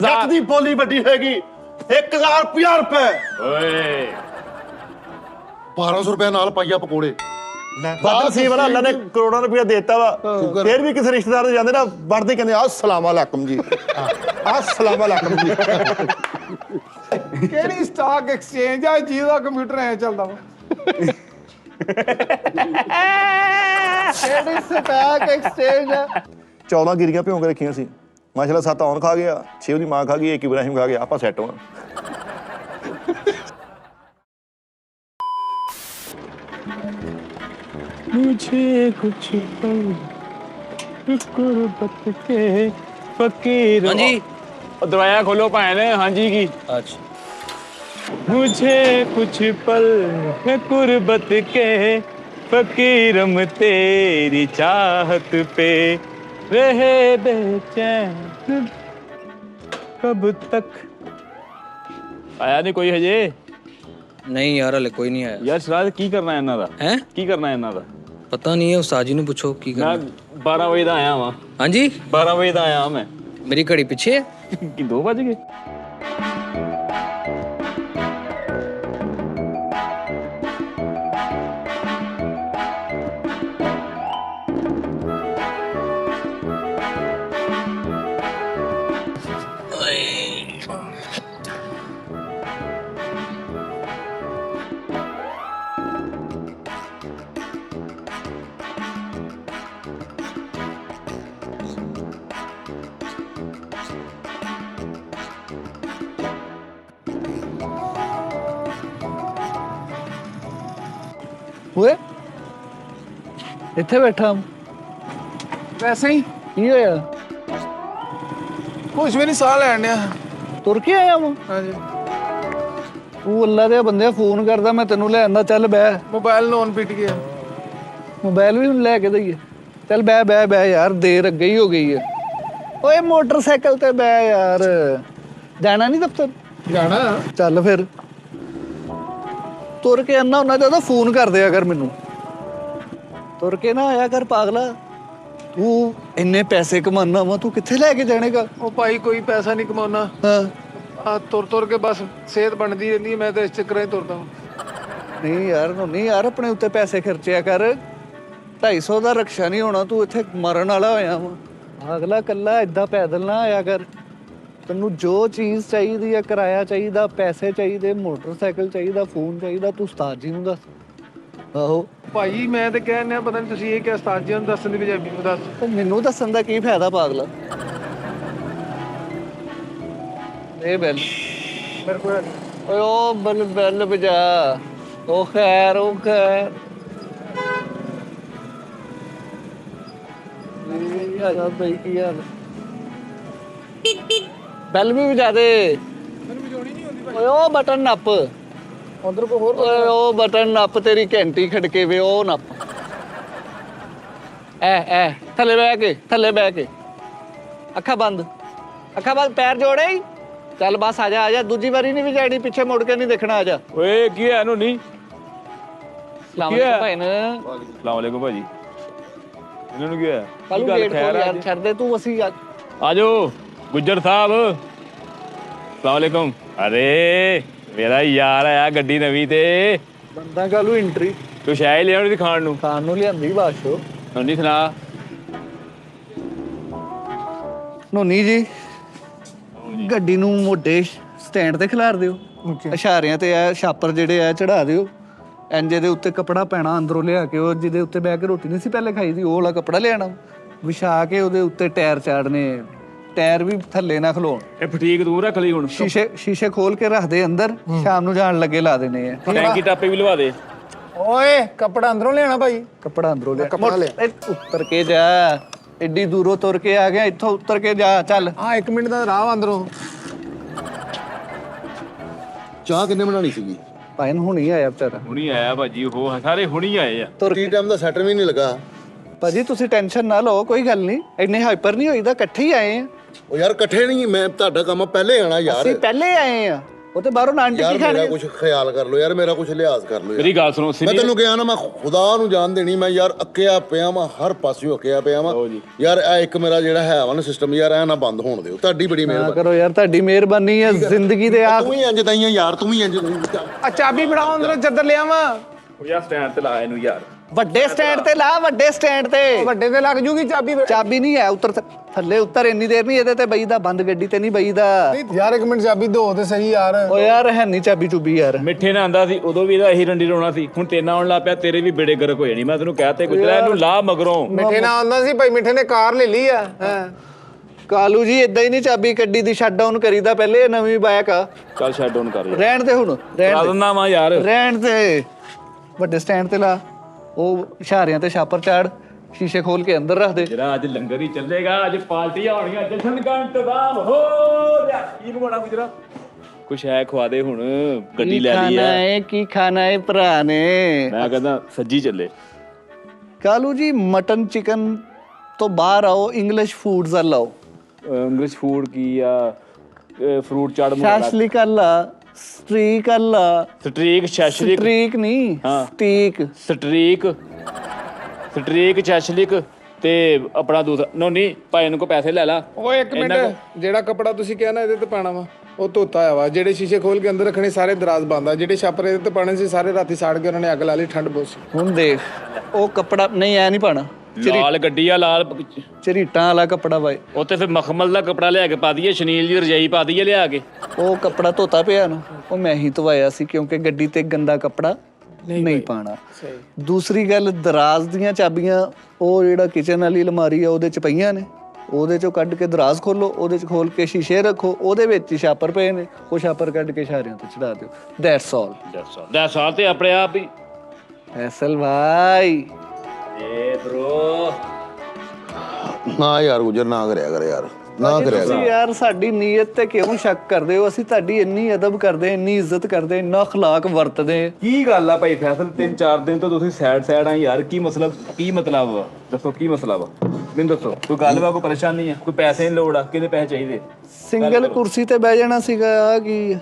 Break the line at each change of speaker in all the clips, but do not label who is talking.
ਜੱਟ ਦੀ ਬੋਲੀ ਵੱਡੀ ਹੈਗੀ 1050 ਰੁਪਏ
ਓਏ
1200 ਰੁਪਏ ਨਾਲ ਪਾਈਆ ਪਕੌੜੇ
ਬਾਦਲ ਸੀ ਬਣਾ ਅੱਲਾ ਨੇ ਕਰੋੜਾਂ ਰੁਪਇਆ ਦੇਤਾ ਵਾ ਫਿਰ ਵੀ ਕਿਸੇ ਰਿਸ਼ਤੇਦਾਰ ਦੇ ਜਾਂਦੇ ਨਾ ਵੜਦੇ ਕਹਿੰਦੇ अस्सलाम वालेकुम जी अस्सलाम वालेकुम जी
ਕਿਹੜੀ ਸਟਾਕ ਐਕਸਚੇਂਜ ਆ ਜਿਹਦਾ ਕੰਪਿਊਟਰ ਐ ਚੱਲਦਾ ਵਾ
ਕਿਹੜੀ ਸਟਾਕ ਐਕਸਚੇਂਜ ਆ
14 ਗਿਰੀਆਂ ਭਿਉਂ ਕੇ ਰੱਖੀਆਂ ਸੀ ਮਾਸ਼ਾਅੱਲਾ 7 ਔਨ ਖਾ ਗਿਆ 6 ਉਹਦੀ ਮਾਂ ਖਾ ਗਈ 1 ਇਬਰਾਹਿਮ ਖਾ ਗਿਆ ਆਪਾਂ ਸੈੱਟ ਹੋਣਾ
मुझे कुछ पल गुरबत के फकीर
हाँ जी
दरवाजा खोलो भैन हाँ जी की
अच्छा
मुझे कुछ पल है गुरबत के फकीरम तेरी चाहत पे रहे बेचैन कब तक आया नहीं कोई हजे
नहीं यार हले कोई नहीं आया
यार शराज की करना है इन्हां दा
हैं
की करना है इन्हां दा
पता नहीं है उस्ताद जी ने पूछो की
मैं
करना
12 बजे दा आया वां
हाँ जी
12 बजे दा आया मैं
मेरी घड़ी पीछे है
कि 2 बज गए
ਓਏ ਇੱਥੇ ਬੈਠਾ
ਵੈਸੇ ਹੀ
ਕੀ ਹੋਇਆ
ਕੁਝ ਵੀ ਨਹੀਂ ਸਾਹ ਲੈਣ ਡਿਆ
ਤੁਰ ਕੇ ਆਇਆ ਵਾਂ
ਹਾਂਜੀ
ਤੂੰ ਅੱਲਾ ਦੇ ਬੰਦੇ ਫੋਨ ਕਰਦਾ ਮੈਂ ਤੈਨੂੰ ਲੈ ਆਂਦਾ ਚੱਲ ਬਹਿ
ਮੋਬਾਈਲ ਨੋਨ ਪਿੱਟ ਗਿਆ
ਮੋਬਾਈਲ ਵੀ ਹੁਣ ਲੈ ਕੇ ਦਈਏ ਚੱਲ ਬਹਿ ਬਹਿ ਬਹਿ ਯਾਰ ਦੇਰ ਅੱਗੇ ਹੀ ਹੋ ਗਈ ਹੈ ਓਏ ਮੋਟਰਸਾਈਕਲ ਤੇ ਬਹਿ ਯਾਰ ਜਾਣਾ ਨਹੀਂ ਦਫ਼ਤਰ
ਜਾਣਾ
ਚੱਲ ਫਿਰ ਤੁਰ ਕੇ ਆਨਾ ਉਹਨਾਂ ਦਾ ਫੋਨ ਕਰ ਦਿਆ ਕਰ ਮੈਨੂੰ ਤੁਰ ਕੇ ਨਾ ਆਇਆ ਕਰ ਪਾਗਲਾ ਤੂੰ ਇੰਨੇ ਪੈਸੇ ਕਮਾਨਾ ਵਾ ਤੂੰ ਕਿੱਥੇ ਲੈ ਕੇ ਜਾਣੇਗਾ
ਉਹ ਭਾਈ ਕੋਈ ਪੈਸਾ ਨਹੀਂ ਕਮਾਉਣਾ
ਹਾਂ
ਆ ਤੁਰ ਤੁਰ ਕੇ ਬਸ ਸਿਹਤ ਬਣਦੀ ਰਹਿੰਦੀ ਹੈ, ਮੈਂ ਤਾਂ ਇਸ ਚੱਕਰਾਂ 'ਚ ਤੁਰਦਾ ਹਾਂ
ਨਹੀਂ ਯਾਰ ਨਹੀਂ ਯਾਰ ਆਪਣੇ ਉੱਤੇ ਪੈਸੇ ਖਰਚਿਆ ਕਰ 250 ਦਾ ਰਕਸ਼ਾ ਨਹੀਂ ਹੋਣਾ ਤੂੰ ਇੱਥੇ ਮਰਨ ਵਾਲਾ ਹੋਇਆ ਵਾ ਅਗਲਾ ਕੱਲਾ ਏਦਾਂ ਪੈਦਲ ਨਾ ਆਇਆ ਕਰ ਤੈਨੂੰ ਜੋ ਚੀਜ਼ ਚਾਹੀਦੀ ਹੈ ਕਿਰਾਇਆ ਚਾਹੀਦਾ ਪੈਸੇ ਚਾਹੀਦੇ ਮੋਟਰਸਾਈਕਲ ਚਾਹੀਦਾ ਫੋਨ ਚਾਹੀਦਾ ਤੂੰ ਉਸਤਾਦ ਜੀ ਨੂੰ ਦੱਸ ਆਹੋ
ਭਾਈ ਮੈਂ ਤਾਂ ਕਹਿੰਦਾ ਪਤਾ ਨਹੀਂ ਤੁਸੀਂ ਇਹ ਕਿਹਾ ਉਸਤਾਦ ਜੀ ਨੂੰ ਦੱਸਣ ਦੀ ਬਜਾਏ ਮੈਨੂੰ ਦੱਸ
ਤੇ ਮੈਨੂੰ ਦੱਸਣ ਦਾ ਕੀ ਫਾਇਦਾ ਪਾਗਲਾ ਇਹ ਬੈਲ
ਮੇਰੇ ਕੋਲ
ਓਏ ਉਹ ਬੈਲ ਬੈਲ ਵਜਾ ਉਹ ਖੈਰ ਇਹ ਆ ਜਾ ਬਈ ਕੀ ਹਾਲ ਬੈਲ ਵੀ ਵਜਾ ਦੇ
ਮੈਨੂੰ ਵਜਾਉਣੀ ਨਹੀਂ ਆਉਂਦੀ
ਓਏ ਉਹ ਬਟਨ ਨੱਪ
ਉਧਰ ਕੋ ਹੋਰ
ਓਏ ਉਹ ਬਟਨ ਨੱਪ ਤੇਰੀ ਘੰਟੀ ਖੜਕੇ ਵੇ ਉਹ ਨੱਪ ਐ ਥੱਲੇ ਬਹਿ ਕੇ ਅੱਖਾਂ ਬੰਦ ਪੈਰ ਜੋੜੇ ਈ। ਚੱਲ ਬਸ ਆ ਜਾ ਦੂਜੀ ਵਾਰੀ ਨਹੀਂ ਵਜਾਣੀ ਪਿੱਛੇ ਮੁੜ ਕੇ ਨਹੀਂ ਦੇਖਣਾ ਆ ਜਾ
ओए की है नु नहीं
ਸਲਾਮ
ਕੀ ਹੋਇਆ?
ਭੈਣ
अस्सलाम वालेकुम भाजी इन्हां नु की है
ਕੱਲ
की गल
ਗੇਟ
खैर
ਖੋਲ
है
ਯਾਰ ਛੱਡ ਦੇ ਤੂੰ ਅਸੀਂ
आ जाओ गुज्जर साहब अस्सलाम वालेकुम अरे मेरा यार आया गड्डी नवी ते
ਬੰਦਾ ਕਾਲੂ ਐਂਟਰੀ
तू शाय ले आउणी खाण नु
ਖਾਣ ਨੂੰ ਲਿਆਂਦੀ ਬਾਸ਼ੋ
नोनी सुना
ਨੋਨੀ ਜੀ ਗੱਡੀ ਨੂੰ ਮੋਢੇ ਸਟੈਂਡ ਤੇ ਖਿਲਾਰ ਦਿਓ ਇਸ਼ਾਰਿਆਂ ਤੇ ਆ ਛਾਪਰ ਜਿਹੜੇ ਆ ਚੜਾ ਦਿਓ ਇੰਜੇ ਦੇ ਉੱਤੇ ਕੱਪੜਾ ਪੈਣਾ ਅੰਦਰੋਂ ਲਿਆ ਕੇ ਉਹ ਜਿਹਦੇ ਉੱਤੇ ਬਹਿ ਕੇ ਰੋਟੀ ਨਹੀਂ ਸੀ ਪਹਿਲੇ ਖਾਈ ਦੀ ਉਹ ਵਾਲਾ ਕੱਪੜਾ ਲਿਆਣਾ ਵਿਛਾ ਕੇ ਉਹਦੇ ਉੱਤੇ ਟਾਇਰ ਚਾੜਨੇ ਟਾਇਰ ਵੀ ਥੱਲੇ ਨਾ ਖਲੋਣ
ए फटीक तू रख ली हुन
ਸ਼ੀਸ਼ੇ ਖੋਲ ਕੇ ਰੱਖ ਦੇ ਅੰਦਰ ਸ਼ਾਮ ਨੂੰ ਜਾਣ ਲੱਗੇ ਲਾ ਦੇਣੇ ਆ
टैंकी टापे भी लवा दे
ਓਏ ਕੱਪੜਾ ਅੰਦਰੋਂ ਲਿਆਣਾ ਭਾਈ
ਕੱਪੜਾ ਅੰਦਰੋਂ ਲਿਆ
ਕੱਪੜਾ ਲਿਆ।
ਉੱਤਰ ਕੇ ਜਾ ਏਡੀ ਦੂਰੋਂ ਤੁਰ ਕੇ ਆ ਗਿਆ ਇੱਥੋਂ ਉੱਤਰ ਕੇ ਜਾ ਚੱਲ
ਹਾਂ 1 ਮਿੰਟ ਦਾ ਰਾਹ ਅੰਦਰੋਂ
ਚਾਹ ਕਿੰਨੇ ਬਣਾਣੀ ਸੀਗੀ
ਭਾਈ ਨੂੰ ਹੁਣੀ ਆਇਆ ਵਿਚਾਰਾ
ਹੁਣੀ ਆਇਆ ਭਾਜੀ ਉਹ ਸਾਰੇ ਹੁਣੀ ਆਏ ਆ
ਤੁਰ
ਟੀ ਟਾਈਮ ਦਾ ਸੈਟਰ ਵੀ ਨਹੀਂ ਲੱਗਾ
ਭਾਜੀ ਤੁਸੀਂ ਟੈਨਸ਼ਨ ਨਾ ਲਓ ਕੋਈ ਗੱਲ ਨਹੀਂ ਇੰਨੇ ਹਾਈਪਰ ਨਹੀਂ ਹੋਈਦਾ ਇਕੱਠੇ ਹੀ ਆਏ ਆ
ਉਹ ਯਾਰ ਇਕੱਠੇ ਨਹੀਂ ਮੈਂ ਤੁਹਾਡਾ ਕੰਮ ਆ ਪਹਿਲੇ ਆਣਾ ਯਾਰ
ਅਸੀਂ ਪਹਿਲੇ ਆਏ ਆ ਉਹ ਤੇ ਬਾਹਰੋਂ ਨਾਨ
ਯਾਰ
ਟਿੱਕੀ
ਮੇਰਾ
ਖਾਣੀ
ਕੁਝ ਖਿਆਲ ਕਰ ਲਓ ਯਾਰ, ਮੇਰਾ ਕੁਝ ਲਿਹਾਜ਼ ਕਰ ਲਓ ਯਾਰ।
ਮੇਰੀ ਗੱਲ ਸੁਣੋ
ਮੈਂ
ਸਿਨੀ
ਤੈਨੂੰ ਕਿਹਾ ਨਾ, ਮੈਂ ਖੁਦਾ ਨੂੰ ਜਾਣ ਦੇਣੀ, ਮੈਂ ਯਾਰ ਅੱਕਿਆ ਪਿਆ ਵਾਂ, ਹਰ ਪਾਸਿਓਂ ਅੱਕਿਆ ਪਿਆ ਵਾਂ
ਲਓ ਜੀ।
ਯਾਰ। ਇਹ ਇੱਕ ਮੇਰਾ ਜਿਹੜਾ ਹੈ ਵਾ ਨਾ ਸਿਸਟਮ ਯਾਰ, ਇਹ ਨਾ ਬੰਦ ਹੋਣ ਦਿਓ, ਤੁਹਾਡੀ ਬੜੀ
ਨਾ
ਮਿਹਰਬਾਨੀ।
ਕਰੋ ਯਾਰ, ਤੁਹਾਡੀ ਮਿਹਰਬਾਨੀ ਹੈ ਜ਼ਿੰਦਗੀ ਦੇ ਆ।
ਤੂੰ ਹੀ ਇੰਜ ਦਈਆਂ ਯਾਰ, ਤੂੰ ਵੀ ਇੰਜ
ਆ ਚਾਬੀ ਫੜਾਓ ਅੰਦਰੋਂ ਚੱਦਰ ਲਿਆਵਾਂ।
ਯਾਰ ਸਟੈਂਡ ਤੇ ਲਾ ਇਹਨੂੰ ਯਾਰ।
ਵੱਡੇ ਸਟੈਂਡ ਤੇ ਲਾ, ਵੱਡੇ ਸਟੈਂਡ ਤੇ।
ਵੱਡੇ ਤੇ ਲੱਗ ਜੂਗੀ ਚਾਬੀ।
ਚਾਬੀ ਨਹੀਂ ਹੈ, ਉੱਤਰ ਥੱਲੇ ਉੱਤਰ, ਇੰਨੀ ਦੇਰ ਨਹੀਂ ਇਹਦੇ ਤੇ ਬਈਦਾ, ਬੰਦ ਗੱਡੀ ਤੇ ਨਹੀਂ ਬਈਦਾ।
ਯਾਰ ਇੱਕ ਮਿੰਟ ਚਾਬੀ ਦੋ ਤੇ ਸਹੀ ਯਾਰ।
ਓ ਯਾਰ ਹੈ ਨਹੀਂ ਚਾਬੀ ਚੁੱਬੀ ਯਾਰ।
ਮਿੱਠੇ ਨਾਲ ਆਂਦਾ ਸੀ ਉਦੋਂ ਵੀ ਇਹਦਾ ਇਹੀ ਰੰਡੀ ਰੋਣਾ ਸੀ, ਹੁਣ ਤੇਰੇ ਨਾਲ ਆਉਣ ਲੱਗ ਪਿਆ, ਤੇਰੇ ਵੀ ਬੇੜੇ ਗਰਕ ਹੋ ਜਾਣੀ। ਮੈਂ ਤੈਨੂੰ ਕਹਿਤੇ ਗੁਜਰਾ ਇਹਨੂੰ ਲਾ ਮਗਰੋਂ।
ਮਿੱਠੇ ਨਾਲ ਆਉਂਦਾ ਸੀ ਭਾਈ, ਮਿੱਠੇ ਨੇ ਕਾਰ ਲੈ ਲਈ ਆ। ਹਾਂ
ਕਾਲੂ ਜੀ ਇਦਾਂ ਹੀ ਨਹੀਂ ਚਾਬੀ ਕੱਢੀ ਦੀ, ਸ਼ਟ ਡਾਊਨ ਕਰੀਦਾ ਪਹਿਲੇ, ਨਵੀਂ ਬਾਈਕ ਆ।
ਚੱਲ ਸ਼ਟ ਡਾਊਨ ਕਰ ਯਾਰ।
ਰਹਿਣ ਦੇ ਹੁਣ,
ਕਰਾ
ਰਹਿਣ
ਦਿੰਦਾ ਵਾ ਯਾਰ।
ਦੇ, ਰਹਿਣ ਦੇ। ਵੱਡੇ ਸਟੈਂਡ ਤੇ ਲਾ, ਉਹ ਇਸ਼ਾਰਿਆਂ ਤੇ ਛਾਪਰ ਚਾੜ, ਸ਼ੀਸ਼ੇ ਖੋਲ ਕੇ ਅੰਦਰ ਰੱਖ ਦੇ।
ਜਿਹੜਾ ਅੱਜ ਲੰਗਰ ਹੀ ਚੱਲੇਗਾ, ਅੱਜ ਪਾਰਟੀਆਂ ਹੋਣੀਆਂ, ਜਸ਼ਨ ਕੰਟਦਾਮ ਹੋ ਰਿਹਾ। ਕੀ ਬਣਾ ਗੁਜਰਾ? ਕੁਛ ਹੈ ਖਵਾ ਦੇ ਹੁਣ, ਗੱਡੀ ਲੈ ਲਈ
ਖਾਣਾ
ਹੈ।
ਹੈ ਕੀ ਖਾਣਾ ਹੈ ਭਰਾ ਨੇ?
ਮੈਂ ਕਹਿੰਦਾ ਸੱਜੀ ਚੱਲੇ।
ਕਾਲੂ ਜੀ ਮਟਨ ਚਿਕਨ ਤੋਂ ਬਾਹਰ ਆਓ, ਇੰਗਲਿਸ਼ ਫੂਡਸ ਵੱਲ ਆਓ।
ਇੰਗਲਿਸ਼ ਫੂਡ ਕੀ ਆ? ਫਰੂਟ ਚਾਟ ਮੁਰਗਾ,
ਸ਼ਾਸ਼ਲਿਕ ਅੱਲਾ, ਸਟ੍ਰੀਕ ਅੱਲਾ।
ਸਟ੍ਰੀਕ ਸ਼ੈਸ਼ਲਿਕ,
ਸਟ੍ਰੀਕ ਨਹੀਂ,
ਹਾਂ।
ਸਟੀਕ।
ਸਟ੍ਰੀਕ ਚੈਸ਼ਲਿਕ ਤੇ ਆਪਣਾ ਦੂਸਰਾ ਨੋਨੀ ਭਾਈ ਨੂੰ ਕੋ ਪੈਸੇ ਲੈ ਲਾ।
ਓਏ ਇੱਕ ਮਿੰਟ, ਜਿਹੜਾ ਕੱਪੜਾ ਤੁਸੀਂ ਕਿਹਾ ਨਾ ਇਹਦੇ ਤੇ ਪਾਣਾ ਵਾ, ਉਹ ਧੋਤਾ ਹੋਇਆ ਵਾ। ਜਿਹੜੇ ਸ਼ੀਸ਼ੇ ਖੋਲ ਕੇ ਅੰਦਰ ਰੱਖਣੇ ਸਾਰੇ ਦਰਾਜ਼ ਬੰਦ ਆ। ਜਿਹੜੇ ਛਾਪਰ ਇਹਦੇ ਤੇ ਪਾਣੇ ਸੀ ਸਾਰੇ ਰਾਤੀ ਸਾੜ ਕੇ ਉਹਨਾਂ ਨੇ ਅੱਗ ਲਾ ਲਈ, ਠੰਡ ਬਹੁਤ ਸੀ।
ਹੁਣ ਦੇਖ, ਉਹ ਕੱਪੜਾ ਨਹੀਂ, ਐ ਨਹੀਂ ਪਾਣਾ,
ਲਾਲ ਗੱਡੀ ਆ, ਲਾਲ
ਝਰੀਟਾਂ ਵਾਲਾ ਕੱਪੜਾ ਬਾਈ।
ਉੱਤੇ ਫਿਰ ਮਖਮਲ ਦਾ ਕੱਪੜਾ ਲਿਆ ਕੇ ਪਾ ਦਈਏ, ਸ਼ਨੀਲ ਦੀ ਰਜਾਈ ਪਾ ਦਈਏ ਲਿਆ ਕੇ।
ਉਹ ਕੱਪੜਾ ਧੋਤਾ ਪਿਆ ਨਾ, ਉਹ ਮੈਂ ਹੀ ਧਵਾਇਆ ਸੀ, ਕਿਉਂਕਿ ਗੱਡੀ ਤੇ ਗੰਦਾ ਕੱਪੜਾ ਨਹੀਂ ਪਾਣਾ। ਦੂਸਰੀ ਗੱਲ, ਦਰਾਜ਼ ਦੀਆਂ ਚਾਬੀਆਂ ਉਹ ਜਿਹੜਾ ਕਿਚਨ ਵਾਲੀ ਅਲਮਾਰੀ ਆ ਉਹਦੇ ਚ ਪਈਆਂ ਨੇ, ਉਹਦੇ ਚੋਂ ਕੱਢ ਕੇ ਦਰਾਜ਼ ਖੋਲੋ, ਉਹਦੇ ਚ ਖੋਲ ਕੇ ਸ਼ੀਸ਼ੇ ਰੱਖੋ, ਉਹਦੇ ਵਿੱਚ ਹੀ ਛਾਪਰ ਪਏ ਨੇ, ਉਹ ਛਾਪਰ ਕੱਢ ਕੇ ਇਸ਼ਾਰਿਆਂ ਤੇ ਚੜਾ ਦਿਓ। That's all.
ਦਸ ਸਾਲ ਤੇ ਆਪਣੇ ਆਪ ਹੀ।
ਫੈਸਲ ਭਾਈ,
ਏ ਬ్రో
ਨਾ ਯਾਰ ਗੁਜਰ, ਨਾ ਕਰਿਆ ਕਰ ਯਾਰ, ਨਾ ਕਰਿਆ ਕਰ।
ਤੁਸੀਂ ਯਾਰ ਸਾਡੀ ਨੀਅਤ ਤੇ ਕਿਉਂ ਸ਼ੱਕ ਕਰਦੇ ਹੋ? ਅਸੀਂ ਤੁਹਾਡੀ ਇੰਨੀ ਅਦਬ ਕਰਦੇ, ਇੰਨੀ ਇੱਜ਼ਤ ਕਰਦੇ, ਇੰਨਾ ਅਖਲਾਕ ਵਰਤਦੇ।
ਕੀ ਗੱਲ ਆ ਭਾਈ ਫੈਸਲ, 3-4 ਦਿਨ ਤੋਂ ਤੁਸੀਂ ਸਾਈਡ ਆ ਯਾਰ। ਕੀ ਮਤਲਬ ਵਾ? ਦੱਸੋ ਕੀ ਮਸਲਾ ਵਾ, ਮੈਨੂੰ ਦੱਸੋ। ਕੋਈ ਗੱਲ ਵਾ, ਕੋਈ ਪਰੇਸ਼ਾਨੀ ਆ, ਕੋਈ ਪੈਸੇ ਦੀ ਲੋੜ ਆ, ਕਿਹਦੇ ਪੈਸੇ ਚਾਹੀਦੇ?
ਸਿੰਗਲ ਕੁਰਸੀ ਤੇ ਬਹਿ ਜਾਣਾ ਸੀਗਾ, ਆ ਕੀ?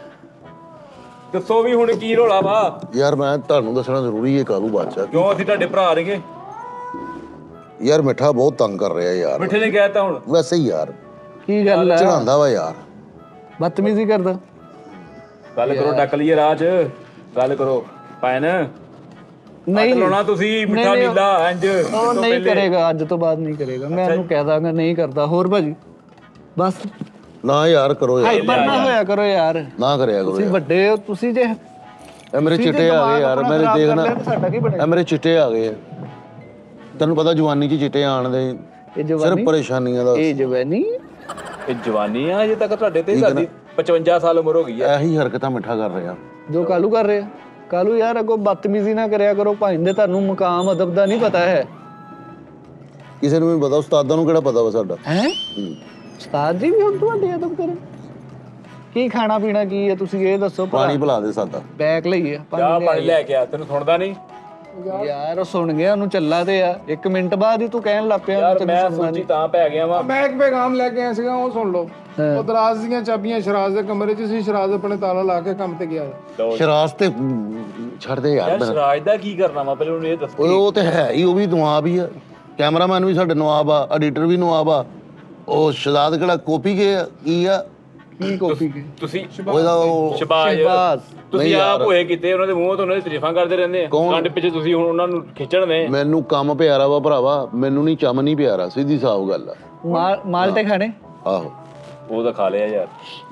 ਦੱਸੋ ਵੀ ਹੁਣ ਕੀ ਰੋਲਾ ਵਾ?
ਯਾਰ ਮੈਂ ਤੁਹਾਨੂੰ ਦੱਸਣਾ ਜ਼ਰੂਰੀ ਹੈ ਕਾਲੂ ਬਾਦਸ਼ਾਹ,
ਕਿਉਂ ਅਸੀਂ ਤੁਹਾਡੇ ਭਰਾ ਰਹੀਏ?
ਯਾਰ ਮਿੱਠਾ ਬਹੁਤ ਤੰਗ ਕਰ ਰਿਹਾ ਯਾਰ।
ਮਿੱਠੇ ਨੇ ਕਹਿਤਾ ਹੁਣ।
ਵੈਸੇ ਹੀ ਯਾਰ
ਕੀ ਗੱਲ ਹੈ?
ਚੜਾਉਂਦਾ ਵਾ ਯਾਰ,
ਬਦਤਮੀਜ਼ੀ ਕਰਦਾ।
ਗੱਲ ਕਰੋ, ਡੱਕ ਲਈਏ ਰਾਹ 'ਚ, ਗੱਲ ਕਰੋ। ਪੈਨ
ਨਹੀਂ
ਲਾਉਣਾ ਤੁਸੀਂ ਮਿੱਠਾ
ਨਹੀਂ,
ਨੀਲਾ ਇੰਜ।
ਉਹ ਨਹੀਂ ਕਰੇਗਾ, ਅੱਜ ਤੋਂ ਬਾਅਦ ਨਹੀਂ ਕਰੇਗਾ। ਮੈਂ ਉਹਨੂੰ ਕਹਿ ਦਾਂਗਾ ਨਹੀਂ ਕਰਦਾ। ਹੋਰ ਭਾਜੀ ਬਸ
ਨਾ ਯਾਰ ਕਰੋ ਯਾਰ,
ਹਾਈਪਰ ਨਾ ਹੋਇਆ ਕਰੋ ਯਾਰ।
ਨਾ ਕਰਿਆ ਕਰੋ
ਤੁਸੀਂ
ਯਾਰ।
ਵੱਡੇ ਹੋ, ਤੁਸੀਂ ਜੇ
ਇਹ ਮੇਰੇ ਚਿੱਟੇ ਆ ਗਏ ਯਾਰ, ਮੇਰੇ ਦੇਖਣਾ,
ਸਾਡਾ ਕੀ ਬਣੇਗਾ?
ਇਹ ਮੇਰੇ ਚਿੱਟੇ ਆ ਗਏ। ਤੈਨੂੰ ਪਤਾ ਜਵਾਨੀ 'ਚ ਚਿੱਟੇ ਆਣ ਦੇ
ਇਹ
ਸਿਰਫ
ਜਵਾਨੀ,
ਪਰੇਸ਼ਾਨੀਆਂ ਦਾ।
ਇਹ ਜਵਾਨੀ,
ਇਹ ਜਵਾਨੀ ਆ ਅਜੇ ਤੱਕ ਤੁਹਾਡੇ ਤੇ। ਸਾਡੀ 55 ਸਾਲ ਉਮਰ ਹੋ ਗਈ ਆ।
ਇਹੀ ਹਰਕਤਾਂ ਮਿੱਠਾ ਕਰ ਰਿਹਾ।
ਜੋ ਕਾਲੂ ਕਰ ਰਿਹਾ। ਕਾਲੂ ਯਾਰ ਅੱਗੋਂ ਬਦਤਮੀਜ਼ੀ ਨਾ ਕਰਿਆ ਕਰੋ, ਭਾਈਂਦੇ ਤੁਹਾਨੂੰ ਮਕਾਮ ਅਦਬ ਦਾ ਨਹੀਂ ਪਤਾ ਹੈ।
ਕਿਸੇ ਨੂੰ ਵੀ ਪਤਾ, ਉਸਤਾਦਾਂ ਨੂੰ ਕਿਹੜਾ ਪਤਾ ਵਾ ਸਾਡਾ।
ਹੈ ਉਸਤਾਦ ਜੀ ਵੀ ਹੁਣ ਤੁਹਾਡੇ ਅਦਬ ਕਰਨ। ਕੀ ਖਾਣਾ ਪੀਣਾ ਕੀ ਹੈ ਤੁਸੀਂ ਇਹ ਦੱਸੋ?
ਪਾਣੀ ਪਿਲਾ ਦੇ ਸਾਦਾ।
ਬੈਗ ਲਈਏ
ਚਾਹ ਪਾਣੀ ਲੈ ਕੇ ਆ, ਤੈਨੂੰ ਸੁਣਦਾ ਨਹੀਂ
ਯਾਰ? ਉਹ ਸੁਣ ਗਿਆ, ਉਹਨੂੰ ਚੱਲਾ ਤੇ ਆ। 1 ਮਿੰਟ ਬਾਅਦ ਹੀ ਤੂੰ ਕਹਿਣ ਲੱਗ ਪਿਆ
ਯਾਰ। ਮੈਂ ਸੋਚੀ ਤਾਂ ਪੈ ਗਿਆ ਵਾ।
ਮੈਂ ਇੱਕ ਪੈਗਾਮ ਲੈ ਕੇ ਆਇਆ ਸੀਗਾ, ਉਹ ਸੁਣ ਲਓ। ਉਹ ਦਰਾਜ਼ ਦੀਆਂ ਚਾਬੀਆਂ ਸ਼ਰਾਜ਼ ਦੇ ਕਮਰੇ 'ਚ ਸੀ, ਸ਼ਰਾਜ਼ ਆਪਣੇ ਤਾਲਾ ਲਾ ਕੇ ਕੰਮ ਤੇ ਗਿਆ।
ਸ਼ਰਾਜ਼ ਤੇ ਛੱਡ ਦੇ ਯਾਰ।
ਯਾਰ ਸ਼ਰਾਜ ਦਾ ਕੀ ਕਰਨਾ ਵਾ, ਪਹਿਲੇ ਉਹਨੂੰ ਇਹ ਦੱਸੋ।
ਓਏ ਉਹ ਤੇ ਹੈ ਹੀ, ਉਹ ਵੀ ਨਵਾਬ ਹੀ ਆ। ਕੈਮਰਾਮੈਨ ਵੀ ਸਾਡੇ ਨਵਾਬ ਆ, ਐਡੀਟਰ ਵੀ ਨਵਾਬ ਆ। ਉਹ ਸ਼ਹਜ਼ਾਦ ਕਿਹੜਾ ਕੋਪੀ ਕੇ ਕੀ ਆ?
ਕੀ ਕਾਪੀ ਕੀ?
ਤੁਸੀਂ
ਉਹਦਾ ਉਹ
ਸ਼ਬਾਜ਼ ਤੁਸੀਂ ਆਪ ਹੋਏ ਕਿਤੇ ਉਹਨਾਂ ਦੇ ਮੂੰਹ ਤੋਂ ਉਹਨਾਂ ਦੀ ਤਾਰੀਫਾਂ ਕਰਦੇ ਰਹਿੰਦੇ ਆ। ਕੰਡ ਪਿੱਛੇ ਤੁਸੀਂ ਹੁਣ ਉਹਨਾਂ ਨੂੰ ਖਿੱਚਣ ਨੇ।
ਮੈਨੂੰ ਕੰਮ ਪਿਆਰਾ ਵਾ ਭਰਾਵਾ, ਮੈਨੂੰ ਨਹੀਂ ਚਮ ਨਹੀਂ ਪਿਆਰਾ, ਸਿੱਧੀ ਸਾਫ਼ ਗੱਲ ਆ।
ਮਾਲਟੇ ਖਾਣੇ?
ਆਹੋ
ਉਹ ਤਾਂ ਖਾ ਲਿਆ ਯਾਰ।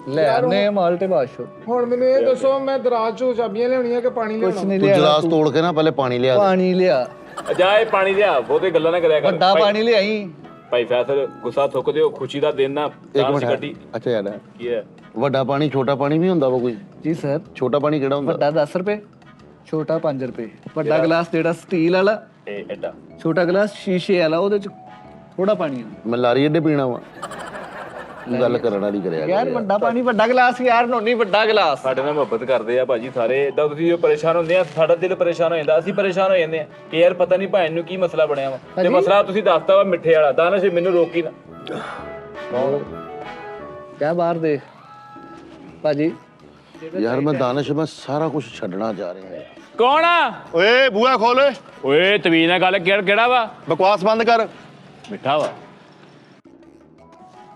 ਲੈ ਆਨੇ ਮਾਲਟੇ ਬਾਸ਼ੋ।
ਹੁਣ ਮੈਨੂੰ ਇਹ ਦੱਸੋ, ਮੈਂ ਦਰਾਜ਼ 'ਚੋਂ ਚਾਬੀਆਂ ਲਿਆਉਣੀਆਂ ਕਿ ਪਾਣੀ
ਕੁਛ
ਲਿਆਉਣਾ?
ਨਹੀਂ
ਤੂੰ
ਲਿਆ,
ਗਲਾਸ ਤੋੜ ਕੇ ਨਾ ਪਹਿਲੇ ਪਾਣੀ ਲਿਆ ਦੇ।
ਪਾਣੀ ਲਿਆ,
ਜਾ ਇਹ ਪਾਣੀ ਲਿਆ, ਬਹੁਤੇ ਗੱਲਾਂ ਨਾ ਕਰਿਆ ਕਰ।
ਵੱਡਾ ਪਾਣੀ ਲਿਆਈ।
ਭਾਈ ਫੈਸਲ ਗੁੱਸਾ ਥੁੱਕ ਦਿਓ, ਖੁਸ਼ੀ ਦਾ ਦਿਨ ਨਾ।
ਇੱਕ
ਡਾਂਸ ਗੱਡੀ
ਮਿੰਟ। ਅੱਛਾ ਯਾਰ,
ਕੀ ਹੈ?
ਵੱਡਾ ਪਾਣੀ ਛੋਟਾ ਪਾਣੀ ਵੀ ਹੁੰਦਾ ਵਾ ਕੋਈ?
ਜੀ ਸਰ।
ਛੋਟਾ ਪਾਣੀ ਕਿਹੜਾ ਹੁੰਦਾ?
ਵੱਡਾ 10 ਰੁਪਏ, ਛੋਟਾ 5 ਰੁਪਏ। ਵੱਡਾ ਗਲਾਸ ਜਿਹੜਾ ਸਟੀਲ ਵਾਲਾ,
ਇਹ ਐਡਾ।
ਛੋਟਾ ਗਲਾਸ ਸ਼ੀਸ਼ੇ ਵਾਲਾ, ਉਹਦੇ ਚ ਥੋੜਾ ਪਾਣੀ ਆ।
ਮੈਂ ਲਾਰੀ ਅੱਡੇ ਪੀਣਾ ਵਾ। ਗੱਲ ਕਰਨ ਵਾਲੀ ਕਰਿਆ ਕਰ
ਯਾਰ ਵੱਡਾ ਪਾਣੀ, ਵੱਡਾ ਗਲਾਸ ਯਾਰ, ਨੋਨੀ ਵੱਡਾ ਗਲਾਸ।
ਸਾਡੇ ਨਾਲ ਮੁਹੱਬਤ ਕਰਦੇ ਆ ਭਾਜੀ ਸਾਰੇ। ਇਦਾਂ ਤੁਸੀਂ ਜੋ ਪਰੇਸ਼ਾਨ ਹੁੰਦੇ ਆ, ਸਾਡਾ ਦਿਲ ਪਰੇਸ਼ਾਨ ਹੋ ਜਾਂਦਾ, ਅਸੀਂ ਪਰੇਸ਼ਾਨ ਹੋ ਜਾਂਦੇ ਆ ਕਿ ਯਾਰ ਪਤਾ ਨਹੀਂ ਭਾਈ ਨੂੰ ਕੀ ਮਸਲਾ ਬਣਿਆ ਵਾ। ਤੇ ਮਸਲਾ ਤੁਸੀਂ ਦੱਸਤਾ ਵਾ ਮਿੱਠੇ ਵਾਲਾ, ਦਾਨਸ਼ ਮੈਨੂੰ ਰੋਕੀ ਨਾ।
ਕਿਆ ਬਾਹਰ ਦੇਖ ਭਾਜੀ,
ਯਾਰ ਮੈਂ ਦਾਨਿਸ਼ ਮੈਂ ਸਾਰਾ ਕੁਝ ਛੱਡਣਾ ਚਾਹ ਰਿਹਾ ਹਾਂ।
ਕੌਣ ਆ?
ਓਏ ਬੂਆ ਖੋਲ ਓਏ,
ਓਏ ਤਵੀਨ ਨਾਲ ਗੱਲ ਕਿਹੜਾ ਵਾ?
ਬਕਵਾਸ ਬੰਦ ਕਰ।
ਮਿੱਠਾ ਵਾ।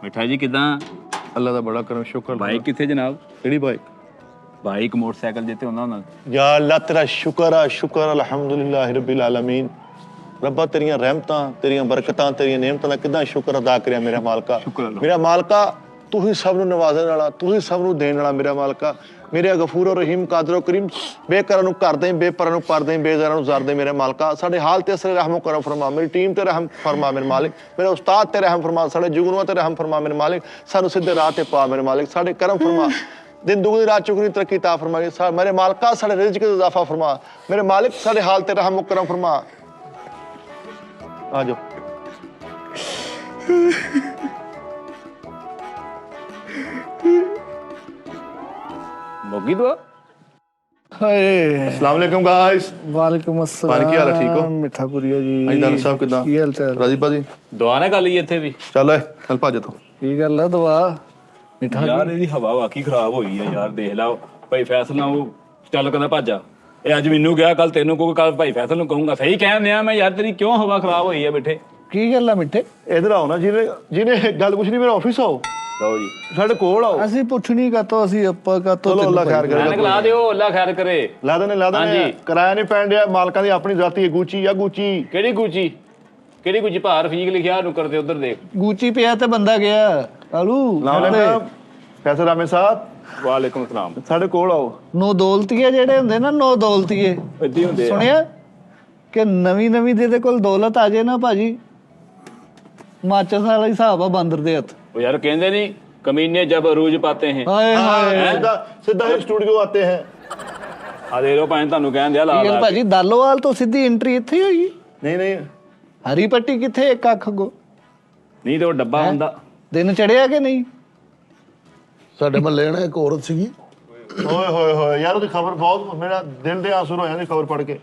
ਮਿੱਠਾ ਜੀ ਕਿਦਾਂ?
ਅੱਲਾ ਦਾ ਬੜਾ ਕਰਮ ਸ਼ੁਕਰ।
ਬਾਈਕ ਕਿੱਥੇ ਜਨਾਬ?
ਕਿਹੜੀ ਬਾਈਕ?
ਬਾਈਕ ਮੋਟਰਸਾਈਕਲ ਜਿੱਤੇ ਹੁੰਦਾ
ਯਾ ਅੱਲਾ ਤੇਰਾ ਸ਼ੁਕਰ ਆ, ਸ਼ੁਕਰ ਅਲਹਮਦੁਲਿल्लाह ਰੱਬਿਲ ਆਲਮੀਨ। ਰੱਬਾ ਤੇਰੀਆਂ ਰਹਿਮਤਾਂ, ਤੇਰੀਆਂ ਬਰਕਤਾਂ, ਤੇਰੀਆਂ ਨਿਮਤਾਂ ਦਾ ਕਿੱਦਾਂ ਸ਼ੁਕਰ ਅਦਾ ਕਰਿਆ ਮੇਰਾ ਮਾਲਕਾ। ਮੇਰਾ ਮਾਲਕਾ ਤੂੰ ਹੀ ਸਭ ਨੂੰ ਨਵਾਜ਼ਣ ਵਾਲਾ, ਤੂੰ ਹੀ ਸਭ ਨੂੰ ਦੇਣ ਵਾਲਾ ਮੇਰਾ ਮਾਲਕਾ। ਮੇਰੇ ਗਫੂਰ ਔਰ ਰਹੀਮ ਕਾਦਰ ਕਰੀਮ ਬੇਕਰਾਂ ਨੂੰ ਕਰਦੇ ਬੇਪਰਾਂ ਨੂੰ ਪਰਦੇ ਬੇਜ਼ਾਰਾਂ ਨੂੰ ਜ਼ਾਰਦੇ ਮੇਰੇ ਮਾਲਕਾ। ਸਾਡੇ ਹਾਲ ਤੇ ਅਸਰ ਰਹਿਮੋ ਕਰਮ ਫਰਮਾ, ਮੇਰੀ ਟੀਮ ਤੇ ਰਹਿਮ ਫਰਮਾ ਮੇਰੇ ਮਾਲਿਕ। ਮੇਰੇ ਉਸਤਾਦ ਤੇ ਰਹਿਮ ਫਰਮਾ, ਸਾਡੇ ਜੁਗਨੂਆਂ ਤੇ ਰਹਿਮ ਫਰਮਾ ਮੇਰੇ ਮਾਲਿਕ। ਸਾਨੂੰ ਸਿੱਧੇ ਰਾਹ ਤੇ ਪਾ ਮੇਰੇ ਮਾਲਿਕ। ਸਾਡੇ ਕਰਮ ਫਰਮਾ, दिन दुगनी रात चुगनी तरक्की ता फरमा मेरे मालिका। साढ़े रिज़्क़ में इजाफा फरमा मेरे मालिक। साढ़े हाल ते रहम करम फरमा। आ जाओ।
मोगी दुआ।
ਹਾਏ
अस्सलाम वालेकुम गाइस।
ਵਾਲੇਕੁਮ ਅਸਲਾਮ।
पानी की हाल है? ठीक हो?
ਮਿੱਠਾ ਪੁਰੀਆ ਜੀ।
दान साहब किदा?
ਕੀ ਹਾਲ ਚਾਲ?
राजी भाजी
ਦੁਆ ਨਾ ਕਰ ਲਈ ਇੱਥੇ ਵੀ।
चल चल भज तो।
ਕੀ ਗੱਲ ਆ ਦੁਆ? ਮਿੱਠਾ
ਯਾਰ ਇਹਦੀ ਹਵਾ ਵਾਕੀ ਖਰਾਬ ਹੋਈ ਆ ਯਾਰ। ਦੇਖ ਲਾ ਭਾਈ ਫੈਸਲ ਨਾਲ ਉਹ ਚੱਲ ਕਹਿੰਦਾ ਭਾਜਾ। ਇਹ ਅੱਜ ਮੈਨੂੰ ਕਿਹਾ ਕੱਲ ਤੈਨੂੰ ਕਹੂਗਾ, ਕੱਲ ਭਾਈ ਫੈਸਲ ਨੂੰ ਕਹੂੰਗਾ। ਸਹੀ ਕਹਿਣ ਦਿਆਂ ਮੈਂ ਯਾਰ, ਤੇਰੀ ਕਿਉਂ ਹਵਾ ਖਰਾਬ ਹੋਈ ਆ ਬੈਠੇ?
ਕੀ ਗੱਲ ਆ ਮਿੱਠੇ?
इधर आओ ना, जिन्हें गल कुछ नहीं, मेरा ऑफिस आओ,
ਲਓ ਜੀ
साढ़े कोल आओ।
ਅਸੀਂ ਪੁੱਛਣੀ ਕਾਤੋਂ, ਅਸੀਂ ਆਪਾਂ ਕਾਤੋਂ।
चलो अल्लाह खैर
ਐਨਕ
करे।
ਲਾ ਦਿਓ, ਅੱਲਾ ਖੈਰ ਕਰੇ।
ला देने
ਹਾਂਜੀ।
किराया नहीं पैन दिया। मालकां दी अपनी जाती है गुची या गुची।
ਕਿਹੜੀ ਗੁੱਚੀ? ਕਿਹੜੀ ਗੁੱਚੀ? ਭਾਰ ਫੀਕ ਲਿਖਿਆ ਨੁਕਰ ਤੇ ਉਧਰ ਦੇਖ।
ਗੂਚੀ ਪਿਆ ਤੇ ਬੰਦਾ ਗਿਆ ਆਲੂ।
कैसे रामे साहब?
ਵਾਲੇਕੁਮ ਸਲਾਮ।
साढ़े कोल आओ।
ਨੋ ਦੌਲਤੀਏ ਜਿਹੜੇ ਹੁੰਦੇ ਨਾ, ਨੋ ਦੌਲਤੀਏ
ਇੱਦੀ ਹੁੰਦੇ ਆ।
ਸੁਣਿਆ ਕਿ ਨਵੀਂ ਨਵੀਂ ਜਿਹਦੇ ਕੋਲ ਦੌਲਤ ਆ ਜੇ ਨਾ ਭਾਜੀ, ਮਾਚਸ ਵਾਲਾ ਹਿਸਾਬ ਆ ਬਾਂਦਰ ਦੇ ਹੱਥ।
ਉਹ ਯਾਰ ਕਹਿੰਦੇ ਨਹੀਂ ਕਮੀਨੇ ਜਬ ਅਰੂਜ ਪਾਤੇ ਹੈ।
ਹਾਏ ਹਾਏ।
सीधा सीधा ही स्टूडियो आते हैं।
ਆ ਦੇ ਲੋ ਭਾਵੇਂ ਤੁਹਾਨੂੰ ਕਹਿਣ ਦਿਆ ਲਾ
ਕੀ ਗੱਲ
ਲਾ ਕੇ।
ਭਾਜੀ, ਦਾਲੋਵਾਲ ਤੋਂ ਸਿੱਧੀ ਐਂਟਰੀ ਇੱਥੇ ਹੀ ਹੋਈ?
नहीं नहीं
ਹਰੀ ਪੱਟੀ ਕਿੱਥੇ? ਇੱਕ ਅੱਖ ਗੋ
ਨਹੀਂ ਤੇ ਉਹ ਡੱਬਾ ਹੁੰਦਾ।
ਦਿਨ ਚੜਿਆ ਕਿ ਨਹੀਂ?
ਸਾਡੇ ਮਹੱਲੇ ਨਾਲ ਇੱਕ ਔਰਤ ਸੀਗੀ,
ओए होए होए यार ਉਹਦੀ ਖਬਰ ਬਹੁਤ, ਮੇਰਾ ਦਿਲ ਦੇ ਆਂਸੂ ਹੋ ਜਾਂਦੇ ਖਬਰ ਪੜ੍ਹ ਕੇ।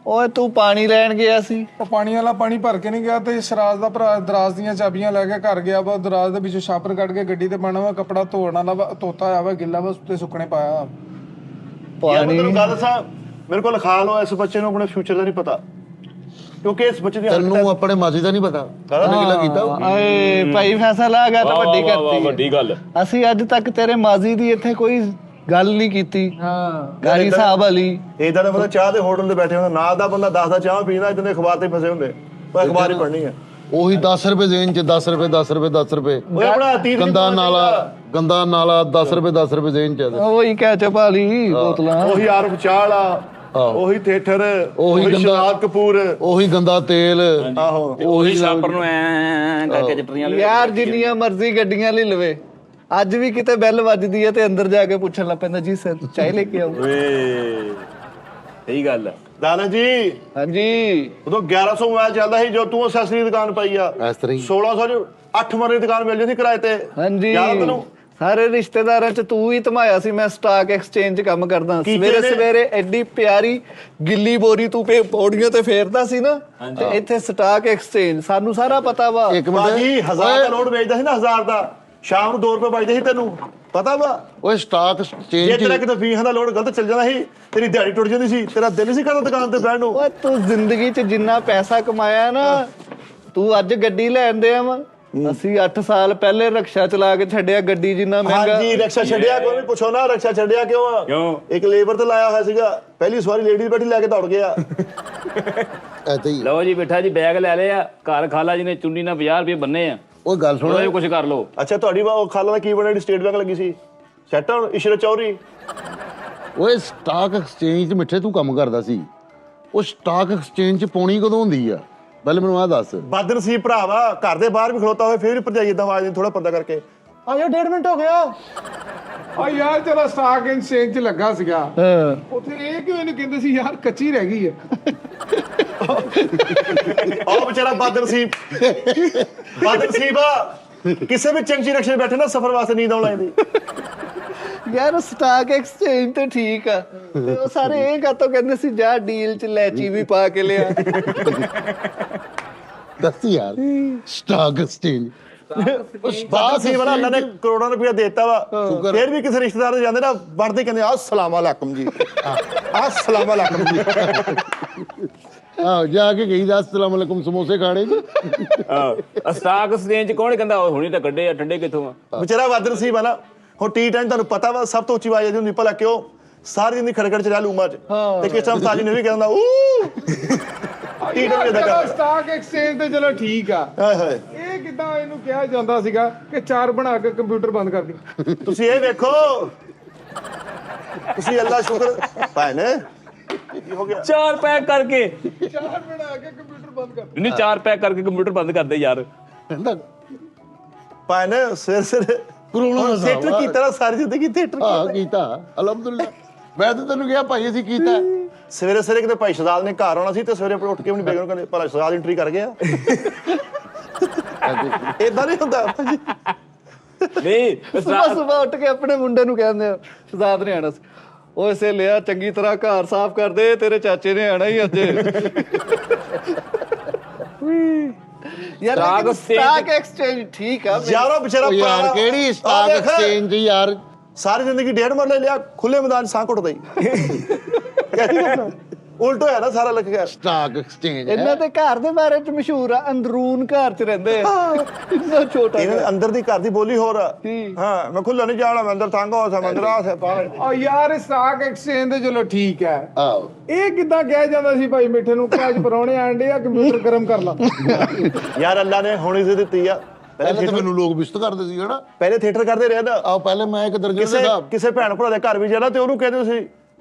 ਓਏ ਤੂੰ ਪਾਣੀ ਲੈਣ ਗਿਆ ਸੀ?
ਉਹ ਪਾਣੀ ਵਾਲਾ ਪਾਣੀ ਭਰ ਕੇ ਨਹੀਂ ਗਿਆ ਤੇ ਸਰਾਜ ਦਾ ਭਰਾ ਦਰਾਜ ਦੀਆਂ ਚਾਬੀਆਂ ਲੈ ਕੇ ਘਰ ਗਿਆ ਵਾ। ਦਰਾਜ ਦੇ ਵਿੱਚੋਂ ਛਾਪਰ ਕੱਢ ਕੇ ਗੱਡੀ ਤੇ ਪਾਣਾ ਵਾ। ਕੱਪੜਾ ਧੋਣ ਵਾਲਾ ਵਾ, ਧੋਤਾ ਹੋਇਆ ਵਾ, ਗਿੱਲਾ ਵਾ, ਉੱਤੇ ਸੁੱਕਣੇ ਪਾਇਆ।
ਯਾਰ ਮੈਂ
ਪਾਣੀ
ਤੈਨੂੰ ਗੱਲ ਦੱਸਾਂ, ਮੇਰੇ ਕੋਲ ਲਿਖਾ ਲਓ, ਇਸ ਬੱਚੇ ਨੂੰ ਆਪਣੇ ਫਿਊਚਰ ਦਾ ਨਹੀਂ ਪਤਾ, ਕਿਉਂਕਿ ਇਸ ਬੱਚੇ ਦੀ
ਤੈਨੂੰ ਆਪਣੇ ਮਾਜੀ ਦਾ ਨਹੀਂ ਪਤਾ ਕਾਹਦਾ ਨਿਕਲਾ ਕੀਤਾ।
ਆਏ ਭਾਈ ਫੈਸਲਾ ਆ ਗਿਆ ਤਾਂ ਵੱਡੀ
ਵਾਹ, ਵਾਹ,
ਕਰਤੀ।
ਵੱਡੀ ਗੱਲ।
ਅਸੀਂ ਅੱਜ ਤੱਕ ਤੇਰੇ ਮਾਜ਼ੀ ਦੀ ਇੱਥੇ ਕੋਈ ਗੱਲ ਨਹੀਂ ਕੀਤੀ। ਗਾਰੀ ਸਾਹਿਬ ਵਾਲੀ
ਇਦਾਂ ਦਾ ਬੰਦਾ ਚਾਹ ਦੇ ਹੋਟਲ ਤੇ ਬੈਠੇ ਹੁੰਦਾ, ਨਾਲ ਦਾ ਬੰਦਾ 10 ਦਾ ਚਾਹ ਪੀਂਦਾ, ਇਦਾਂ ਦੇ ਅਖਬਾਰ ਤੇ ਫਸੇ ਹੁੰਦੇ। ਉਹ ਅਖਬਾਰ ਹੀ ਪੜ੍ਹਨੀ ਹੈ।
ਉਹੀ 10 ਰੁਪਏ ਜ਼ੇਨ ਚ 10 ਰੁਪਏ 10 ਰੁਪਏ 10 ਰੁਪਏ
ਉਹ ਆਪਣਾ ਅਤੀਤ
ਗੰਦਾ ਨਾਲਾ 10 ਰੁਪਏ ਜ਼ੇਨ ਚ।
ਉਹੀ ਕੈਚਅਪ ਵਾਲੀ ਬੋਤਲਾਂ।
ਉਹੀ ਆਰਫ ਚਾਹ ਵਾਲਾ, ਉਹੀ ਥੀਏਟਰ, ਉਹੀ
ਗੰਦਾ-
ਸ਼ਰਾਬ ਕਪੂਰ,
ਉਹੀ ਗੰਦਾ ਤੇਲ।
ਆਹੋ
ਉਹੀ ਸਾਪਰ ਨੂੰ ਐ ਕਰਕੇ ਚਪਰੀਆਂ ਲੈ।
ਯਾਰ ਜਿੰਨੀਆਂ ਮਰਜ਼ੀ ਗੱਡੀਆਂ ਲੈ ਲਵੇ, ਅੱਜ ਵੀ ਕਿਤੇ ਬੈਲ ਵੱਜਦੀ ਹੈ ਤੇ ਅੰਦਰ ਜਾ ਕੇ ਪੁੱਛਣ ਲੱਗ ਪੈਂਦਾ, ਜੀ ਸਰ ਚਾਹ ਲੈ ਕੇ ਆਓ।
ਓਏ ਸਹੀ ਗੱਲ ਹੈ।
ਦਾਦਾ ਜੀ
ਹਾਂਜੀ
ਉਦੋਂ 1100 ਮੋਬਾਈਲ ਚੱਲਦਾ ਸੀ, ਜੋ ਤੂੰ ਅਸੈਸਰੀ ਦੀ ਦੁਕਾਨ ਪਾਈ ਆ।
ਇਸ ਤਰ੍ਹਾਂ ਹੀ
1600 ਚ 8 ਮਰਲੇ ਦੀ ਦੁਕਾਨ ਮਿਲ ਜਾਂਦੀ ਕਿਰਾਏ ਤੇ।
ਹਾਂਜੀ
ਯਾਦ ਤੈਨੂੰ?
ਸਾਰੇ ਰਿਸ਼ਤੇਦਾਰਾਂ ਚ ਤੂੰ ਹੀ ਧਮਾਇਆ ਸੀ। ਮੈਂ ਸਟਾਕ ਐਕਸਚੇਂਜ ਚ ਕੰਮ ਕਰਦਾ।
ਕੀਤੇ
ਸਵੇਰੇ
ਨੇ?
ਸਵੇਰੇ ਐਡੀ ਪਿਆਰੀ ਗਿੱਲੀ ਬੋਰੀ ਤੂੰ ਪੌੜੀਆਂ ਤੇ ਫੇਰਦਾ ਸੀ ਨਾ, ਤੇ ਇੱਥੇ ਸਟਾਕ ਐਕਸਚੇਂਜ ਸਾਨੂੰ ਸਾਰਾ ਪਤਾ ਵਾ।
ਇੱਕ ਮਿੰਟ
ਬਾਜੀ 1000 ਦਾ ਨੋਟ ਵੇਚਦਾ ਸੀ ਨਾ, 1000 ਦਾ, ਸ਼ਾਮ ਨੂੰ 2 ਰੁਪਏ ਬਚਦੇ ਸੀ, ਤੈਨੂੰ ਪਤਾ ਵਾ।
ਓਏ ਸਟਾਕ
ਜੇ
ਚੇਂਜ
ਤੇਰਾ ਕਿਤੇ 20 ਦਾ ਲੋਡ ਗਲਤ ਚੱਲ ਜਾਂਦਾ ਸੀ, ਤੇਰੀ ਦਿਹਾੜੀ ਟੁੱਟ ਜਾਂਦੀ ਸੀ, ਤੇਰਾ ਦਿਲ ਨਹੀਂ ਸੀ ਕਰਦਾ ਦੁਕਾਨ ਤੇ ਬਹਿਣ ਨੂੰ।
ਓਏ ਤੂੰ ਜ਼ਿੰਦਗੀ ਚ ਜਿੰਨਾ ਪੈਸਾ ਕਮਾਇਆ ਨਾ, ਤੂੰ ਅੱਜ ਗੱਡੀ ਲੈਣ ਦੇ ਵਾ। ਅਸੀਂ 8 ਸਾਲ ਪਹਿਲੇ ਰਕਸ਼ਾ ਚਲਾ ਕੇ ਛੱਡਿਆ ਗੱਡੀ ਜਿੰਨਾ ਮਹਿੰਗਾ।
ਹਾਂਜੀ ਰਕਸ਼ਾ ਛੱਡਿਆ, ਕੋਈ ਨਹੀਂ ਪੁੱਛੋ ਨਾ ਰਕਸ਼ਾ ਛੱਡਿਆ ਕਿਉਂ ਆ।
ਕਿਉਂ?
ਇੱਕ ਲੇਬਰ ਤੇ ਲਾਇਆ ਹੋਇਆ ਸੀਗਾ, ਪਹਿਲੀ ਸਵਾਰੀ ਲੇਡੀ ਬੈਠੀ ਲੈ ਕੇ ਦੌੜ ਗਿਆ।
ਐਤੇ ਹੀ।
ਲਓ ਜੀ ਬੈਠਾ ਜੀ, ਬੈਗ ਲੈ ਲਿਆ, ਘਰ ਖਾਲਾ ਜੀ ਨੇ ਚੁੰਨੀ ਨਾਲ 50 ਰੁਪਏ ਬੰਨੇ ਆ।
ਉਹ ਗੱਲ ਸੁਣ,
ਉਹਦਾ ਕੁਝ ਕਰ ਲਓ।
ਅੱਛਾ ਤੁਹਾਡੀ ਉਹ ਖਾਲਾ ਦਾ ਕੀ ਬਣਿਆ ਜਿਹੜੀ ਸਟੇਟ ਬੈਂਕ ਲੱਗੀ ਸੀ? ਸੈੱਟ ਹੁਣ ਇਸ਼ਰਾ ਚੌਧਰੀ।
ਓਏ ਸਟਾਕ ਐਕਸਚੇਂਜ ਚ ਮਿੱਠੇ ਤੂੰ ਕੰਮ ਕਰਦਾ ਸੀ, ਉਹ ਸਟਾਕ ਐਕਸਚੇਂਜ ਚ ਪਾਉਣੀ ਕਦੋਂ ਹੁੰਦੀ ਆ? ਪਹਿਲੇ ਮੈਨੂੰ ਆਹ ਦੱਸ।
ਬਦਨਸੀਬ ਭਰਾਵਾ, ਘਰ ਦੇ ਬਾਹਰ ਵੀ ਖਲੋਤਾ ਹੋਵੇ ਫੇਰ ਵੀ ਭਰਜਾਈ ਏਦਾਂ ਆਵਾਜ਼ ਨਹੀਂ, ਥੋੜਾ ਪਰਦਾ ਕਰਕੇ ਆ ਜਾ, 1.5 ਮਿੰਟ ਹੋ ਗਿਆ।
ਆ ਯਾਰ ਚਲੋ ਸਟਾਕ ਐਕਸਚੇਂਜ 'ਚ ਲੱਗਾ ਸੀਗਾ,
ਹਾਂ
ਉੱਥੇ ਇਹ ਕਿਉਂ ਇਹਨੂੰ ਕਹਿੰਦੇ ਸੀ ਯਾਰ ਕੱਚੀ ਰਹਿ ਗਈ ਹੈ।
ਉਹ ਵਿਚਾਰਾ ਬਦਨਸੀਬ ਆ, ਕਿਸੇ ਵੀ ਚੰਗੀ ਰਕਸ਼ੇ ਬੈਠੇ ਨਾ, ਸਫ਼ਰ ਵਾਸਤੇ ਨੀਂਦ ਆਉਣ ਲੱਗਦੀ।
ਯਾਰ ਸਟਾਕ ਐਕਸਚੇਂਜ ਤੇ ਠੀਕ ਆ, ਤੇ ਉਹ ਸਾਰੇ ਇਹ ਕਾਤੋਂ ਕਹਿੰਦੇ ਸੀ ਜਾ ਡੀਲ ਚ ਲੈਚੀ ਵੀ ਪਾ ਕੇ ਲਿਆ।
ਦੱਸ ਯਾਰ, ਸਟਾਕ ਐਕਸਚੇਂਜ
ਬਾਦਲ ਸੀ ਵਾਲਾ ਅੱਲਾ ਨੇ ਕਰੋੜਾਂ ਰੁਪਇਆ ਦੇਤਾ ਵਾ ਫਿਰ ਵੀ ਕਿਸੇ ਰਿਸ਼ਤੇਦਾਰ ਦੇ ਜਾਂਦੇ ਨਾ ਵੜਦੇ ਕਹਿੰਦੇ ਅਸਲਾਮ ਅਲੈਕੁਮ ਜੀ ਅਸਲਾਮ ਅਲੈਕੁਮ ਜੀ
ਆਹ ਜਾ ਕੇ ਗਈ ਦਾ ਅਸਲਾਮ ਅਲੈਕੁਮ ਸਮੋਸੇ ਖਾਣੇ ਜੀ
ਸਟਾਕ ਐਕਸਚੇਂਜ ਕੌਣ ਕਹਿੰਦਾ ਹੁਣੀ ਤਾਂ ਕੱਢੇ ਆ ਠੰਡੇ ਕਿੱਥੋਂ ਆ
ਵਿਚਾਰਾ ਬਾਦਲ ਸੀ ਵਾਲਾ ਹੁਣ T10 ਤੁਹਾਨੂੰ ਪਤਾ ਵਾ ਸਭ ਤੋਂ ਉੱਚੀ ਆਵਾਜ਼ ਇਹਦੀ ਹੁੰਦੀ ਭਲਾ ਕਿਉਂ ਸਾਰੀ ਦਿਨ ਖੜਖੜ ਚ ਰਹਿ ਲੂਮਾ ਚ ਤੇ ਕਿਸ ਟਾਈਮ ਸਾਜੀ ਨੇ ਵੀ ਕਹਿੰਦਾ T10 ਜਿੱਦਾਂ ਕਰ
ਸਟਾਕ ਐਕਸਚੇਂਜ ਤੇ ਚਲੋ ਠੀਕ ਆ
ਹਾਏ ਹਾਏ
ਇਹ ਕਿਦਾਂ ਇਹਨੂੰ ਕਿਹਾ ਜਾਂਦਾ ਸੀਗਾ ਕਿ 4 ਬਣਾ ਕੇ ਕੰਪਿਊਟਰ ਬੰਦ ਕਰ ਦੀ
ਤੁਸੀਂ ਇਹ ਵੇਖੋ ਤੁਸੀਂ ਅੱਲਾ ਸ਼ੁਕਰ ਭਾਈ ਨੇ ਕੀ ਹੋ ਗਿਆ
4 ਪੈਕ ਕਰਕੇ
4 ਬਣਾ ਕੇ ਕੰਪਿਊਟਰ ਬੰਦ ਕਰ
ਨਹੀਂ 4 ਪੈਕ ਕਰਕੇ ਕੰਪਿਊਟਰ ਬੰਦ ਕਰਦੇ ਯਾਰ
ਭਾਈ ਨੇ ਸਿਰ
ਕਰੋਨਾ ਦਾ
ਥੀਏਟਰ ਕੀਤਾ ਨਾ ਸਾਰੀ ਜ਼ਿੰਦਗੀ ਥੀਏਟਰ
ਹਾਂ ਕੀਤਾ ਅਲਹਮਦੁਲਿਲਾ ਮੈਂ ਤਾਂ ਤੈਨੂੰ ਕਿਹਾ ਭਾਈ ਅਸੀਂ ਕੀਤਾ
ਸਵੇਰੇ ਸਵੇਰੇ ਕਿਤੇ ਭਾਈ ਸ਼ਹਜ਼ਾਦ ਨੇ ਘਰ ਆਉਣਾ ਸੀ ਤੇ ਸਵੇਰੇ ਉੱਠ ਕੇ ਆਪਣੀ ਬੇਗਮ ਨੂੰ ਕਹਿੰਦੇ ਭਲਾ ਸ਼ਹਜ਼ਾਦ ਐਂਟਰੀ ਕਰ ਗਿਆ ਇਦਾਂ ਨਹੀਂ ਹੁੰਦਾ ਭਾਜੀ
ਨਹੀਂ
ਸੁਬਹ ਉੱਠ ਕੇ ਆਪਣੇ ਮੁੰਡੇ ਨੂੰ ਕਹਿੰਦੇ ਆ ਸ਼ਹਜ਼ਾਦ ਨੇ ਆਣਾ ਸੀ ਉਹ ਇਸੇ ਲਿਆ ਚੰਗੀ ਤਰ੍ਹਾਂ ਘਰ ਸਾਫ਼ ਕਰ ਦੇ ਤੇਰੇ ਚਾਚੇ ਨੇ ਆਣਾ ਹੀ ਅੱਜ ਯਾਰ ਸਟਾਕ ਐਕਸਚੇਂਜ ਠੀਕ ਆ
ਯਾਰੋ ਵਿਚਾਰਾ
ਉਹ ਯਾਰ
ਪੁਰਾਣਾ-
ਕਿਹੜੀ
ਆਹ
ਸਟਾਕ
ਦੇਖ,
ਐਕਸਚੇਂਜ ਯਾਰ
ਸਾਰੀ ਜ਼ਿੰਦਗੀ 1.5 ਮਰਲੇ ਲਿਆ ਖੁੱਲੇ ਮੈਦਾਨ ਸਾਹ ਘੁੱਟਦਾ ਹੀ ਉਲਟ ਹੋਇਆ ਨਾ ਸਾਰਾ ਲਿਖ ਗਿਆ
ਸਟਾਕ ਐਕਸਚੇਂਜ
ਇਹਨਾਂ ਦੇ ਘਰ ਦੇ ਬਾਰੇ ਚ ਮਸ਼ਹੂਰ ਆ ਅੰਦਰੂਨ ਘਰ ਚ ਰਹਿੰਦੇ ਆ ਇੰਨਾ ਛੋਟਾ
ਇਹਨਾਂ ਦੇ ਅੰਦਰ ਦੀ ਘਰ ਦੀ ਬੋਲੀ ਹੋਰ ਆ ਹਾਂ ਮੈਂ ਖੁੱਲਾ ਨਹੀਂ ਜਾਣਾ ਮੈਂ ਅੰਦਰ ਤੰਗ ਹੋ ਸਾ ਅੰਦਰ ਆ ਸੇ
ਓ ਯਾਰ ਸਟਾਕ ਐਕਸਚੇਂਜ ਤੇ ਚਲੋ ਠੀਕ ਹੈ
ਆਹੋ
ਇਹ ਕਿਦਾਂ ਕਿਹਾ ਜਾਂਦਾ ਸੀ ਭਾਈ ਮਿੱਠੇ ਨੂੰ ਕਿ ਅੱਜ ਪਰੌਣੇ ਆਂਡੇ ਆ ਕੰਪਿਊਟਰ ਗਰਮ ਕਰ ਲਾ
ਯਾਰ ਅੱਲਾ ਨੇ ਹੁਣ ਹੀ ਦਿੱਤੀ ਆ
ਪਹਿਲੇ ਤਾਂ ਮੈਨੂੰ ਲੋਕ ਵਿਸਤ ਕਰਦੇ ਸੀ ਹਨਾ
ਪਹਿਲੇ ਥੀਏਟਰ ਕਰਦੇ ਰਹੇ ਨਾ
ਆਹ ਪਹਿਲੇ ਮੈਂ ਇੱਕ ਦਰਜਨ ਦੇ
ਕਿਸੇ
ਹਿਸਾਬ
ਕਿਸੇ ਭੈਣ ਭਰਾ ਦੇ ਘਰ ਵੀ ਜਾਣਾ ਤੇ ਉਹਨੂੰ ਕਹਿੰਦੇ ਸੀ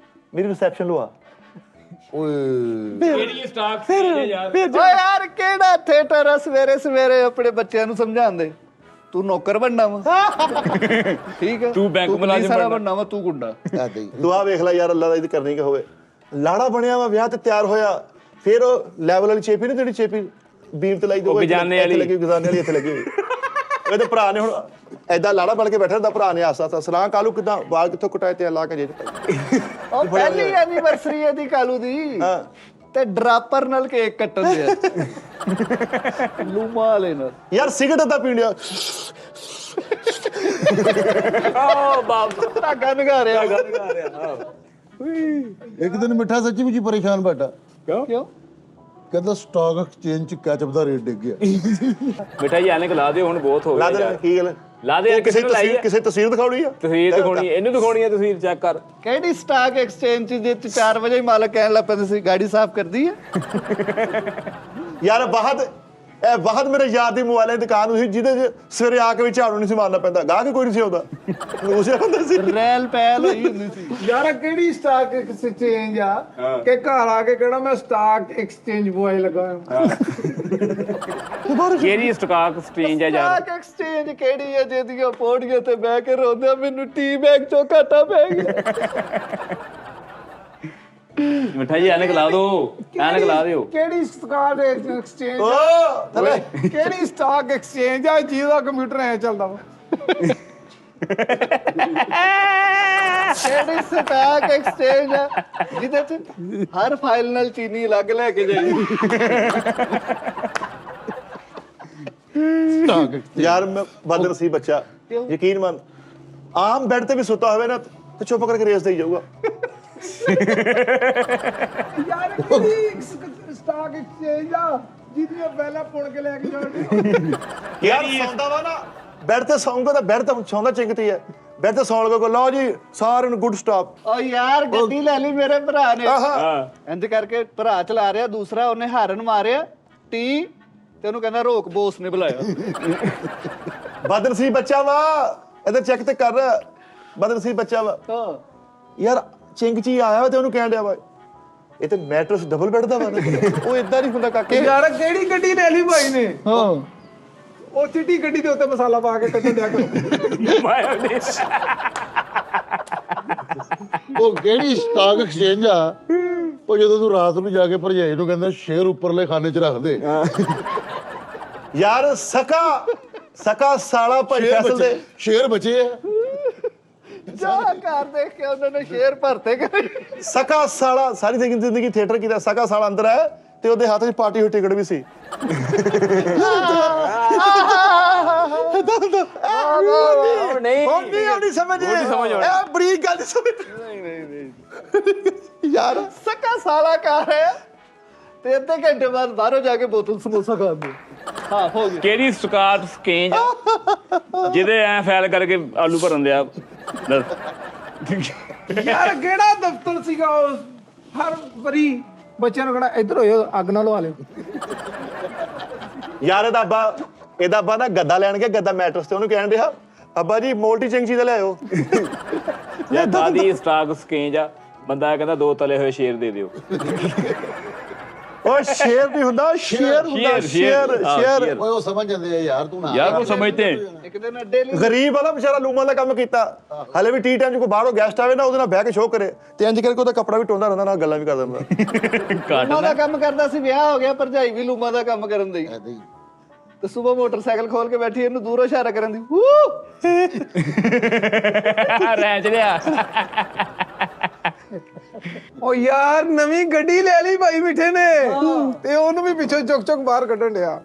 ਮੇਰੀ ਰਿਸੈਪਸ਼ਨ ਲਵਾ
ਓਏ
ਕਿਹੜੀ ਸਟਾਕ ਐਕਸਚੇਂਜ ਯਾਰ
ਓ ਯਾਰ ਕਿਹੜਾ ਥੀਏਟਰ ਆ ਸਵੇਰੇ ਸਵੇਰੇ ਆਪਣੇ ਬੱਚਿਆਂ ਨੂੰ ਸਮਝਾਉਂਦੇ ਤੂੰ ਨੌਕਰ ਬਣਨਾ ਵਾ ਠੀਕ ਹੈ
ਤੂੰ ਬੈਂਕ ਮੁਲਾਜ਼ਮ
ਸਾਰਾ ਬਣਨਾ ਵਾ ਤੂੰ ਗੁੰਡਾ
ਆਦੇ ਹੀ
ਦੁਆ ਵੇਖ ਲੈ ਯਾਰ ਅੱਲਾ ਦਾ ਇਹ ਕਰਨੀ ਕਿ ਹੋਵੇ ਲਾੜਾ ਬਣਿਆ ਵਾ ਵਿਆਹ ਤੇ ਤਿਆਰ ਹੋਇਆ ਫਿਰ ਉਹ ਲੈਵਲ ਵਾਲੀ ਚੇਪੀ ਨਹੀਂ ਜਿਹੜੀ ਚੇਪੀ ਬੀਮ ਤੇ ਲਾਈ ਦੋ
ਗਜ਼ਾਨੇ ਵਾਲੀ।
ਲੱਗੀ ਗਜ਼ਾਨੇ ਵਾਲੀ ਇੱਥੇ ਲੱਗੀ ਹੋਈ ਇਹਦੇ ਭਰਾ ਨੇ ਹੁਣ ਐਦਾਂ ਲਾੜਾ ਬਣ ਕੇ ਬੈਠਾ ਦਾ ਭਰਾ ਨੇ ਆਸਾ ਸਲਾਹ ਕਾਲੂ ਕਿਦਾਂ ਵਾਲ ਕਿੱਥੋਂ ਕਟਾਏ ਤੇ ਲਾ ਕੇ ਜੇ
ਉਹ ਪਹਿਲੀ ਐਨੀਵਰਸਰੀ ਹੈ ਦੀ ਕਾਲੂ ਦੀ
ਹਾਂ
ਤੇ ਡਰਾਪਰ ਨਾਲ ਕੇਕ ਕੱਟਣ ਦੇ ਲੂਮਾ ਵਾਲੇ ਨਾਲ
ਯਾਰ ਸਿਗਰਟ ਤਾਂ ਪੀਂਦਿਆ
ਓ ਬਾਪ
ਧਾਗਾ ਨਿਗਾ ਰਿਹਾ
ਇੱਕ ਦਿਨ ਮਿੱਠਾ ਸੱਚੀ ਵਿੱਚ ਪਰੇਸ਼ਾਨ ਬੈਠਾ
ਕਿਉਂ
ਕਹਿੰਦਾ ਸਟਾਕ ਐਕਸਚੇਂਜ ਚ ਕੈਚਅਪ ਦਾ ਰੇਟ ਡਿੱਗ ਗਿਆ
ਮਿਠਾਈ ਐਨਕ ਲਾ ਦੇ ਹੁਣ ਬਹੁਤ ਹੋ
ਲਾ
ਗਿਆ
ਦੇ ਕੀ ਗੱਲ
ਲਾ ਦੇ ਕਿਸੇ ਨੂੰ ਲਾਈ
ਕਿਸੇ ਤਸਵੀਰ ਦਿਖਾਉਣੀ ਆ
ਤਸਵੀਰ ਦਿਖਾਉਣੀ ਇਹਨੂੰ ਦਿਖਾਉਣੀ ਹੈ ਤਸਵੀਰ ਚੈੱਕ ਕਰ
ਕਿਹੜੀ ਸਟਾਕ ਐਕਸਚੇਂਜ ਚ ਜੇ 4 ਵਜੇ ਹੀ ਮਾਲਕ ਕਹਿਣ ਲੱਗ ਪੈਂਦੇ ਸੀ ਗਾੜੀ ਸਾਫ਼ ਕਰਦੀ ਹੈ
ਯਾਰ ਬਹੁਤ ਮੇਰੇ ਯਾਰ ਦੀ ਮੋਬਾਈਲ ਦੀ ਦੁਕਾਨ ਸੀ ਜਿਹਦੇ 'ਚ ਸਵੇਰੇ ਆ ਕੇ ਵੀ ਝਾੜੂ ਨਹੀਂ ਸੀ ਮਾਰਨਾ ਪੈਂਦਾ ਗਾਹਕ ਕੋਈ ਨਹੀਂ ਸੀ ਆਉਂਦਾ ਉਸੇ ਹੁੰਦਾ ਸੀ
ਰੈਲ ਪੈਲ ਹੋਈ ਹੁੰਦੀ ਸੀ
ਯਾਰ ਕਿਹੜੀ ਸਟਾਕ ਐਕਸਚੇਂਜ ਆ ਕਿ ਘਰ ਆ ਕੇ ਕਹਿਣਾ ਮੈਂ ਸਟਾਕ ਐਕਸਚੇਂਜ ਬੁਆਏ ਲੱਗਾ
ਕਿਹੜੀ ਸਟਾਕ ਐਕਸਚੇਂਜ ਹੈ ਯਾਰ
ਸਟਾਕ ਐਕਸਚੇਂਜ ਕਿਹੜੀ ਹੈ ਜਿਹਦੀਆਂ ਪੌੜੀਆਂ ਤੇ ਬਹਿ ਕੇ ਰੋਂਦਾ ਮੈਨੂੰ ਟੀ ਬੈਗ ਚੋਂ ਘਾਟਾ ਪੈ ਗਿਆ
ਮਿਠਾਈ ਐਨਕ ਲਾ ਦੋ ਐਨਕ ਲਾ ਦਿਓ
ਕਿਹੜੀ ਸਟਾਕ ਐਕਸਚੇਂਜ
ਓ ਥੱਲੇ
ਕਿਹੜੀ ਸਟਾਕ ਐਕਸਚੇਂਜ ਆ ਜਿਹਦਾ ਕੰਪਿਊਟਰ ਐ ਚੱਲਦਾ ਵਾ
ਕਿਹੜੀ ਸਟਾਕ ਐਕਸਚੇਂਜ ਆ ਜਿਹਦੇ ਚ ਹਰ ਫਾਈਲ ਨਾਲ ਚੀਨੀ ਅਲੱਗ ਲੈ ਕੇ ਜਾਈ
ਸਟਾਕ
ਯਾਰ ਮੈਂ ਬਦਰ ਸੀ ਬੱਚਾ ਯਕੀਨ ਮੰਨ ਆਮ ਬੈੱਡ ਤੇ ਵੀ ਸੁੱਤਾ ਹੋਵੇ ਨਾ ਤੇ ਚੁੱਪ ਕਰਕੇ ਰੇਸ ਦੇਈ ਜਾਊਗਾ
ਯਾਰ ਕਿਹੜੀ ਸਟਾਕ ਐਕਸਚੇਂਜ ਆ ਜਿਹਦੀਆਂ ਪਹਿਲਾਂ ਪੁਣ ਕੇ ਲੈ ਕੇ ਜਾਣ
ਯਾਰ ਸੌਂਦਾ ਵਾ ਨਾ ਬੈੱਡ ਤੇ ਸੌਂਗਾ ਤਾਂ ਬੈੱਡ ਤੇ ਸੌਂਦਾ ਚਿੰਗਤੀ ਹੈ ਬੈੱਡ ਤੇ ਸੌਣ ਲੱਗਾ ਲਓ ਜੀ ਸਾਰਿਆਂ ਨੂੰ ਗੁੱਡ ਸਟਾਪ
ਓ ਯਾਰ ਗੱਡੀ ਲੈ ਲਈ ਮੇਰੇ ਭਰਾ ਨੇ
ਆਹਾ
ਇੰਜ ਕਰਕੇ ਭਰਾ ਚਲਾ ਰਿਹਾ ਦੂਸਰਾ ਉਹਨੇ ਹਾਰਨ ਮਾਰਿਆ ਟੀ ਤੇ ਉਹਨੂੰ ਕਹਿੰਦਾ ਰੋਕ ਬੋਸ ਨੇ ਬੁਲਾਇਆ
ਬਦਰ ਸੀ ਬੱਚਾ ਵਾ ਇਹਦਾ ਚੈੱਕ ਤੇ ਕਰ ਬਦਰ ਸੀ ਬੱਚਾ ਵਾ
ਹਾਂ
ਯਾਰ ਚਿੰਗ ਚੀ ਆਇਆ ਵਾ ਤੇ ਉਹਨੂੰ ਕਹਿਣ ਡਿਆ ਵਾ ਇਹ ਤੇ ਮੈਟਰਸ ਡਬਲ ਬੈੱਡ ਦਾ ਵਾ ਨਾ ਉਹ ਇਦਾਂ ਨਹੀਂ ਹੁੰਦਾ ਕਾਕੇ
ਯਾਰ ਕਿਹੜੀ ਗੱਡੀ ਲੈ ਲਈ ਭਾਈ ਨੇ
ਹਾਂ
ਉਹ ਚਿੱਟੀ ਗੱਡੀ ਦੇ ਉੱਤੇ ਮਸਾਲਾ ਪਾ ਕੇ ਕੱਢਣ ਦਿਆ ਕਰੋ
ਉਹ ਕਿਹੜੀ ਸਟਾਕ ਐਕਸਚੇਂਜ ਆ ਉਹ ਜਦੋਂ ਤੂੰ ਰਾਤ ਨੂੰ ਜਾ ਕੇ ਭਰਜਾਈ ਨੂੰ ਕਹਿੰਦਾ ਸ਼ੇਅਰ ਉੱਪਰਲੇ ਖਾਨੇ 'ਚ ਰੱਖ ਦੇ
ਯਾਰ ਸਕਾ ਸਾਲਾ ਭਾਈ ਫੈਸਲ ਦੇ
ਸ਼ੇਅਰ ਬਚੇ ਆ
ਜਾ ਘਰ ਦੇਖ ਕੇ ਉਹਨਾਂ ਨੇ ਸ਼ੇਰ ਭਰਤੇ ਕਰੇ
ਸਕਾ ਸਾਲਾ ਸਾਰੀ ਜ਼ਿੰਦਗੀ ਥੀਏਟਰ ਕੀਤਾ ਸਕਾ ਸਾਲਾ ਅੰਦਰ ਹੈ ਤੇ ਉਹਦੇ ਹੱਥ 'ਚ ਪਾਰਟੀ ਹੋਈ ਟਿਕਟ ਵੀ ਸੀ
ਨਹੀਂ
ਹੁਣ ਨਹੀਂ ਆਉਣੀ ਸਮਝ ਇਹ ਬਰੀਕ ਗੱਲ ਸਮਝ ਯਾਰ
ਸਕਾ ਸਾਲਾ ਘਰ ਹੈ ਤੇ ਅੱਧੇ ਘੰਟੇ ਬਾਅਦ ਬਾਹਰੋਂ ਜਾ ਕੇ ਬੋਤਲ ਸਮੋਸਾ ਖਾਂਦੇ ਹਾਂ ਹੋ ਗਿਆ
ਕਿਹੜੀ ਸਕਾਟ ਸਕੇਂਜ ਜਿਹਦੇ ਐ ਫੈਲ ਕਰਕੇ ਆਲੂ ਭਰਨ ਦਿਆ
ਯਾਰ ਕਿਹੜਾ ਦਫ਼ਤਰ ਸੀਗਾ ਉਹ ਹਰ ਵਾਰੀ ਬੱਚਿਆਂ ਨੂੰ ਕਹਣਾ ਇੱਧਰ ਹੋਇਓ ਅੱਗ ਨਾਲ ਲਵਾ ਲਿਓ
ਯਾਰ ਇਹਦਾ ਅੱਬਾ ਨਾ ਗੱਦਾ ਲੈਣ ਗਿਆ ਗੱਦਾ ਮੈਟਰਸ ਤੇ ਉਹਨੂੰ ਕਹਿਣ ਰਿਹਾ ਅੱਬਾ ਜੀ ਮੋਲਟੀ ਚਿੰਗਸੀ ਦਾ ਲਿਆਓ
ਯਾਰ ਦਾਦੀ ਸਟਾਕ ਸਕੇਂਜ ਆ ਬੰਦਾ ਕਹਿੰਦਾ 2 ਤਲੇ ਹੋਏ ਸ਼ੇਰ ਦੇ ਦਿਓ
ਉਹ ਸ਼ੇਰ ਨਹੀਂ ਹੁੰਦਾ ਸ਼ੇਰ ਹੁੰਦਾ ਸ਼ੇਰ
ਓਏ ਉਹ ਸਮਝ ਜਾਂਦੇ ਆ ਯਾਰ ਤੂੰ ਨਾ
ਯਾਰ ਉਹ ਸਮਝਦੇ
ਇੱਕ ਦਿਨ ਅੱਡੇ ਲਈ
ਗਰੀਬ ਵਾਲਾ ਵਿਚਾਰਾ ਲੂਮਾਂ ਦਾ ਕੰਮ ਕੀਤਾ ਹਲੇ ਵੀ ਟੀ ਟਾਈਮ 'ਚ ਕੋਈ ਬਾਹਰੋਂ ਗੈਸਟ ਆਵੇ ਨਾ ਉਹਦੇ ਨਾਲ ਬਹਿ ਕੇ ਸ਼ੋਅ ਕਰੇ ਤੇ ਇੰਜ ਕਰਕੇ ਉਹਦਾ ਕੱਪੜਾ ਵੀ ਟੋਂਦਾ ਰਹਿੰਦਾ ਨਾਲ ਗੱਲਾਂ ਵੀ ਕਰਦਾ ਹੁੰਦਾ
ਲੂਮਾ ਦਾ ਕੰਮ ਕਰਦਾ ਸੀ ਵਿਆਹ ਹੋ ਗਿਆ ਭਰਜਾਈ ਵੀ ਲੂਮਾ ਦਾ ਕੰਮ ਕਰਨ ਦੀ ਤੇ ਸਵੇਰ ਮੋਟਰਸਾਈਕਲ ਖੋਲ ਕੇ ਬੈਠੀ ਇਹਨੂੰ ਦੂਰੋਂ ਇਸ਼ਾਰਾ ਕਰਨ ਦੀ
ਰੈਂਚ ਲਿਆ
ਉਹ ਯਾਰ ਨਵੀਂ ਗੱਡੀ ਲੈ ਲਈ ਭਾਈ ਮਿੱਠੇ ਨੇ ਤੇ ਉਹਨੂੰ ਵੀ ਪਿੱਛੋਂ ਚੁੱਕ ਬਾਹਰ ਕੱਢਣ ਡਿਆ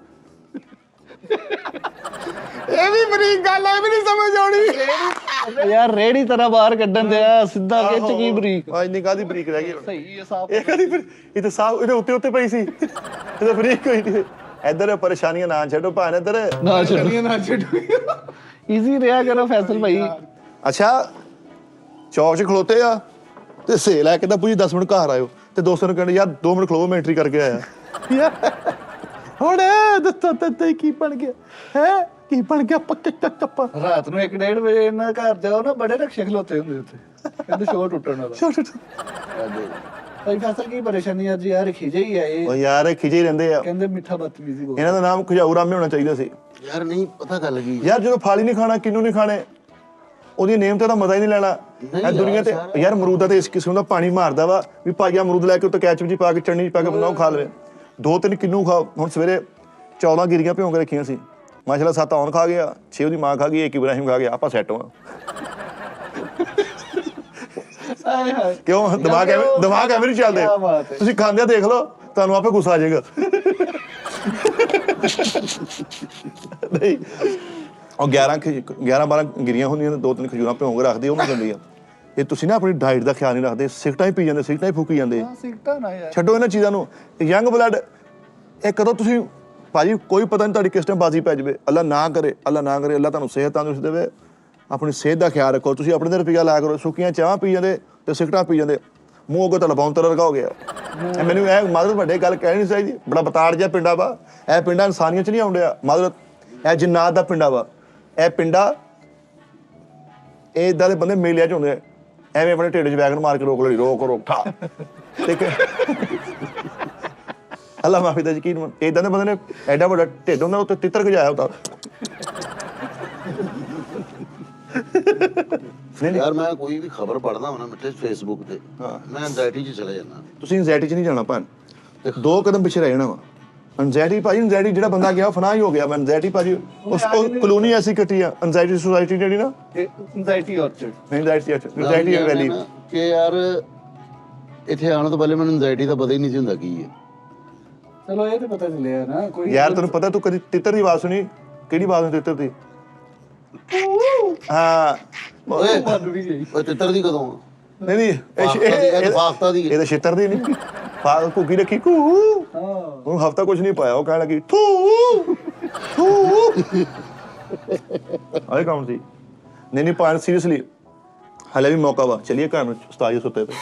ਇਹ ਵੀ ਬਰੀਕ ਗੱਲ ਹੈ ਵੀ ਨਹੀਂ ਸਮਝ ਆਉਣੀ
ਯਾਰ ਰੇੜੀ ਤਰ੍ਹਾਂ ਬਾਹਰ ਕੱਢਣ ਦਿਆ ਸਿੱਧਾ ਖਿੱਚ ਕੀ ਬਰੀਕ
ਆ ਇੰਨੀ ਕਾਦੀ ਬਰੀਕ ਰਹਿ ਗਈ ਹੁਣ
ਸਹੀ ਹੈ ਸਾਫ
ਇਹ ਕਦੀ ਇਹ ਤਾਂ ਸਾਹ ਇਹਦੇ ਉੱਤੇ ਪਈ ਸੀ ਇਹ ਤਾਂ ਬਰੀਕ ਹੋਈ ਨਹੀਂ ਇੱਧਰ ਪਰੇਸ਼ਾਨੀਆਂ ਨਾ ਛੱਡੋ ਭਾਣ ਇੱਧਰ
ਨਾ
ਨਾ ਛੱਡੋ
ਈਜ਼ੀ ਰਿਹਾ ਕਰੋ ਫੈਸਲ ਭਾਈ
ਅੱਛਾ ਚੌਕ 'ਚ ਖਲੋਤੇ ਆ ਤੇ ਸੇਲ ਹੈ ਕਹਿੰਦਾ ਪੂਰੀ 10 ਮਿੰਟ ਘਰ ਆਇਓ ਤੇ ਦੋਸਤਾਂ ਨੂੰ ਕਹਿੰਦੇ ਯਾਰ 2 ਮਿੰਟ ਖਲੋ ਮੈਂ ਐਂਟਰੀ ਕਰਕੇ ਆਇਆ ਹੁਣ ਦੱਸੋ ਤੇ ਕੀ ਬਣ ਗਿਆ ਹੈ ਕੀ ਬਣ ਗਿਆ ਪੱਕੇ ਚੱਪ
ਰਾਤ ਨੂੰ 1-1:30 ਵਜੇ ਇਹਨਾਂ ਘਰ ਜਾਓ ਨਾ ਬੜੇ ਰਕਸ਼ੇ ਖਲੋਤੇ ਹੁੰਦੇ ਉੱਥੇ ਕਹਿੰਦੇ ਸ਼ੋਅ ਟੁੱਟਣ ਵਾਲਾ ਭਾਈ ਫੈਸਲ ਕੀ ਪਰੇਸ਼ਾਨੀ ਅੱਜ ਯਾਰ ਖਿਜੇ ਹੀ ਆਏ
ਉਹ ਯਾਰ ਖਿਜੇ ਹੀ ਰਹਿੰਦੇ ਆ
ਕਹਿੰਦੇ ਮਿੱਠਾ ਬਦਤਮੀਜ਼ੀ ਬੋਲ
ਇਹਨਾਂ ਦਾ ਨਾਮ ਖੁਜਾਊ ਰਾਮੇ ਹੋਣਾ ਚਾਹੀਦਾ ਸੀ
ਯਾਰ ਨਹੀਂ ਪਤਾ ਗੱਲ ਕੀ
ਯਾਰ ਜਦੋਂ ਫਾਲੀ ਨਹੀਂ ਖਾਣਾ ਕਿੰਨੂੰ ਨਹੀਂ ਖਾਣੇ ਉਹਦੀ ਨੇਮ ਤੇ ਤਾਂ ਮਜ਼ਾ ਹੀ ਨਹੀਂ ਲੈਣਾ ਇਹ ਦੁਨੀਆ ਤੇ ਯਾਰ ਅਮਰੂਦ ਦਾ ਤੇ ਇਸ ਕਿਸਮ ਦਾ ਪਾਣੀ ਮਾਰਦਾ ਵਾ ਵੀ ਭਾਈਆ ਅਮਰੂਦ ਲੈ ਕੇ ਉੱਤੇ ਕੈਚਅਪ ਜੀ ਪਾ ਕੇ ਚਟਨੀ ਪਾ ਕੇ ਬੰਦਾ ਉਹ ਖਾ ਲਵੇ 2-3 ਕਿੰਨੂ ਖਾ ਹੁਣ ਸਵੇਰੇ 14 ਗਿਰੀਆਂ ਭਿਉਂ ਕੇ ਰੱਖੀਆਂ ਸੀ ਮਾਸ਼ਾਅੱਲਾ 7 ਔਨ ਖਾ ਗਿਆ 6 ਉਹਦੀ ਮਾਂ ਖਾ ਗਈ 1 ਇਬਰਾਹਿਮ ਖਾ ਗਿਆ ਆਪਾਂ ਸੈੱਟ ਹਾਂ ਕਿਉਂ ਦਿਮਾਗ ਐਵੇਂ ਨਹੀਂ ਚੱਲਦੇ ਤੁਸੀਂ ਖਾਂਦੇ ਦੇਖ ਲਓ ਤੁਹਾਨੂੰ ਆਪੇ ਗੁੱਸਾ ਆ ਜਾਏਗਾ ਨਹੀਂ ਉਹ 11-12 ਗਿਰੀਆਂ ਹੁੰਦੀਆਂ ਨੇ 2-3 ਖਜੂਰਾਂ ਭਿਉਂ ਕੇ ਰੱਖਦੇ ਉਹਨੂੰ ਦਿੰਦੀ ਆ ਇਹ ਤੁਸੀਂ ਨਾ ਆਪਣੀ ਡਾਈਟ ਦਾ ਖਿਆਲ ਨਹੀਂ ਰੱਖਦੇ ਸਿਗਰਟਾਂ ਹੀ ਪੀ ਜਾਂਦੇ ਸਿਗਰਟਾਂ ਹੀ ਫੂਕੀ ਜਾਂਦੇ
ਸਿੱਕਾ ਨਾ ਯਾਰ
ਛੱਡੋ ਇਹਨਾਂ ਚੀਜ਼ਾਂ ਨੂੰ ਯੰਗ ਬਲੱਡ ਇਹ ਕਦੋਂ ਤੁਸੀਂ ਭਾਜੀ ਕੋਈ ਪਤਾ ਨਹੀਂ ਤੁਹਾਡੀ ਕਿਸ ਟਾਈਮ ਬਾਜ਼ੀ ਪੈ ਜਾਵੇ ਅੱਲਾ ਨਾ ਕਰੇ ਅੱਲਾ ਤੁਹਾਨੂੰ ਸਿਹਤ ਤੰਦਰੁਸਤ ਦੇਵੇ ਆਪਣੀ ਸਿਹਤ ਦਾ ਖਿਆਲ ਰੱਖੋ ਤੁਸੀਂ ਆਪਣੇ ਤੇ ਰੁਪਈਆ ਲਾਇਆ ਕਰੋ ਸੁੱਕੀਆਂ ਚਾਹਾਂ ਪੀ ਜਾਂਦੇ ਤੇ ਸਿਗਰਟਾਂ ਪੀ ਜਾਂਦੇ ਮੂੰਹ ਅੱਗੇ ਤਾਂ ਲਬਾਉਣ ਤਰ੍ਹਾਂ ਹੋ ਗਿਆ ਮੈਨੂੰ ਇਹ ਮਦਦ ਵੱਡੇ ਗੱਲ ਕਹਿਣੀ ਨਹੀਂ ਚਾਹੀਦੀ ਬੜਾ ਬਤਾੜ ਜਿਹਾ ਪਿੰਡਾ ਵਾ ਇਹ ਪਿੰਡਾ ਇਨਸਾਨੀਅਤ ਚ ਨਹੀਂ ਆਉਂਦਿਆ ਮਦਦ ਇਹ ਜਿੰਨਾਤ ਦਾ ਪਿੰਡਾ ਵਾ ਇਹ ਪਿੰਡਾ ਇਹ ਇਦਾਂ ਦੇ ਬੰਦੇ ਮੇਲਿਆਂ ਚ ਹੁੰਦੇ ਐਵੇਂ ਆਪਣੇ ਢਿੱਡ 'ਚ ਵੈਗਨ ਮਾਰ ਕੇ ਰੋਕ ਠਾ ਠੀਕ ਹੈ ਅੱਲਾ ਮਾਫੀ ਦਾ ਯਕੀਨ ਇਦਾਂ ਦੇ ਬੰਦੇ ਨੇ ਐਡਾ ਵੱਡਾ ਢਿੱਡ ਹੁੰਦਾ ਉੱਤੇ ਤਿੱਤਰ ਗਜਾਇਆ ਹੁੰਦਾ
ਯਾਰ ਮੈਂ ਕੋਈ ਵੀ ਖਬਰ ਪੜ੍ਹਦਾ ਹਾਂ ਨਾ ਮਿੱਠੇ ਫੇਸਬੁੱਕ ਤੇ ਮੈਂ ਐਂਜ਼ਾਇਟੀ 'ਚ ਚਲੇ ਜਾਂਦਾ
ਤੁਸੀਂ ਐਂਜ਼ਾਇਟੀ 'ਚ ਨਹੀਂ ਜਾਣਾ ਭਾਣ 2 ਕਦਮ ਪਿੱਛੇ ਰਹਿ ਜਾਣਾ ਵਾ ਐਂਜ਼ਾਇਟੀ ਭਾਜੀ ਐਂਜ਼ਾਇਟੀ ਜਿਹੜਾ ਬੰਦਾ ਗਿਆ ਫਨਾਹ ਹੀ ਹੋ ਗਿਆ ਮੈਂ ਐਂਜ਼ਾਇਟੀ ਭਾਜੀ ਉਸ ਕਲੋਨੀ ਐਸੀ ਕੱਟੀ ਆ ਐਂਜ਼ਾਇਟੀ ਸੋਸਾਇਟੀ ਜਿਹੜੀ ਨਾ
ਐਂਜ਼ਾਇਟੀ ਆਰਚਰਡ
ਐਂਜ਼ਾਇਟੀ ਵੈਲੀ
ਕਿ ਯਾਰ ਇੱਥੇ ਆਉਣ ਤੋਂ ਪਹਿਲੇ ਮੈਨੂੰ ਐਂਜ਼ਾਇਟੀ ਦਾ ਪਤਾ ਹੀ ਨਹੀਂ ਸੀ ਹੁੰਦਾ ਕੀ ਹੈ
ਚਲੋ ਇਹ ਤਾਂ ਪਤਾ ਚੱਲਿਆ ਨਾ ਕੋਈ
ਯਾਰ ਤੈਨੂੰ ਪਤਾ ਤੂੰ ਕਦੀ ਤਿੱਤਰ ਦੀ ਆਵਾਜ਼ ਸੁਣੀ ਕਿਹੜੀ ਆਵਾਜ਼ ਹੁੰਦੀ ਤਿੱਤਰ ਦੀ ਹਾਂ
ਓਏ
ਮਨ ਵੀ ਗਈ
ਓਏ ਤਿੱਤਰ ਦੀ ਕਦੋਂ
ਨਹੀਂ
ਇਹ ਫਾਖਤਾ ਦੀ
ਇਹ ਤਾਂ ਛਿੱਤਰ ਦੀ ਨਹੀਂ ਫਾਗ ਘੁੱਗੀ ਰੱਖੀ ਘੂ ਹੁਣ ਹਫਤਾ ਕੁਝ ਨਹੀਂ ਪਾਇਆ ਉਹ ਕਹਿਣ ਲੱਗੀ ਥੂ ਆਏ ਕੰਮ ਸੀ ਨਹੀਂ ਪਾਣ ਸੀਰੀਅਸਲੀ ਹਲੇ ਵੀ ਮੌਕਾ ਵਾ ਚਲਿਏ ਘਰ ਨੂੰ ਉਸਤਾਦ ਸੁੱਤੇ ਤੇ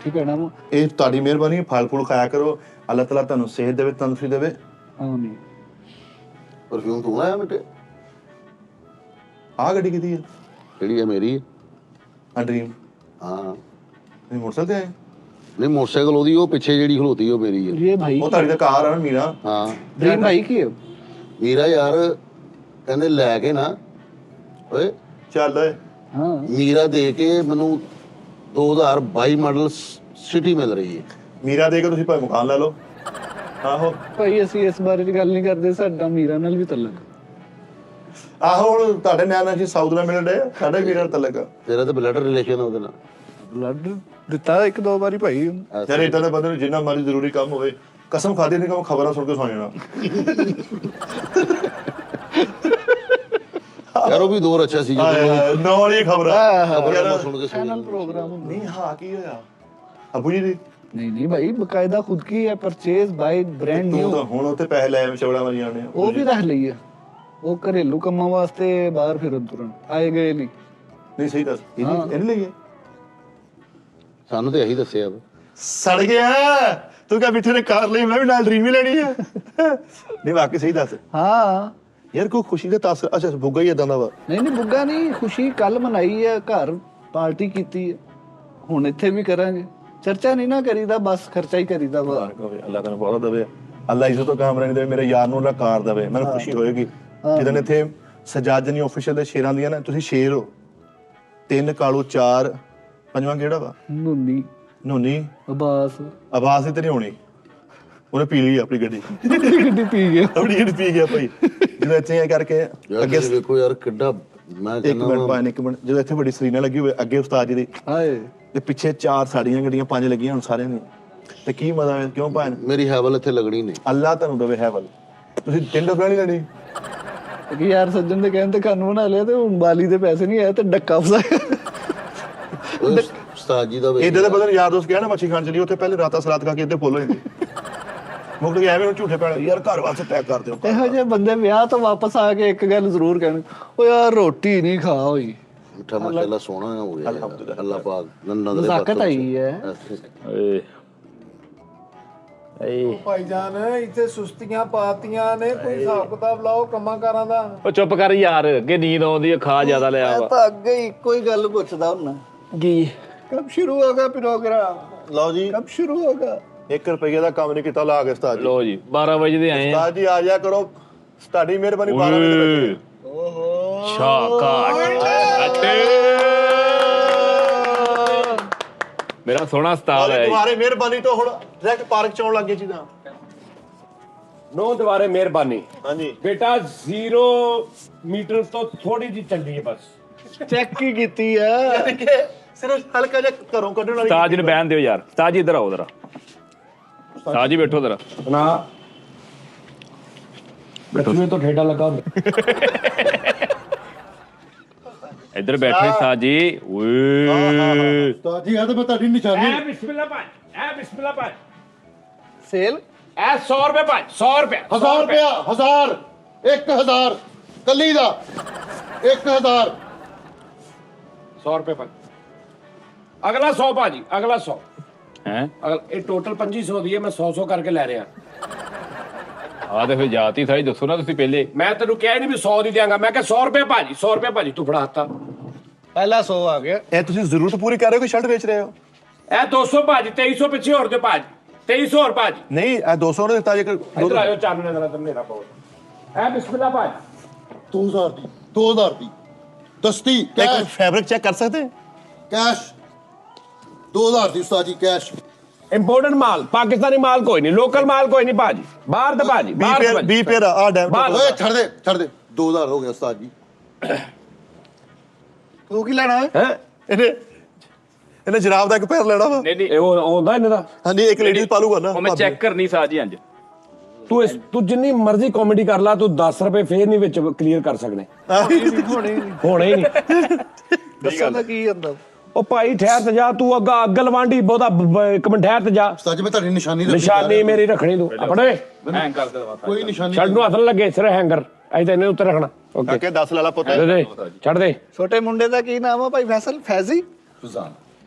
ਠੀਕ ਹੈ ਨਾ
ਇਹ ਤੁਹਾਡੀ ਮਿਹਰਬਾਨੀ ਫਲ ਫੁੱਲ ਖਾਇਆ ਕਰੋ ਅੱਲਾਹ ਤਾਲਾ ਤੁਹਾਨੂੰ ਸਿਹਤ ਦੇਵੇ ਤੰਦਰੁਸਤੀ ਦੇਵੇ
ਆਮੀਨ
ਪਰਫਿਊਮ ਤੂੰ ਲਾਇਆ ਮਿੱਟੇ
ਆਹ ਗੱਡੀ ਕਿਹਦੀ ਹੈ
ਕਿਹੜੀ ਹੈ ਮੇਰੀ
ਆ ਡ੍ਰੀਮ
ਹਾਂ
ਤੁਸੀਂ ਮੋਟਰਸਾਈਕਲ ਤੇ ਆਏ
ਨਹੀਂ ਮੋਟਰਸਾਈਕਲ ਉਹਦੀ ਉਹ ਪਿੱਛੇ ਜਿਹੜੀ ਖਲੋਤੀ ਉਹ ਮੇਰੀ ਹੈ
ਇਹ ਭਾਈ
ਉਹ ਤੁਹਾਡੀ ਤਾਂ ਕਾਰ ਆ ਨਾ ਮੀਰਾ
ਹਾਂ
ਡ੍ਰੀਮ ਭਾਈ ਕੀ ਹੈ
ਮੇਰਾ ਯਾਰ ਕਹਿੰਦੇ ਲੈ ਕੇ ਨਾ ਓਏ
ਚੱਲ ਓਏ
ਹਾਂ
ਮੀਰਾ ਦੇ ਕੇ ਮੈਨੂੰ 2022 ਮਾਡਲ ਸਿਟੀ ਮਿਲ ਰਹੀ ਹੈ
ਮੀਰਾ ਦੇ ਕੇ ਤੁਸੀਂ ਭਾਵੇਂ ਮਕਾਨ ਲੈ ਲਓ ਆਹੋ
ਭਾਈ ਅਸੀਂ ਇਸ ਬਾਰੇ ਦੀ ਗੱਲ ਨਹੀਂ ਕਰਦੇ ਸਾਡਾ ਮੀਰਾ ਨਾਲ ਵੀ ਤਲਕ
ਆਹੋ ਹੁਣ ਤੁਹਾਡੇ ਨਿਆਣਾ ਜੀ ਸਾਊਥ ਨਾਲ ਮਿਲਣ ਡੇ ਸਾਡੇ ਵੀਰਾਂ ਨਾਲ ਤਲਕ
ਤੇਰਾ ਤਾਂ ਬਲੱਡ ਰਿਲੇਸ਼ਨ ਉਹਦੇ ਨਾਲ
ਬਲੱਡ ਦਿੱਤਾ 1-2 ਵਾਰੀ ਭਾਈ
ਯਾਰ ਏਦਾਂ ਦੇ ਬੰਦੇ ਨੂੰ ਜਿੰਨਾ ਮਰਜ਼ੀ ਜ਼ਰੂਰੀ ਕੰਮ ਹੋਵੇ ਕਸਮ ਖਾਦੀ ਨਹੀਂ ਕਿ ਖਬਰਾਂ ਸੁਣ ਕੇ ਸੌ ਜਾਣਾ
ਯਾਰ ਉਹ ਵੀ ਦੌਰ ਅੱਛਾ ਸੀ ਜਦੋਂ
ਨਾਲ ਹੀ ਖਬਰ
ਖਬਰ ਮੈਂ ਸੁਣ ਕੇ
ਚੈਨਲ ਪ੍ਰੋਗਰਾਮ ਹੁੰਦਾ
ਨਹੀਂ ਹਾਂ ਕੀ ਹੋਇਆ ਅਬੂ ਜੀ ਦੀ
ਨਹੀਂ ਭਾਈ ਬਕਾਇਦਾ ਖੁਦ ਕੀ ਹੈ ਪਰਚੇਜ਼ ਬਾਈ ਬ੍ਰਾਂਡ
ਤੂੰ
ਨਿਊ
ਤਾਂ ਹੁਣ ਉੱਥੇ ਪੈਸੇ ਲੈ ਚੌੜਾ ਵਾਲੀ ਆਣੇ
ਉਹ ਵੀ ਰੱਖ ਲਈ ਹੈ ਉਹ ਘਰੇਲੂ ਕੰਮਾਂ ਵਾਸਤੇ ਬਾਹਰ ਫਿਰਨ ਤੁਰਨ ਆਏ ਗਏ ਨਹੀਂ
ਨਹੀਂ ਸਹੀ ਦੱਸ ਇਹਨੇ ਲਈਏ
ਸਾਨੂੰ ਤੇ ਇਹੀ ਦੱਸਿਆ ਵਾ।
ਸੜ ਗਿਆ ਤੂੰ ਕਹ ਬਿੱਠੇ ਨੇ ਕਾਰ ਲਈ ਮੈਂ ਵੀ ਨਾਲ ਡ੍ਰੀਮ ਹੀ ਲੈਣੀ ਹੈ ਨਹੀਂ ਵਾਕਈ ਸਹੀ ਦੱਸ
ਹਾਂ
ਯਾਰ ਕੋਈ ਖੁਸ਼ੀ ਦਾ ਤਾਸ ਅੱਛਾ ਬੁੱਗਾ ਹੀ ਇਦਾਂ ਦਾ ਵਾ
ਨਹੀਂ ਬੁੱਗਾ ਨਹੀਂ ਖੁਸ਼ੀ ਕੱਲ ਮਨਾਈ ਹੈ ਘਰ ਪਾਰਟੀ ਕੀਤੀ ਹੈ ਹੁਣ ਇੱਥੇ ਵੀ ਕਰਾਂਗੇ ਚਰਚਾ ਨਹੀਂ ਨਾ ਕਰੀਦਾ ਬਸ ਖਰਚਾ ਹੀ ਕਰੀਦਾ ਵਾ
ਅੱਲਾਹ ਤੈਨੂੰ ਬਹੁਤ ਦੇਵੇ ਅੱਲਾਹ ਇੱਜ਼ਤ ਤੋਂ ਕਾਮਰਾਨੀ ਦੇਵੇ ਮੇਰੇ ਯਾਰ ਨੂੰ ਅੱਲਾਹ ਕਾਰ ਦੇਵੇ ਮੈਨੂੰ ਖੁਸ਼ੀ ਹੋਏਗੀ ਜਦੋਂ ਇੱਥੇ ਸਜਾਦਨੀ ਆਫੀਸ਼ੀਅਲ ਦੇ ਸ਼ੇਰਾਂ ਦੀਆਂ ਨਾ ਤੁਸੀਂ ਸ਼ੇਰ ਹੋ 3 ਕਾਲੂ 4 ਪੰਜਵਾਂ ਕਿਹੜਾ ਵਾ
ਨੂਨੀ
ਨੋਨੀ
ਅਬਾਸ
ਆਵਾਜ਼ ਹੀ ਤੇ ਨਹੀਂ ਹੋਣੀ ਉਹਨੇ ਪੀ ਲਈ ਆਪਣੀ ਗੱਡੀ
ਗੱਡੀ ਪੀ ਗਿਆ
ਆਪਣੀ ਗੱਡੀ ਪੀ ਗਿਆ ਭਾਈ ਜਦੋਂ ਇੱਥੇ ਇਹ ਕਰਕੇ
ਯਾਰ
ਅੱਗੇ
ਤੁਸੀਂ ਵੇਖੋ ਯਾਰ ਕਿੱਡਾ ਮੈਂ
ਇੱਕ
ਕਹਿੰਦਾ
ਮਿੰਟ ਪਾਣ ਇੱਕ ਮਿੰਟ ਜਦੋਂ ਇੱਥੇ ਵੱਡੀ ਸਕਰੀਨਾਂ ਲੱਗੀ ਹੋਵੇ ਅੱਗੇ ਉਸਤਾਦ ਜੀ ਦੀ
ਹਾਏ
ਤੇ ਪਿੱਛੇ 4 ਸਾਡੀਆਂ ਗੱਡੀਆਂ 5 ਲੱਗੀਆਂ ਹੁਣ ਸਾਰਿਆਂ ਦੀਆਂ ਤੇ ਕੀ ਮਜ਼ਾ ਹੈ ਕਿਉਂ ਭਾਣ
ਮੇਰੀ ਹੈਵਲ ਇੱਥੇ ਲੱਗਣੀ ਨਹੀਂ
ਅੱਲਾਹ ਤੁਹਾਨੂੰ ਦੇਵੇ ਹੈਵਲ ਤੁਸੀਂ 3 ਰੁਪਏ ਨਹੀਂ ਲੈਣੀ
ਕਿ ਯਾਰ ਸੱਜਣ ਦੇ ਕਹਿਣ ਤੇ ਕੰਨ ਬਣਾ ਲਿਆ ਤੇ ਹੁਣ ਬਾਲੀ ਦੇ ਪੈਸੇ ਨਹੀਂ ਆਏ ਤੇ ਡੱਕਾ ਫਸਾਇਆ
ਉਹ ਉਸਤਾਦ ਜੀ ਦਾ ਵੇਖ
ਇਦਾਂ ਦੇ ਬਦਲ ਯਾਰ ਦੋਸਤ ਗਿਆ ਨਾ ਮੱਛੀ ਖਾਣ ਚਲੀ ਉੱਥੇ ਪਹਿਲੇ ਰਾਤਾਂ ਸਲਾਦ ਖਾ ਕੇ ਇੱਥੇ ਫੁੱਲ ਹੋ ਜਾਂਦੀ ਮੁੱਕ ਗਿਆ ਐਵੇਂ ਝੂਠੇ ਪੈਣ ਯਾਰ ਘਰ ਵਾਸਤੇ ਪੈਕ ਕਰ ਦਿਓ
ਇਹੋ ਜਿਹੇ ਬੰਦੇ ਵਿਆਹ ਤੋਂ ਵਾਪਸ ਆ ਕੇ ਇੱਕ ਗੱਲ ਜ਼ਰੂਰ ਕਹਿਣ ਓ ਯਾਰ ਰੋਟੀ ਨਹੀਂ ਖਾ ਹੋਈ
ਮਿੱਠਾ ਮਾਸ਼ਾਅੱਲਾ ਸੋਹਣਾ ਹੋ ਗਿਆ ਯਾਰ। ਅੱਲਾਹ ਪਾਕ ਨੰਨਾ ਦੇ
ਨਜ਼ਾਕਤ ਆਈ ਹੈ
ਭਾਈਜਾਨ ਇੱਥੇ ਸੁਸਤੀਆਂ ਪਾਤੀਆਂ ਨੇ ਕੋਈ ਹਿਸਾਬ ਕਿਤਾਬ ਲਾਓ ਕੰਮਾਂ ਕਾਰਾਂ ਦਾ
ਉਹ ਚੁੱਪ ਕਰ ਯਾਰ ਅੱਗੇ ਨੀਂਦ ਆਉਂਦੀ ਹੈ ਖਾ ਜ਼ਿਆਦਾ ਲਿਆ
ਮੈਂ
ਵਾ
ਤਾਂ ਅੱਗੇ ਹੀ ਇੱਕੋ ਹੀ ਗੱਲ ਪੁੱਛਦਾ ਹੁੰਨਾ
ਕੀ
ਕਬ ਸ਼ੁਰੂ ਹੋਗਾ ਪ੍ਰੋਗਰਾਮ
ਲਓ ਜੀ
ਕਬ ਸ਼ੁਰੂ ਹੋਗਾ
1 ਰੁਪਏ ਦਾ ਕੰਮ ਨਹੀਂ ਕੀਤਾ ਲਾ ਕੇ ਉਸਤਾਦ ਜੀ
ਲੋ ਜੀ 12 ਵਜੇ ਦੇ ਆਏ ਆ
ਉਸਤਾਦ ਜੀ ਆ ਜਾ ਕਰੋ ਤੁਹਾਡੀ ਮਿਹਰਬਾਨੀ 12 ਵਜੇ ਤੱਕ
ਮੇਰਾ ਸੋਹਣਾ ਉਸਤਾਦ ਹੈ ਜੀ।
ਤੁਹਾਰੇ ਮਿਹਰਬਾਨੀ ਤੋਂ ਹੁਣ ਡਾਇਰੈਕਟ ਪਾਰਕ ਚ ਆਉਣ ਲੱਗੇ ਜੀ ਨਾ
ਨੋ ਦੁਬਾਰੇ ਮਿਹਰਬਾਨੀ
ਹਾਂਜੀ
ਬੇਟਾ 0 ਮੀਟਰ ਤੋਂ ਥੋੜੀ ਜਿਹੀ ਚੱਲੀ ਹੈ ਬਸ
ਚੈੱਕ ਹੀ ਕੀਤੀ ਹੈ
ਸਿਰਫ ਹਲਕਾ ਜਿਹਾ ਘਰੋਂ ਕੱਢਣ ਵਾਲੀ
ਉਸਤਾਦ ਜੀ ਨੂੰ ਬਹਿਣ ਦਿਓ ਯਾਰ ਉਸਤਾਦ ਜੀ ਇੱਧਰ ਆਓ ਜ਼ਰਾ ਉਸਤਾਦ ਜੀ ਬੈਠੋ ਜ਼ਰਾ
ਨਾ ਬੈਠੂਏ ਤੋਂ ਠੇਡਾ ਲੱਗਾ ਹੁੰਦਾ
ਇੱਧਰ ਬੈਠੇ ਉਸਤਾਦ ਜੀ ਓਏ
ਉਸਤਾਦ ਜੀ ਆ ਤਾਂ ਮੈਂ ਤੁਹਾਡੀ ਨਿਸ਼ਾਨੀ
ਐ ਬਿਸਮਿਲ੍ਲਾ ਭਾਈ ਐ ਬਿਸਮਿਲ੍ਲਾ ਭਾਈ
ਸੇਲ
ਐ 100 ਰੁਪਏ ਭਾਈ 100 ਰੁਪਏ
1000 ਰੁਪਇਆ 1000 1000 ਕੱਲੀ ਦਾ 1000
100 ਰੁਪਏ ਭਾਈ ਅਗਲਾ 100 ਭਾਜੀ ਅਗਲਾ 100
ਹੈ
ਇਹ ਟੋਟਲ 2500 ਦੀ ਹੈ ਮੈਂ 100 ਕਰਕੇ ਲੈ ਰਿਹਾ
ਆ ਤੇ ਫਿਰ ਜਾਤੀ ਸਾਈ ਦੱਸੋ ਨਾ ਤੁਸੀਂ ਪਹਿਲੇ
ਮੈਂ ਤੈਨੂੰ ਕਿਹਾ ਨਹੀਂ ਵੀ 100 ਦੀ ਦਿਆਂਗਾ ਮੈਂ ਕਿਹਾ 100 ਰੁਪਏ ਭਾਜੀ 100 ਰੁਪਏ ਭਾਜੀ ਤੂੰ ਫੜਾ ਹੱਤਾ
ਪਹਿਲਾ 100 ਆ ਗਿਆ
ਇਹ ਤੁਸੀਂ ਜ਼ਰੂਰਤ ਪੂਰੀ ਕਰ ਰਹੇ ਹੋ ਕਿ ਸ਼ਰਟ ਵੇਚ ਰਹੇ ਹੋ
ਇਹ 200 ਭਾਜੀ 2300 ਪਿੱਛੇ ਹੋਰ ਦੇ ਭਾਜੀ 2300 ਹੋਰ ਭਾਜੀ
ਨਹੀਂ ਇਹ 200 ਨੇ ਦਿੱਤਾ ਜੇਕਰ
ਇੱਧਰ ਆਇਓ ਚਾਨਣੇ ਦਾ ਮੇਰਾ ਬਹੁਤ ਐ ਬਿਸਮਿਲ੍ਲਾ ਭਾਜੀ
2000 ਦੀ 2000 ਦੀ ਦਸਤੀ
ਇੱਕ
ਕੈਸ਼
ਫੈਬਰਿਕ ਚੈੱਕ ਕਰ ਸਕਦੇ
ਕੈਸ਼ 2000 ਦੀ ਉਸਤਾਦ ਜੀ ਕੈਸ਼
ਇੰਪੋਰਟਡ ਮਾਲ ਪਾਕਿਸਤਾਨੀ ਮਾਲ ਕੋਈ ਨਹੀਂ ਲੋਕਲ ਮਾਲ ਕੋਈ ਨਹੀਂ ਭਾਜੀ ਬਾਹਰ ਦੇ ਭਾਜੀ ਬਾਹਰ ਦੇ ਭਾਜੀ।
20 ਪੇਰ ਆ ਡੈਮ
ਬਾਹਰ।
ਓਏ ਛੱਡ ਦੇ 2000 ਹੋ ਗਿਆ ਉਸਤਾਦ ਜੀ
ਤੂੰ ਕੀ ਲੈਣਾ ਹੈ
ਹੈਂ?
ਇਹਨੇ ਜਰਾਬ ਦਾ ਇੱਕ ਪੈਰ ਲੈਣਾ ਵਾ
ਨਹੀਂ ਨਹੀਂ
ਇਹ ਉਹ ਆਉਂਦਾ ਇਹਨਾਂ ਦਾ
ਹਾਂਜੀ ਇੱਕ ਲੇਡੀਜ਼ ਪਾਲੂਗਾ ਨਾ
ਉਹ ਮੈਂ ਚੈੱਕ ਕਰਨੀ ਸਾਜ ਜੀ ਅੰਜ
ਤੂੰ ਜਿੰਨੀ ਮਰਜ਼ੀ ਕਾਮੇਡੀ ਕਰ ਲਾ ਤੂੰ 10 ਰੁਪਏ ਫੇਰ ਨਹੀਂ ਵਿੱਚ ਕਲੀਅਰ ਕਰ ਸਕਣੇ ਹੋਣੇ ਹੀ ਨਹੀਂ
ਦੱਸੋ ਤਾਂ ਕੀ ਹੁੰਦਾ
ਉਹ ਭਾਈ ਠਹਿਰ ਤੇ ਜਾ ਤੂੰ ਅੱਗ ਲਵਾਂਡੀ ਬਹੁਤਾ ਇੱਕ ਮਿੰਟ ਠਹਿਰ ਤੇ ਜਾ
ਉਸਤਾਦ ਜੀ ਮੈਂ ਤੁਹਾਡੀ ਨਿਸ਼ਾਨੀ ਰੱਖੀ
ਨਿਸ਼ਾਨੀ ਮੇਰੀ ਰੱਖਣੀ ਤੂੰ ਆਪਣੇ
ਐਂ ਕਰ ਦੇ
ਕੋਈ ਨਿਸ਼ਾਨੀ
ਛੱਡ ਨੂੰ ਹੱਥ ਨ ਲੱਗੇ ਸਿਰ ਹੈਂਗਰ ਐ ਤਾਂ ਇਹਨੇ ਉੱਤੇ ਰੱਖਣਾ ਓਕੇ
ਕਾਕੇ 10 ਲੈ ਲਾ ਪੁੱਤ
ਦੇ ਦੇ ਛੱਡ ਦੇ
ਛੋਟੇ ਮੁੰਡੇ ਦਾ ਕੀ ਨਾਮ ਆ ਭਾਈ ਫੈਸਲ ਫੈਜ਼ੀ
ਫਿਜ਼ਾਨ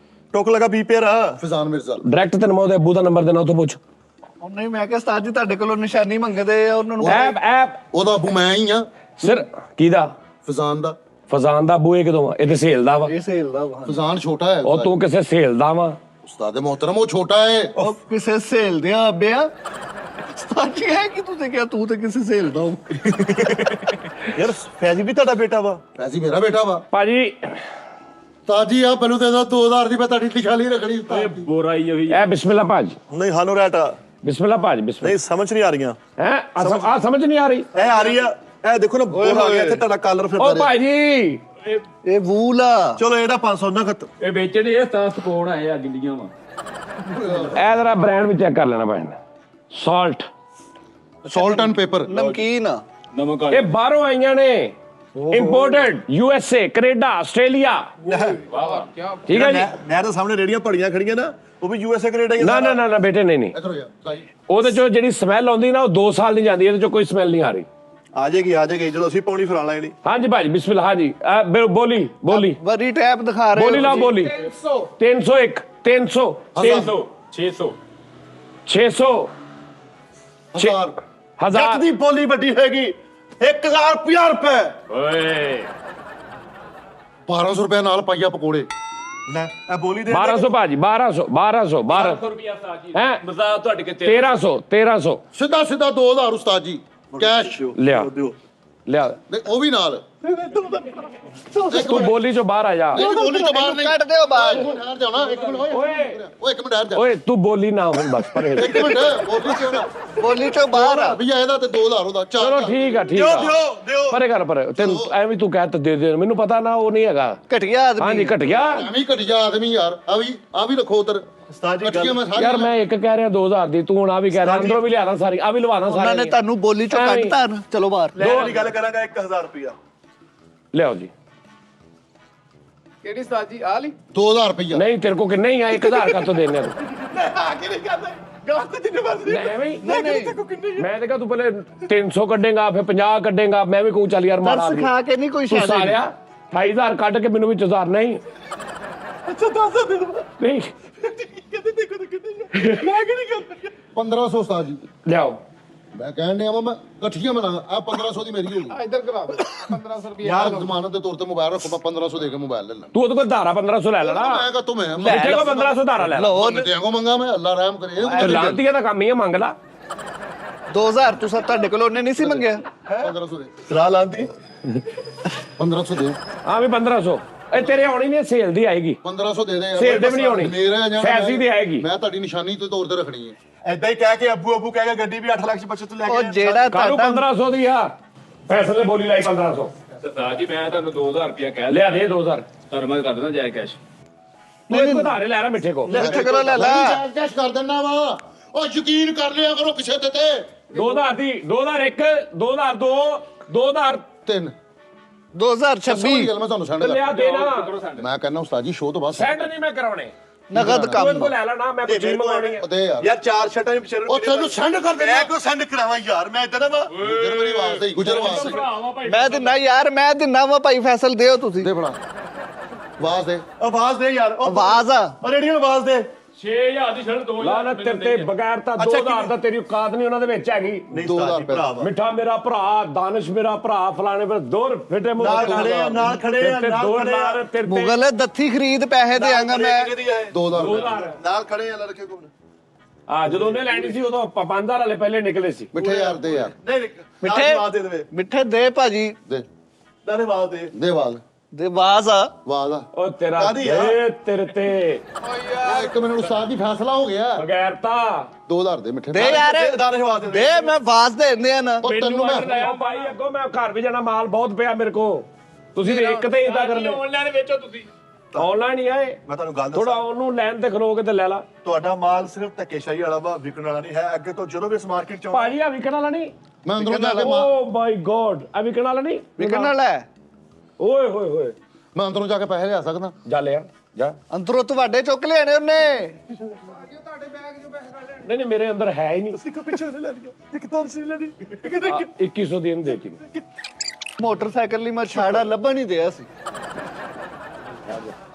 ਟੋਕ ਲਗਾ 20 ਪੇਰ
ਫਿਜ਼ਾਨ ਮਿਰਜ਼ਾ
ਡਾਇਰੈਕਟ ਤੈਨੂੰ ਮੈਂ ਉਹਦੇ ਅੱਬੂ ਦਾ ਨੰਬਰ ਦੇਣਾ ਉੱਥੋਂ ਪੁੱਛ
ਉਹ ਨਹੀਂ ਮੈਂ ਕਿਹਾ ਉਸਤਾਦ ਜੀ ਤੁਹਾਡੇ ਕੋਲੋਂ ਨਿਸ਼ਾਨੀ ਮੰਗਦੇ ਆ ਉਹਨਾਂ ਨੂੰ
ਐਪ
ਉਹਦਾ ਅਬੂ ਮੈਂ ਹੀ ਆ
ਸਿਰ ਕਿਹਦਾ
ਫਿਜ਼ਾਨ ਦਾ
ਫਜ਼ਾਨ ਦਾ ਬੂਏ ਕਿਦੋਂ ਇਹ ਤੇ ਸੇਲ ਦਾ ਵਾ
ਇਹ ਸੇਲ ਦਾ ਵਾ
ਫਿਜ਼ਾਨ ਛੋਟਾ ਹੈ
ਉਹ ਤੂੰ ਕਿਸੇ ਸੇਲ ਦਾ ਵਾ
ਉਸਤਾਦ ਮੁਹਤਰਮ ਉਹ ਛੋਟਾ ਹੈ
ਉਹ ਕਿਸੇ ਸੇਲ ਦੇ ਆਬਿਆ ਉਸਤਾਦ ਜੀ ਹੈ ਕਿ ਤੂੰ ਤੇ ਕਿਹਾ ਤੂੰ ਤੇ ਕਿਸੇ ਸੇਲ ਦਾ ਹੋ
ਯਾਰ ਫੈਜ਼ੀ ਵੀ ਤੁਹਾਡਾ ਬੇਟਾ ਵਾ
ਐਸੀ ਮੇਰਾ ਬੇਟਾ ਵਾ
ਭਾਜੀ
ਉਸਤਾਦ ਜੀ ਆ ਪਹਿਲੂ ਤੇ 2000 ਦੀ ਮੈਂ ਤੁਹਾਡੀ ਨਿਸ਼ਾਨੀ ਰੱਖਣੀ ਉਸਤਾਦ ਦੀ
ਬੋਰਾਈ ਹੋਈ
ਇਹ ਬਿਸਮਿਲ੍ਲਾ ਭਾਜੀ
ਨਹੀਂ ਹਾਨੂੰ ਰੈਟ
ਬਿਸਮਿਲ੍ਲਾ ਭਾਜੀ ਬਿਸਮਿਲ੍ਲਾ
ਨਹੀਂ ਸਮਝ ਨਹੀਂ ਆ ਰਹੀਆਂ
ਹੈ ਆ ਸਮਝ ਨਹੀਂ ਆ ਰਹੀ
ਇਹ ਆ ਰਹੀ ਆ ਇਹ ਦੇਖੋ ਨਾ ਬੋਰ ਆ ਗਿਆ ਇੱਥੇ ਤੁਹਾਡਾ ਕਲਰ ਫਿਰ
ਓ ਭਾਜੀ
ਇਹ ਵੂਲ ਆ
ਚਲੋ ਇਹਦਾ 500 ਨਾ ਖਤ
ਇਹ ਵੇਚਣੇ ਇਹ ਤਾਂ ਸਕੋਣ ਆਏ ਆ ਗਿੱਲੀਆਂ ਵਾ
ਇਹ ਜਰਾ ਬ੍ਰਾਂਡ ਵੀ ਚੈੱਕ ਕਰ ਲੈਣਾ ਪੈਣਾ ਸਾਲਟ
ਸਾਲਟ ਐਂਡ ਪੇਪਰ
ਨਮਕੀਨ ਆ
ਨਮਕ
ਇਹ ਬਾਹਰੋਂ ਆਈਆਂ ਨੇ ਇੰਪੋਰਟਡ USA ਕੈਨੇਡਾ ਆਸਟ੍ਰੇਲੀਆ ਠੀਕ ਹੈ ਜੀ
ਨਹਿਰ ਦੇ ਸਾਹਮਣੇ ਰੇੜੀਆਂ ਭੜੀਆਂ ਖੜੀਆਂ ਨਾ ਉਹ ਵੀ USA ਕੈਨੇਡਾ ਹੀ
ਨਾ ਨਾ ਨਾ ਨਾ ਬੇਟੇ ਨਹੀਂ ਉਹਦੇ ਚੋਂ ਜਿਹੜੀ ਸਮੈਲ ਆਉਂਦੀ ਨਾ ਉਹ 2 ਸਾਲ ਨਹੀਂ ਜਾਂਦੀ ਇਹਦੇ ਚੋਂ ਕੋਈ ਸਮੈਲ ਨਹੀਂ ਆ ਰਹੀ
ਆ ਜਾਏਗੀ ਜਦੋਂ ਅਸੀਂ ਪੌਣੀ ਫਰਾ ਲੈਣੀ
ਹਾਂਜੀ ਭਾਜੀ ਬਿਸਮਿਲ੍ਲਾ ਹਾਂਜੀ ਬੋਲੀ
ਵਰੀ ਟੈਪ ਦਿਖਾ ਰਹੇ
ਬੋਲੀ ਲਾ ਬੋਲੀ 301 300 300
600
600
ਜੱਟ
ਹਜ਼ਾਰ
ਦੀ ਬੋਲੀ ਵੱਡੀ ਹੋਏਗੀ 1050 ਰੁਪਏ
ਓਏ
1200 ਰੁਪਏ ਨਾਲ ਪਾਈਆ ਪਕੌੜੇ
ਲੈ ਇਹ ਬੋਲੀ ਦੇ
1200 ਭਾਜੀ 1200
ਰੁਪਿਆ ਸਾਜੀ
ਹੈਂ?
ਮਜ਼ਾਕ ਤੁਹਾਡੇ ਕਿਤੇ
1300
ਸਿੱਧਾ 2000 ਉਸਤਾਦ ਜੀ ਕੈਸ਼
ਲਿਆ
ਦਿਓ
ਲਿਆ
ਨਹੀਂ ਉਹ ਵੀ ਨਾਲ
ਤੂੰ ਬੋਲੀ ਚੋਂ ਬਾਹਰ ਆ ਜਾ
ਨਹੀਂ ਬੋਲੀ ਤੋਂ ਬਾਹਰ ਨਹੀਂ
ਕੱਢ ਦਿਓ ਬਾਹਰ
ਠਹਿਰ ਜਾਓ ਨਾ 1 ਮਿੰਟ ਓਏ ਇੱਕ ਮਿੰਟ ਠਹਿਰ ਜਾ
ਓਏ ਤੂੰ ਬੋਲੀ ਨਾ ਹੁਣ ਬਸ ਪਰੇ
1 ਮਿੰਟ ਬੋਲੀ ਕਿਉਂ ਨਾ
ਬੋਲੀ ਚੋਂ ਬਾਹਰ ਆ
ਵੀ ਇਹਦਾ ਤੇ 2000 ਉਹਦਾ
ਚਲੋ ਠੀਕ ਆ
ਦਿਓ
ਪਰੇ ਕਰ ਪਰੇ ਤੈਨੂੰ ਐਵੇਂ ਤੂੰ ਕਹਿ ਤਾ ਦੇ ਦੇ ਮੈਨੂੰ ਪਤਾ ਨਾ ਉਹ ਨਹੀਂ ਹੈਗਾ
ਘਟਿਆ ਆਦਮੀ
ਹਾਂਜੀ ਘਟ ਗਿਆ
ਐਵੇਂ ਘਟਿਆ ਆਦਮੀ ਯਾਰ ਆ ਵੀ ਰੱਖੋ ਉਧਰ
ਉਸਤਾਦ ਜੀ
ਕੱਟੀਆਂ ਮੈਂ ਸਾਰੀ
ਯਾਰ ਮੈਂ ਇੱਕ ਕਹਿ ਰਿਹਾ 2000 ਦੀ ਤੂੰ ਹੁਣ ਆ ਵੀ ਕਹਿ ਰਿਹਾ ਅੰਦਰੋਂ ਵੀ ਲਿਆਣਾ ਸਾਰੀ ਆ ਵੀ ਲਵਾਣਾ
ਉਹਨਾਂ ਨੇ
ਸਾਰੀ
ਤੁਹਾਨੂੰ ਬੋਲੀ ਚੋਂ
ਐਵੇਂ।
ਕੱਢਤਾ ਨਾ ਚਲੋ ਬਾਹਰ
ਲੈਣ ਵਾਲੀ ਗੱਲ ਕਰਾਂਗਾ 1000 ਰੁਪਿਆ
ਲਿਆਓ ਜੀ
ਕਿਹੜੀ ਉਸਤਾਦ ਜੀ ਆ ਲਈ
2000 ਰੁਪਇਆ
ਨਹੀਂ ਤੇਰੇ ਕੋ ਕਿ ਨਹੀਂ ਆ 1000 ਕਰ ਤੋਂ ਦੇਣੇ ਤੂੰ
ਆ ਕੇ ਨਹੀਂ ਕਰਦੇ ਗਾਹ ਤੇ ਜਿੰਨੇ ਬਸ
ਨਹੀਂ ਮੈਂ ਤੇ ਕਹਾਂ ਤੂੰ ਪਹਿਲੇ 300 ਕੱਢੇਗਾ ਫਿਰ 50 ਕੱਢੇਗਾ ਮੈਂ ਵੀ ਕਹੂੰ ਚੱਲ ਯਾਰ ਮਾਰਾ
ਦਰਸ ਖਾ ਕੇ ਨਹੀਂ ਕੋਈ
ਤੂੰ
ਸ਼ਾਇਦ
ਸਾਰਿਆ 28000 ਕੱਢ ਕੇ ਮੈਨੂੰ ਵਿੱਚ 1000 ਨਹੀਂ
ਅੱਛਾ 10 ਦੇ ਦੋ
ਨਹੀਂ
ਕਿਤੇ ਦੇਖੋ ਕਿਤੇ ਮੈਂ ਕਿ ਨਹੀਂ ਕਰਦਾ
1500 ਉਸਤਾਦ ਜੀ
ਲਿਆਓ
ਮੈਂ ਕਹਿਣ ਡਿਆ ਮੈਂ ਇਕੱਠੀਆਂ ਬਣਾ ਆ 1500 ਦੀ ਮੇਰੀ ਹੋਊਗੀ
ਇੱਧਰ ਕਰਾ ਦਿਓ 1500 ਰੁਪਏ
ਯਾਰ ਜ਼ਮਾਨਤ ਦੇ ਤੌਰ ਤੇ ਮੋਬਾਈਲ ਰੱਖੋ ਮੈਂ 1500 ਦੇ ਕੇ ਮੋਬਾਈਲ ਲੈ ਲੈਣਾ
ਤੂੰ ਉਹਦੇ ਕੋਲ ਧਾਰਾ 1500 ਲੈ ਲੈਣਾ
ਮੈਂ ਕਹ ਤੂੰ ਮੈਂ
ਇੱਥੇ ਕੋ 1500 ਧਾਰਾ ਲੈ ਲਾ
ਮੈਂ ਦੇਂਗੋ ਮੰਗਾ ਮੈਂ ਅੱਲਾ ਰਹਿਮ ਕਰੇ
ਤੇ ਲਾਂਤੀਆ ਦਾ ਕੰਮ ਹੀ ਹੈ ਮੰਗ ਲਾ
2000 ਤੁਸੀਂ ਤੁਹਾਡੇ ਕੋਲ ਉਹਨੇ ਨਹੀਂ ਸੀ ਮੰਗਿਆ
1500 ਦੇ
ਸਲਾਹ ਲਾਂਦੀ
1500 ਦੇ
ਹਾਂ ਵੀ 1500 ਇਹ ਤੇਰੇ ਆਉਣੀ ਨਹੀਂ ਸੇਲ ਦੀ ਆਏਗੀ
1500 ਦੇ ਦੇ ਯਾਰ
ਸੇਲ ਦੇ ਵੀ ਨਹੀਂ ਆਉਣੀ
ਮੇਰਾ ਜਾਣਾ
ਫੈਸੀ ਦੀ ਆਏਗੀ
ਮੈਂ ਤੁਹਾਡੀ ਨਿਸ਼ਾਨੀ ਤੇ ਤੌਰ ਤੇ ਰੱਖਣੀ ਹੈ
ਐਦਾਂ ਹੀ ਕਹਿ ਕੇ ਅੱਬੂ ਕਹਿ ਕੇ ਗੱਡੀ ਵੀ 8 ਲੱਖ ਚ ਬਚਤ ਲੈ
ਉਹ
ਕੇ
ਜਿਹੜਾ
ਕਾਲੂ
ਤੁਹਾਡਾ
1500 ਦੀ ਆ ਪੈਸੇ ਤੇ ਬੋਲੀ ਲਾਈ 1500
ਸਰਦਾਰ ਜੀ ਮੈਂ ਤੁਹਾਨੂੰ 2000 ਰੁਪਿਆ ਕਹਿ
ਲਿਆ ਦੇ 2000
ਤੁਹਾਨੂੰ ਮੈਂ ਕਰ ਦਿੰਦਾ ਜਾਇ ਕੈਸ਼
ਤੂੰ ਇੱਕ ਧਾਰੇ ਲੈ ਲੈ ਮਿੱਠੇ ਕੋ
ਇੱਥੇ ਕਰੋ ਲੈ ਲਾ
ਕੈਸ਼ ਕਰ ਦਿੰਦਾ ਵਾ ਉਹ ਯਕੀਨ ਕਰ ਲਿਆ ਕਰੋ ਕਿਸੇ ਤੇ
2000 ਦੀ 2001 2002 2003
2026
ਗੱਲ ਮੈਂ ਤੁਹਾਨੂੰ ਸੈਂਡ
ਲਿਆ ਦੇਣਾ
ਮੈਂ ਕਹਿੰਦਾ ਉਸਤਾਦ ਜੀ ਸ਼ੋਅ ਤੋਂ ਬਾਅਦ
ਸੈਂਡ ਨਹੀਂ ਮੈਂ ਕਰਾਉਣੇ
ਨਗਦ
ਤੂੰ
ਕੰਮ
ਇਹਨੂੰ ਲੈ ਲੈਣਾ ਮੈਂ ਕੋਈ ਚੀਜ਼ ਮੰਗਾਉਣੀ ਹੈ
ਦੇ ਯਾਰ
ਯਾਰ 4 ਸ਼ਰਟਾਂ ਹੀ ਪਿਛੇ
ਉਹ ਤੈਨੂੰ ਸੈਂਡ ਕਰ ਦੇਣਾ
ਮੈਂ ਕਿਉਂ ਸੈਂਡ ਕਰਾਵਾਂ ਯਾਰ ਮੈਂ ਇਦਾਂ ਦਾ ਵਾ
ਗੁਜਰ ਮੇਰੀ ਵਾਸਤੇ ਗੁਜਰ ਵਾਸਤੇ
ਮੈਂ ਦਿੰਦਾ ਯਾਰ ਮੈਂ ਦਿੰਦਾ ਵਾ ਭਾਈ ਫੈਸਲ ਦਿਓ ਤੁਸੀਂ
ਦੇ ਫੜਾ ਆਵਾਜ਼ ਦੇ
ਆਵਾਜ਼ ਦੇ ਯਾਰ ਉਹ
ਆਵਾਜ਼ ਆ
ਰੇਡੀਓ ਆਵਾਜ਼ ਦੇ
6000 ਦੀ ਸ਼ਰਟ 2000
ਲਾ ਨਾ ਤੇਰੇ ਤੇ ਬਗੈਰ ਤਾਂ 2000 ਦਾ ਤੇਰੀ ਔਕਾਤ ਨਹੀਂ ਉਹਨਾਂ ਦੇ ਵਿੱਚ ਹੈਗੀ
ਨਹੀਂ
2000
ਉਸਤਾਦ ਜੀ ਭਰਾ ਵਾ
ਮਿੱਠਾ ਮੇਰਾ ਭਰਾ ਦਾਨਿਸ਼ ਮੇਰਾ ਭਰਾ ਫਲਾਣੇ ਪਰ ਦੋਰ ਫਿੱਟੇ ਮੂੰਹ
ਨਾਲ ਖੜੇ ਆ ਨਾਲ ਖੜੇ ਆ ਨਾਲ ਖੜੇ ਆ
ਤੇਰੇ ਤੇ
ਮੁਗਲ ਦੱਥੀ ਖਰੀਦ ਪੈਸੇ ਦੇਾਂਗਾ ਮੈਂ
2000
ਨਾਲ ਖੜੇ ਆ ਲੜਕੇ ਕੋਲ
ਆ ਜਦੋਂ ਉਹਨੇ ਲੈਣੀ ਸੀ ਉਦੋਂ 5000 ਵਾਲੇ ਪਹਿਲੇ ਨਿਕਲੇ ਸੀ
ਮਿੱਠੇ ਯਾਰ ਦੇ ਯਾਰ
ਨਹੀਂ
ਮਿੱਠੇ
ਆਵਾਜ਼ ਦੇ ਦੇਵੇ
ਮਿੱਠੇ ਦੇ ਭਾਜੀ
ਦੇ
ਨਾਲੇ ਆਵਾਜ਼ ਦੇ
ਆਵਾਜ਼
ਦੇ ਆਵਾਜ਼ ਆ
ਆਵਾਜ਼ ਆ
ਉਹ ਤੇਰਾ
ਕਾਹਦੀ ਆ?
ਦੇ ਤੇਰੇ ਤੇ
ਉਹ ਇੱਕ ਮਿੰਟ ਉਸਤਾਦ ਜੀ ਫੈਸਲਾ ਹੋ ਗਿਆ
ਬਗੈਰ ਤਾਂ
2000 ਦੇ ਮਿੱਠੇ
ਦੇ ਯਾਰ
ਦਾਨਿਸ਼ ਆਵਾਜ਼ ਦੇ
ਦੇ ਮੈਂ ਆਵਾਜ਼ ਦੇ ਦਿੰਦੇ ਆ ਨਾ
ਉਹ ਤੈਨੂੰ
ਮੈਨੂੰ
ਮੈਂ
ਲੈ ਭਾਈ ਅੱਗੋਂ ਮੈਂ ਘਰ ਵੀ ਜਾਣਾ ਮਾਲ ਬਹੁਤ ਪਿਆ ਮੇਰੇ ਕੋ ਤੁਸੀਂ ਤੇ ਇੱਕ ਤੇ ਇਦਾਂ ਕਰਨੇ
ਆਨਲਾਈਨ ਵੇਚੋ ਤੁਸੀਂ
ਆਨਲਾਈਨ ਹੀ ਆਏ
ਮੈਂ ਤੁਹਾਨੂੰ ਗੱਲ
ਥੋੜਾ
ਦੱਸਾਂ
ਉਹਨੂੰ ਲੈਣ ਤੇ ਖਲੋ ਕੇ ਤੇ ਲੈ ਲਾ
ਤੁਹਾਡਾ ਮਾਲ ਸਿਰਫ ਧੱਕੇਸ਼ਾਹੀ ਵਾਲਾ ਵਾ ਵਿਕਣ ਵਾਲਾ ਨਹੀਂ ਹੈ ਅੱਗੇ ਤੋਂ ਜਦੋਂ ਵੀ ਇਸ ਮਾਰਕੀਟ ਚ ਆਉਣਾ
ਭਾਜੀ ਆ ਵਿਕਣ ਵਾਲਾ ਨਹੀਂ
ਮੈਂ ਅੰਦਰੋਂ ਜਾ ਕੇ
ਓ ਮਾਈ ਗੋਡ ਆ ਵਿਕਣ ਵਾਲਾ ਨਹੀਂ
ਵਿਕਣ ਵਾਲਾ ਹੈ
ਓਏ ਹੋਏ ਹੋਏ
ਮੈਂ ਅੰਦਰੋਂ ਜਾ ਕੇ ਪੈਸੇ ਲਿਆ ਸਕਦਾ
ਜਾ ਲੈ ਯਾਰ ਜਾ
ਅੰਦਰੋਂ ਤੁਹਾਡੇ ਚੁੱਕ ਲਿਆਣੇ ਉਹਨੇ
ਨਹੀਂ ਨਹੀਂ ਮੇਰੇ ਅੰਦਰ ਹੈ ਹੀ ਨਹੀਂ
ਤੁਸੀਂ ਕੋ ਪਿੱਛੇ ਲੈ ਲਿਆ ਇੱਕ ਤਾਂ ਸੀ ਲੈਣੀ
2100 ਦੀ ਇਹਨੂੰ ਦੇ ਕੇ
ਮੋਟਰਸਾਈਕਲ ਲਈ ਮੈਂ ਛਾੜਾ ਲੱਭਣ ਹੀ ਦਿਆ ਸੀ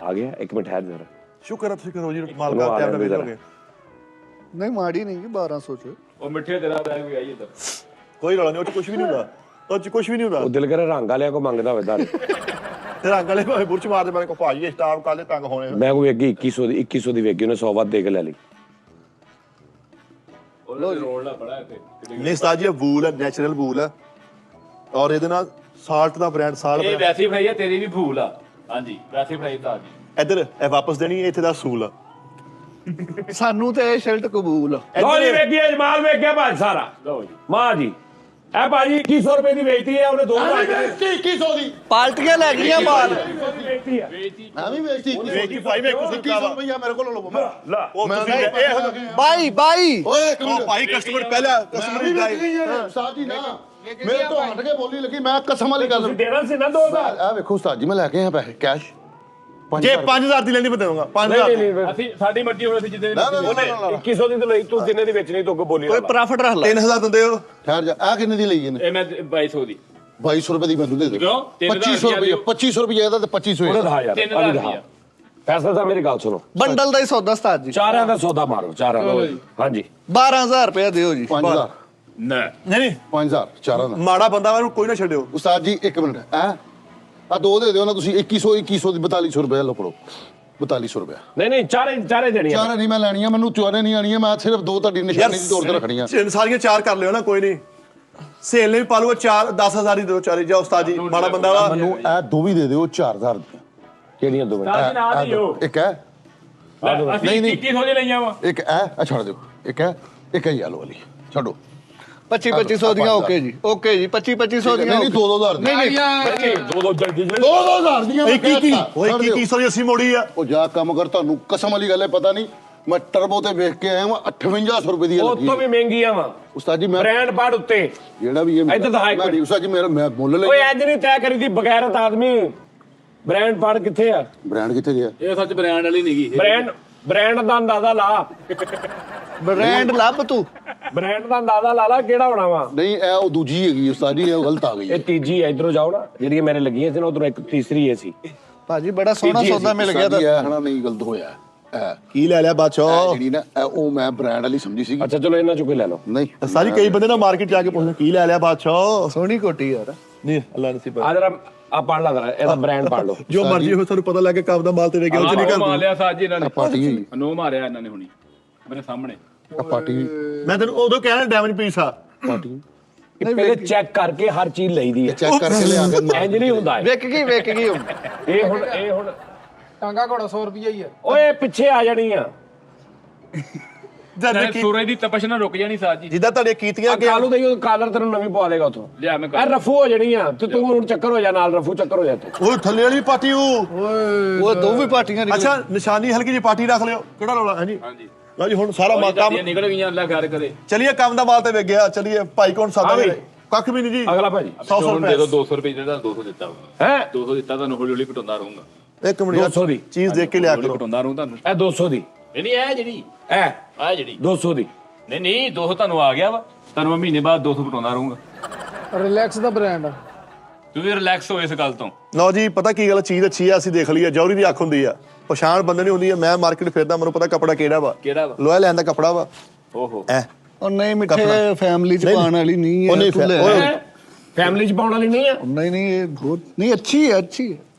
ਆ ਗਿਆ ਇੱਕ ਮਿੰਟ ਹੈ ਜਰਾ
ਸ਼ੁਕਰ ਹੈ ਤੁਸੀਂ ਕਰੋ ਜੀ ਮਾਲਕਾ ਟਾਈਮ ਨਾਲ ਵੇਚੋਗੇ
ਨਹੀਂ ਮਾੜੀ ਨਹੀਂ 1200 ਚ
ਉਹ ਮਿੱਠੇ ਤੇਰਾ ਬੈਗ ਵੀ ਆਈ ਇੱਧਰ
ਕੋਈ ਰੌਲਾ ਨਹੀਂ ਉਹ ਚ ਕੁਝ ਵੀ ਨਹੀਂ ਹੁੰਦਾ ਉਹ ਚ ਕੁਝ ਵੀ ਨਹੀਂ ਹੁੰਦਾ
ਉਹ ਦਿਲ ਕਰੇ ਰੰਗ ਵਾਲਿਆਂ ਕੋ ਮੰਗਦਾ ਹੋਵੇ ਦਾਰੇ
ਤੇ ਰੰਗ ਵਾਲੇ ਭਾਵੇਂ ਬੁਰਚ ਮਾਰਦੇ ਮਾਰੇ ਕੋ ਭਾਜੀ ਇਹ ਸਟਾਫ ਕਾਲੇ ਤੰਗ ਹੋਣੇ
ਮੈਂ ਕੋਈ ਅੱਗੇ 2100 ਦੀ ਵੇਗੀ ਉਹਨੇ 100 ਵੱਧ ਦੇ ਕੇ ਲੈ ਲਈ
ਉਹ ਰੋਲ ਨਾ ਬੜਾ ਇੱਥੇ
ਨਹੀਂ ਉਸਤਾਦ ਜੀ ਇਹ ਵੂਲ ਹੈ ਨੈਚੁਰਲ ਵੂਲ ਹੈ ਔਰ ਇਹਦੇ ਨਾਲ ਸਾਲਟ ਦਾ ਬ੍ਰਾਂਡ ਸਾਲ
ਇਹ ਵੈਸੀ ਬਣਾਈ ਆ ਤੇਰੀ ਵੀ ਭੂਲ ਆ ਹਾਂਜੀ ਵੈਸੀ ਬਣਾਈ ਤਾਂ ਜੀ
ਇੱਧਰ ਇਹ ਵਾਪਸ ਦੇਣੀ ਇੱਥੇ ਦਾ ਸੂਲ ਆ
ਸਾਨੂੰ ਤੇ ਇਹ ਸ਼ਰਟ ਕਬੂਲ ਆ
ਲੋ ਜੀ ਵੇਗੀ ਅਜਮਾਲ ਵੇਖ ਗਿਆ ਭਾਜ ਸਾਰਾ
ਲਓ ਜੀ
ਮਾਂ ਜੀ ਇਹ ਭਾਜੀ 2100 ਰੁਪਏ ਦੀ ਵੇਚਤੀ ਹੈ ਉਹਨੇ 2000 ਦੀ
2100 ਦੀ
ਪਾਲਟੀਆਂ ਲੈ ਗਈਆਂ ਬਾਲ
ਵੇਚਤੀ ਹੈ
ਮੈਂ ਵੀ ਵੇਚਤੀ
ਵੇਚੀ ਭਾਈ ਮੈਂ ਕੁਝ
2100 ਰੁਪਇਆ ਮੇਰੇ ਕੋਲ ਲਵੋ ਮੈਂ
ਲਾ
ਉਹ
ਮੈਂ
ਤੁਸੀਂ ਇਹ
ਬਾਈ
ਓਏ ਇੱਕ
ਉਹ
ਮਿੰਟ
ਭਾਈ ਕਸਟਮਰ ਪਹਿਲਾਂ ਕਸਟਮਰ ਦੀ
ਉਸਤਾਦ ਜੀ ਨਾ ਮੇਰੇ ਤੋਂ ਹਟ ਕੇ ਬੋਲੀ ਲੱਗੀ ਮੈਂ ਕਸਮ ਵਾਲੀ ਗੱਲ
ਦੇਣਾ ਸੀ ਨਾ 2000
ਆ ਵੇਖੋ ਉਸਤਾਦ ਜੀ ਮੈਂ ਲੈ ਕੇ ਆਇਆ ਪੈਸੇ ਕੈਸ਼
ਜੇ 5000 ਦੀ ਲੈਣੀ ਮੈਂ ਦੇਵਾਂਗਾ 5000
ਅਸੀਂ ਸਾਡੀ ਮਰਜ਼ੀ ਹੋਵੇ ਅਸੀਂ ਜਿੱਦੇ
ਨਾ
2100 ਦੀ ਤਾਂ ਲਈ ਤੂੰ ਜਿੰਨੇ ਦੀ ਵੇਚਣੀ ਤੂੰ ਅੱਗੋਂ ਬੋਲੀ
ਕੋਈ ਪ੍ਰੋਫਿਟ ਰੱਖ ਲੈ
3000 ਦਿੰਦੇ ਹੋ
ਠਹਿਰ ਜਾ ਆ ਕਿੰਨੇ ਦੀ ਲਈ ਇਹਨੇ
ਇਹ ਮੈਂ 2200 ਦੀ
2200 ਰੁਪਏ ਦੀ ਮੈਨੂੰ ਦੇ ਦੇ
ਕਿਉਂ?
2500 ਰੁਪਏ 2500 ਰੁਪਏ ਇਹਦਾ ਤੇ 2500
ਉਹਦਾ
ਇਹਦਾ
ਦਾ ਯਾਰ
3000 ਰੁਪਇਆ
ਫੈਸਲਾ ਸਾਹਿਬ ਮੇਰੀ ਗੱਲ ਸੁਣੋ
ਬੰਡਲ ਦਾ ਹੀ ਸੌਦਾ ਉਸਤਾਦ ਜੀ
ਚਾਰਾਂ ਦਾ ਸੌਦਾ ਮਾਰੋ ਚਾਰਾਂ ਦਾ ਹਾਂਜੀ
12000 ਰੁਪਏ ਦਿਓ ਜੀ
5000
ਨਾ
ਨਹੀਂ
5000 ਚਾਰਾਂ ਦਾ
ਮਾੜਾ ਬੰਦਾ ਵਾ ਕੋਈ ਨਾ ਛੱਡਿਓ
ਉਸਤਾਦ ਜੀ 1 ਮਿੰਟ ਆ ਦੋ ਦੇ ਦਿਓ ਨਾ ਤੁਸੀਂ 2100 ਦੀ 4200 ਰੁਪਏ ਲਓ ਪੜੋ 4200 ਰੁਪਏ
ਨਹੀਂ ਚਾਰੇ ਦੇਣੀਆਂ
ਚਾਰ ਨਹੀਂ ਮੈਂ ਲੈਣੀਆਂ ਮੈਨੂੰ ਚੋਰੇ ਨਹੀਂ ਆਣੀਆਂ ਮੈਂ ਸਿਰਫ ਦੋ ਤੁਹਾਡੀ ਨਿਸ਼ਾਨੀ ਦੀ ਤੌਰ ਤੇ ਰੱਖਣੀਆਂ
ਸਾਰੀਆਂ 4 ਕਰ ਲਿਓ ਨਾ ਕੋਈ ਨਹੀਂ ਸੇਲ ਨੇ ਵੀ ਪਾ ਲੂਗਾ 10000 ਹੀ ਦਿਓ ਚਾਰੇ ਜਾ ਉਸਤਾਦ ਜੀ ਮਾੜਾ ਬੰਦਾ ਵਾ
ਮੈਨੂੰ ਇਹ ਦੋ ਵੀ ਦੇ ਦਿਓ 4000 ਦੀਆਂ
ਕਿਹੜੀਆਂ ਦੋ
ਸਾਡੀ ਨਾ ਦਿਓ
ਇੱਕ ਹੈ
ਅਸੀਂ 2100 ਦੀ ਲਈਆਂ ਵਾ
ਇੱਕ ਇਹ ਛੱਡ ਦਿਓ ਇੱਕ ਹੈ ਯੈਲੋ ਵਾਲੀ ਛੱਡੋ
2500 ਦੀਆਂ ਓਕੇ ਜੀ 2500 ਦੀਆਂ
ਨਹੀਂ 2000 ਦੀਆਂ
ਦੋ ਜਲਦੀ
2000 ਦੀਆਂ ਮੈਂ ਕਹਿ ਦਿੱਤਾ।
ਓਏ 2100 ਦੀ ਅਸੀਂ ਮੋੜੀ ਆ
ਉਹ ਜਾ ਕੰਮ ਕਰ ਤੁਹਾਨੂੰ ਕਸਮ ਵਾਲੀ ਗੱਲ ਹੈ ਪਤਾ ਨਹੀਂ ਮੈਂ ਟਰਬੋ ਤੇ ਵੇਖ ਕੇ ਆਇਆ ਹਾਂ 5800 ਰੁਪਏ ਦੀ
ਉਹ
ਲੱਗੀ
ਤੋਂ ਵੀ ਮਹਿੰਗੀਆਂ ਵਾ
ਉਸਤਾਦ ਜੀ ਮੈਂ
ਬ੍ਰਾਂਡ ਪਾੜ ਉੱਤੇ
ਜਿਹੜਾ ਵੀ ਇਹ
ਇੱਧਰ ਦਿਖਾ ਇੱਕ
ਮੈਂ
ਮਿੰਟ।
ਉਸਤਾਦ ਜੀ ਮੇਰਾ ਮੈਂ ਮੁੱਲ
ਓਏ
ਲੈ
ਅੱਜ ਨਹੀਂ ਤੈਅ ਕਰੀ ਦੀ ਬਗੈਰਤ ਆਦਮੀ ਬ੍ਰਾਂਡ ਪਾੜ ਕਿੱਥੇ ਆ
ਬ੍ਰਾਂਡ ਕਿੱਥੇ ਗਿਆ
ਇਹ ਸੱਚ ਬ੍ਰਾਂਡ ਵਾਲੀ ਨਹੀਂਗੀ
ਬ੍ਰਾਂਡ ਦਾ ਅੰਦਾਜ਼ਾ ਲਾ
ਬ੍ਰਾਂਡ ਲੱਭ ਤੂੰ
ਬ੍ਰਾਂਡ ਦਾ ਅੰਦਾਜ਼ਾ ਲਾ ਲਾ ਕਿਹੜਾ ਹੋਣਾ ਵਾ
ਨਹੀਂ ਇਹ ਉਹ ਦੂਜੀ ਹੈਗੀ ਉਸਤਾਦ ਜੀ ਇਹ ਗਲਤ ਆ ਗਈ
ਇਹ ਤੀਜੀ ਹੈ ਇਧਰੋਂ ਜਾਓ ਨਾ ਜਿਹੜੀਆਂ ਮੇਰੇ ਲੱਗੀਆਂ ਸੀ ਨਾ ਉਧਰੋਂ ਇੱਕ ਤੀਸਰੀ ਇਹ ਸੀ
ਭਾਜੀ ਬੜਾ ਸੋਹਣਾ ਸੌਦਾ ਮਿਲ ਗਿਆ ਤਾਂ
ਇਹ ਹਨਾ ਨਹੀਂ ਗਲਤ ਹੋਇਆ ਇਹ
ਕੀ ਲੈ ਲਿਆ ਬਾਦਸ਼ਾਹ
ਜਿਹੜੀ ਨਾ ਇਹ ਉਹ ਮੈਂ ਬ੍ਰਾਂਡ ਵਾਲੀ ਸਮਝੀ ਸੀ
ਅੱਛਾ ਚਲੋ ਇਹਨਾਂ ਚੋਂ ਕੋਈ ਲੈ ਲਓ
ਨਹੀਂ
ਸਾਰੀ ਕਈ ਬੰਦੇ ਨਾ ਮਾਰਕੀਟ ਜਾ ਕੇ ਪੁੱਛਦੇ ਕੀ ਲੈ ਲਿਆ ਬਾਦਸ਼ਾਹ
ਸੋਹਣੀ ਕੋਟੀ ਯਾਰ
ਨਹੀਂ ਅੱਲਾ ਨਸੀਬ
ਆ ਜਰਾ ਆ ਪੜ ਲਾ ਜਰਾ ਇਹਦਾ ਬ੍ਰਾਂਡ ਪੜ ਲਓ
ਜੋ ਮਰਜ਼ੀ ਹੋਵੇ ਸਾਨੂੰ ਪਤਾ ਲੱਗ ਗਿਆ ਕਬ ਦਾ ਮਾਲ ਤੇਰੇ ਗਿਲ ਚ ਨਹੀਂ
ਮਾਰ
ਕਰਦਾ
ਲਿਆ ਸਾਜ ਜੀ ਇਹਨਾਂ ਨੇ
ਪਾਰਟੀ ਹੋਈ
ਨੋ ਮਾਰਿਆ ਇਹਨਾਂ ਨੇ ਹੁਣੀ ਮੇਰੇ ਸਾਹਮਣੇ
ਆ ਪਾਰਟੀ
ਮੈਂ ਤੈਨੂੰ ਉਦੋਂ ਕਹਿਣਾ ਡੈਮੇਜ ਪੀਸ ਆ
ਪਾਰਟੀ
ਪਹਿਲੇ ਚੈੱਕ ਕਰਕੇ ਹਰ ਚੀਜ਼ ਲਈਦੀ ਹੈ
ਚੈੱਕ ਕਰਕੇ ਲਿਆ ਕੇ
ਇੰਜ ਨਹੀਂ ਹੁੰਦਾ
ਵੇਖ ਗਈ ਹੁਣ
ਇਹ ਹੁਣ
ਟਾਂਗਾ ਘੋੜਾ 100 ਰੁਪਏ ਹੀ ਆ
ਓਏ ਪਿੱਛੇ ਆ ਜਾਣੀ ਆ
ਜਦ
ਸੂਰਜ ਦੀ ਤਪਸ਼ ਨਾਲ ਰੁਕ ਜਾਣੀ ਸਾਜ ਜੀ
ਜਿੱਦਾਂ ਤੁਹਾਡੇ ਕੀਤੀਆਂ ਕਿ
ਕਾਲੂ ਦਾ ਕਾਲਰ ਤੈਨੂੰ ਨਵੀਂ ਪਵਾ ਦੇਗਾ ਉਥੋਂ
ਲਿਆ ਮੈਂ
ਇਹ ਰਫੂ ਹੋ ਜਾਣੀ ਆ ਤੇ ਤੂੰ ਹੁਣ ਚੱਕਰ ਹੋ ਜਾ ਨਾਲ ਰਫੂ ਚੱਕਰ ਹੋ ਜਾ ਤੂੰ
ਉਹ ਥੱਲੇ ਵਾਲੀ ਪਾਰਟੀ
ਉਹ ਦੋ ਵੀ ਪਾਰਟੀਆਂ ਨਿਕਲ
ਅੱਛਾ ਨਿਸ਼ਾਨੀ ਹਲਕੀ ਜਿਹੀ ਪਾਰਟੀ ਰੱਖ ਲਿਓ ਕਿਹੜਾ ਰੌਲਾ ਹਾਂਜੀ
ਹਾਂਜੀ
ਲਓ ਜੀ ਹੁਣ ਸਾਰਾ ਮਾਲ ਕੰਮ
ਨਿਕਲ ਗਈਆਂ ਅੱਲਾ ਖੈਰ ਕਰੇ
ਚਲਿਏ ਕੰਮ ਦਾ ਮਾਲ ਤੇ ਵਿਕ ਗਿਆ ਚਲਿਏ ਭਾਈ ਕੌਣ ਸਾਦਾ
ਵੀ।
ਕੱਖ ਵੀ ਨਹੀਂ ਜੀ
ਅਗਲਾ ਭਾਜੀ
100
ਦੇ ਦੋ
ਰੁਪਏ
200 ਰੁਪਏ ਜਿਹੜਾ 200 ਦਿੱਤਾ ਵਾ।
ਹੈ
200 ਦਿੱਤਾ ਤੁਹਾਨੂੰ ਹੌਲੀ ਹੌਲੀ ਘਟਾਉਂਦਾ ਰਹੂੰਗਾ
ਇੱਕ ਮਿੰਟ
200 ਦੀ
ਚੀਜ਼ ਦੇਖ ਕੇ ਲਿਆ ਕਰੋ
ਘਟਾਉਂਦਾ ਰਹੂੰ ਤੁਹਾਨੂੰ
ਇਹ 200 ਦੀ
ਨਹੀਂ ਇਹ ਜਿਹੜੀ
ਐ
ਆ ਜਿਹੜੀ
200 ਦੀ
ਨਹੀਂ 200 ਤੁਹਾਨੂੰ ਆ ਗਿਆ ਵਾ ਤੁਹਾਨੂੰ ਮੈਂ ਮਹੀਨੇ ਬਾਅਦ 200 ਘਟਾਉਂਦਾ ਰਹੂੰਗਾ
ਰਿਲੈਕਸ ਦਾ ਬ੍ਰਾਂਡ ਆ
ਤੁਸੀਂ ਰਿਲੈਕਸ ਹੋ ਇਸ ਗੱਲ ਤੋਂ
ਲਓ ਜੀ ਪਤਾ ਕੀ ਗੱਲ ਚੀਜ਼ ਅੱਛੀ ਆ ਅਸੀਂ ਦੇਖ ਲਈ ਆ ਜੌਹਰੀ ਦੀ ਅੱਖ ਹੁੰਦੀ ਆ ਪਛਾਣ ਬੰਦੇ ਨਹੀਂ ਹੁੰਦੀ ਆ ਮੈਂ ਮਾਰਕੀਟ ਫਿਰਦਾ ਮੈਨੂੰ ਪਤਾ ਕੱਪੜਾ ਕਿਹੜਾ ਵਾ
ਕਿਹੜਾ ਵਾ
ਲੋਹਾ ਲੈਣ ਦਾ ਕੱਪੜਾ ਵਾ
ਓਹੋ
ਐ
ਉਹ ਨਹੀਂ ਮਿੱਠੇ ਫੈਮਿਲੀ ਚ ਪਾਉਣ ਵਾਲੀ ਨਹੀਂ
ਉਹ ਨਹੀਂ
ਹੈ ਤੂੰ ਲੈ
ਉਹ
ਫੈਮਿਲੀ ਚ ਪਾਉਣ ਵਾਲੀ ਨਹੀਂ ਆ
ਨਹੀਂ ਇਹ ਬਹੁਤ ਨਹੀਂ ਅੱਛੀ ਹੈ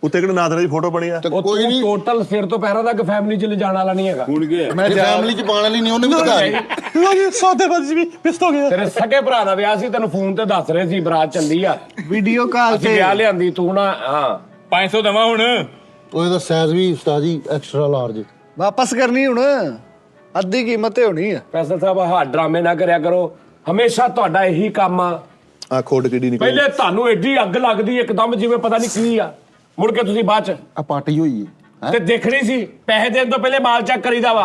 ਉੱਤੇ ਕਿਹੜਾ ਨਾਥਰਾ ਦੀ ਫੋਟੋ ਬਣੀ ਆ
ਤੇ
ਉਹ
ਕੋਈ ਨਹੀਂ
ਟੋਟਲ ਸਿਰ ਤੋਂ ਪੈਰਾਂ ਤੱਕ ਫੈਮਿਲੀ ਚ ਲਿਜਾਣ ਵਾਲਾ ਨਹੀਂ ਹੈਗਾ
ਹੁਣ ਗਿਆ
ਮੈਂ
ਫੈਮਿਲੀ ਚ ਪਾਣ ਵਾਲੀ ਨਹੀਂ ਉਹਨੇ ਵੀ ਦਿਖਾਈ
ਲਓ ਜੀ ਸੌਦੇਬਾਜ਼ੀ ਵੀ ਪਿਸਤ ਹੋ ਗਿਆ
ਤੇਰੇ ਸਕੇ ਭਰਾ ਦਾ ਵਿਆਹ ਸੀ ਤੈਨੂੰ ਫੋਨ ਤੇ ਦੱਸ ਰਹੇ ਸੀ ਬਰਾਤ ਚੱਲੀ ਆ
ਵੀਡੀਓ ਕਾਲ
ਅਸੀਂ
ਤੇ
ਵਿਆਹ ਲਿਆਂਦੀ ਤੂੰ ਨਾ ਹਾਂ
500 ਦਵਾ ਹੁਣ
ਉਹ ਇਹਦਾ ਸਾਈਜ਼ ਵੀ ਉਸਤਾਦ ਜੀ ਐਕਸਟਰਾ ਲਾਰਜ
ਵਾਪਸ ਕਰਨੀ ਹੁਣ ਅੱਧੀ ਕੀਮਤ ਤੇ ਹੋਣੀ ਆ
ਫੈਸਲ ਸਾਹਿਬ ਆਹ ਡਰਾਮੇ ਨਾ ਕਰਿਆ ਕਰੋ ਹਮੇਸ਼ਾ ਤੁਹਾਡਾ ਇਹੀ ਕੰਮ ਆ
ਆ ਖੋਡ ਕਿੱਡੀ ਨਿਕਲੀ
ਪਹਿਲੇ ਤੁਹਾਨੂੰ ਐਡੀ ਅੱਗ ਲੱਗਦੀ ਇੱਕਦਮ ਜਿਵੇਂ ਪਤਾ ਨਹੀਂ ਕੀ ਆ ਮੁੜ ਕੇ ਤੁਸੀਂ ਬਾਅਦ ਚ
ਆ ਪਾਰਟੀ ਹੋਈ ਹੈ
ਤੇ ਦੇਖਣੀ ਸੀ ਪੈਸੇ ਦੇਣ ਤੋਂ ਪਹਿਲੇ ਮਾਲ ਚੈੱਕ ਕਰੀਦਾ ਵਾ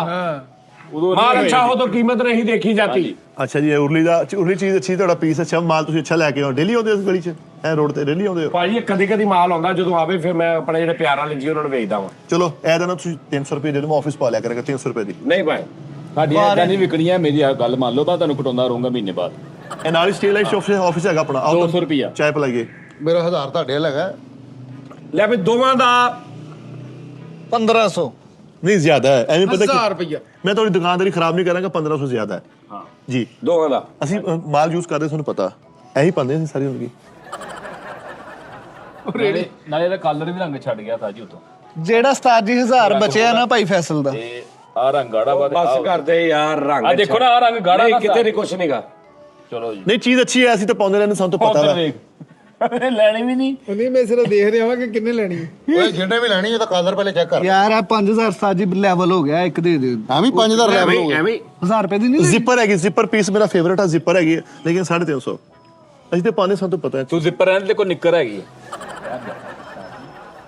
ਉਦੋਂ
ਮਾਲ ਅੱਛਾ ਹੋ ਤਾਂ ਕੀਮਤ ਨਹੀਂ ਦੇਖੀ ਜਾਂਦੀ
ਅੱਛਾ ਜੀ ਇਹ ਉਰਲੀ ਚੀਜ਼ ਅੱਛੀ ਤੁਹਾਡਾ ਪੀਸ ਅੱਛਾ ਮਾਲ ਤੁਸੀਂ ਅੱਛਾ ਲੈ ਕੇ ਆਓ ਡੇਲੀ ਆਉਂਦੇ ਹੋ ਇਸ ਗਲੀ 'ਚ ਐ ਰੋਡ ਤੇ ਡੇਲੀ ਆਉਂਦੇ ਹੋ
ਭਾਜੀ ਕਦੀ ਕਦੀ ਮਾਲ ਆਉਂਦਾ ਜਦੋਂ ਆਵੇ ਫਿਰ ਮੈਂ ਆਪਣੇ ਜਿਹੜੇ ਪਿਆਰ ਵਾਲੇ ਜੀ ਉਹਨਾਂ ਨੂੰ ਵੇਚਦਾ ਵਾਂ
ਚਲੋ ਇਹ ਨਾ ਤੁਸੀਂ 300 ਰੁਪਏ ਦੇ ਦਿਓ ਮੈਂ ਆਫਿਸ ਪਾ ਲਿਆ ਕਰਾਂਗਾ 300 ਰੁਪਏ ਦੀ
ਨਹੀਂ ਭਾਈ
ਸਾਡੀ ਐਦਾਂ ਨਹੀਂ ਵਿਕਣੀਆਂ ਮੇਰੀ ਆਹ ਗੱਲ ਮੰਨ ਲਓ ਬਾ ਤੁਹਾਨੂੰ ਘਟਾਉਂਦਾ ਰਹੂੰਗਾ ਮਹੀਨੇ ਬਾਅਦ
ਇਹ ਨਾਲ ਹੀ ਸਟੇਲ ਲਾਈਫ ਆਫਿਸ ਹੈਗਾ ਆਪਣਾ ਆਓ
200 ਰੁਪਿਆ
ਚਾਹ ਪਲਾਈਏ
ਮੇਰਾ 1000 ਤੁਹਾਡੇ ਨਾਲ ਹੈਗਾ
ਲੈ ਵੀ ਦੋਵਾਂ ਦਾ
1500
ਨਹੀਂ ਜ਼ਿਆਦਾ ਹੈ ਐਵੇਂ ਪਤਾ
1000
ਕੀ
ਰੁਪਏ
ਮੈਂ ਤੁਹਾਡੀ ਦੁਕਾਨਦਾਰੀ ਖਰਾਬ ਨਹੀਂ ਕਰਾਂਗਾ 1500 ਜ਼ਿਆਦਾ ਹੈ
ਹਾਂ
ਜੀ
ਦੋਵਾਂ ਦਾ
ਅਸੀਂ ਮਾਲ ਯੂਜ਼ ਕਰਦੇ ਤੁਹਾਨੂੰ ਪਤਾ ਇਹੀ ਪਾਉਂਦੇ ਅਸੀਂ ਸਾਰੀ ਜ਼ਿੰਦਗੀ
ਨਾਲੇ ਇਹਦਾ ਕਲਰ ਵੀ ਰੰਗ ਛੱਡ ਗਿਆ ਸਾਜੀ ਉਤੋਂ
ਜਿਹੜਾ 17000 ਬਚਿਆ ਨਾ ਭਾਈ ਫੈਸਲ ਦਾ
ਤੇ ਆ ਰੰਗ ਗਾੜਾ ਵਾ
ਬਸ ਕਰਦੇ ਯਾਰ ਰੰਗ
ਆ ਦੇਖੋ ਨਾ ਆ ਰੰਗ ਗਾੜਾ
ਨਹੀਂ
ਨਾ
ਕਿਤੇ ਨਹੀਂ ਕੁਛ ਨਹੀਂਗਾ
ਚਲੋ ਜੀ
ਨਹੀਂ ਚੀਜ਼ ਅੱਛੀ ਹੈ ਅਸੀਂ ਤਾਂ ਪਾਉਂਦੇ ਰਹਿੰਦੇ ਸਾਨੂੰ ਤਾਂ ਪਤਾ
ਉਧਰ
ਵਾ
ਵੇਖ ਲੈਣੀ ਵੀ ਨਹੀਂ
ਨਹੀਂ ਮੈਂ ਸਿਰਫ ਦੇਖ ਰਿਹਾ ਹਾਂ ਕਿ ਕਿੰਨੇ ਲੈਣੀ ਹੈ
ਓਏ ਜਿੰਨੇ ਵੀ ਲੈਣੀ ਹੈ ਤਾਂ ਕਾਲਰ ਪਹਿਲੇ ਚੈੱਕ ਕਰ
ਯਾਰ ਆ 5000 ਸਾਜੀ ਲੈਵਲ ਹੋ ਗਿਆ ਇੱਕ ਦੇ ਦੇ
ਹਾਂ ਵੀ 5000 ਲੈਵਲ ਹੋ ਗਿਆ
ਐਵੇਂ
1000 ਰੁਪਏ ਦੀ ਨਹੀਂ
ਜ਼ਿਪਰ ਹੈਗੀ ਜ਼ਿਪਰ ਪੀਸ ਮੇਰਾ ਫੇਵਰਟ ਹੈ ਜ਼ਿਪਰ ਹੈਗੀ ਹੈ, ਲੇਕਿਨ 350 ਅਸੀਂ ਤੇ ਪਾਉਂਦੇ ਸਾਨੂੰ ਤਾਂ ਪਤਾ ਹੈ
ਤੂੰ ਜ਼ਿੱਪਰ ਰਹਿਣ ਦੇ ਕੋਈ ਨਿੱਕਰ ਹੈਗੀ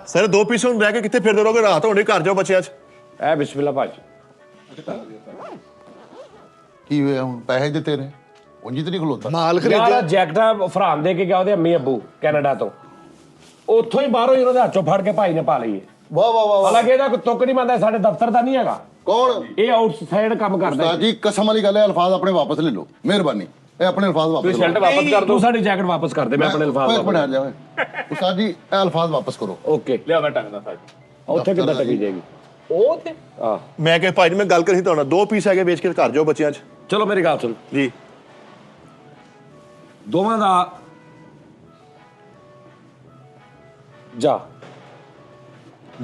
ਸਾਰੇ ਦੋ ਪੀਸ ਹੁਣ ਰਹਿ ਕੇ ਕਿੱਥੇ ਫਿਰਦੇ ਰਹੋਗੇ ਰਾਤ ਹੋਣੀ ਘਰ ਜਾਓ ਬੱਚਿਆਂ 'ਚ
ਐ ਬਿਸਮਿਲ੍ਲਾ ਭਾਜੀ
ਕੀ ਹੋਇਆ ਹੁਣ ਪੈਸੇ ਦਿੱਤੇ ਨੇ ਉਂਝ ਤੇ ਨਹੀਂ ਖਲੋਤਾ
ਮਾਲ
ਯਾਰ
ਖਰੀਦਿਆ
ਜੈਕਟਾਂ ਫਰਾਮ ਦੇ ਕੇ ਗਿਆ ਉਹਦੇ ਅੰਮੀ ਅੱਬੂ ਕੈਨੇਡਾ ਤੋਂ, ਉੱਥੋਂ ਹੀ ਬਾਹਰੋਂ ਹੀ ਉਹਦੇ ਹੱਥੋਂ ਫੜ ਕੇ ਭਾਈ ਨੇ ਪਾ ਲਈਏ।
ਵਾਹ ਵਾਹ ਵਾਹ
ਹਾਲਾਂਕਿ ਇਹਦਾ ਕੋਈ ਤੁੱਕ ਨਹੀਂ ਮੰਨਦਾ, ਸਾਡੇ ਦਫ਼ਤਰ ਦਾ ਨਹੀਂ ਹੈਗਾ,
ਕੌਣ
ਇਹ ਆਊਟਸਾਈਡ ਕੰਮ ਕਰਦਾ।
ਉਸਤਾਦ ਜੀ ਕਸਮ ਵਾਲੀ ਗੱਲ ਹੈ, ਅਲਫਾਜ਼ ਆਪਣੇ ਵਾਪਸ ਲੈ ਲਓ, ਮਿਹਰਬਾਨੀ। ਇਹ ਆਪਣੇ ਅਲਫਾਜ਼ ਵਾਪਸ
ਸ਼ਰਟ ਵਾਪਸ ਕਰ
ਤੂੰ ਸਾਡੀ ਜੈਕਟ ਵਾਪਸ ਕਰ ਦੇ, ਮੈਂ ਆਪਣੇ ਅਲਫਾਜ਼
ਇੱਕ ਮਿੰਟ ਆ ਜਾਓ ਉਸਤਾਦ ਜੀ, ਇਹ ਅਲਫਾਜ਼ ਵਾਪਸ ਕਰੋ।
ਓਕੇ
ਲਿਆ ਮੈਂ ਟੰਗਦਾ ਸਾਡੀ।
ਉੱਥੇ ਕਿੱਦਾਂ ਟਕੀ ਜਾਏਗੀ
ਉਹ ਤੇ
ਆ।
ਮੈਂ ਕਿਹਾ ਭਾਈ ਜੀ ਮੈਂ ਗੱਲ ਕਰੀ ਤੁਹਾਡਾ 2 ਪੀਸ ਹੈਗੇ ਵੇਚ ਕੇ ਘਰ ਜਾਓ ਬੱਚਿਆਂ 'ਚ
ਚਲੋ ਮੇਰੀ ਗੱਲ ਸੁਣ,
ਜੀ।
ਦੋਵਾਂ ਦਾ ਜਾ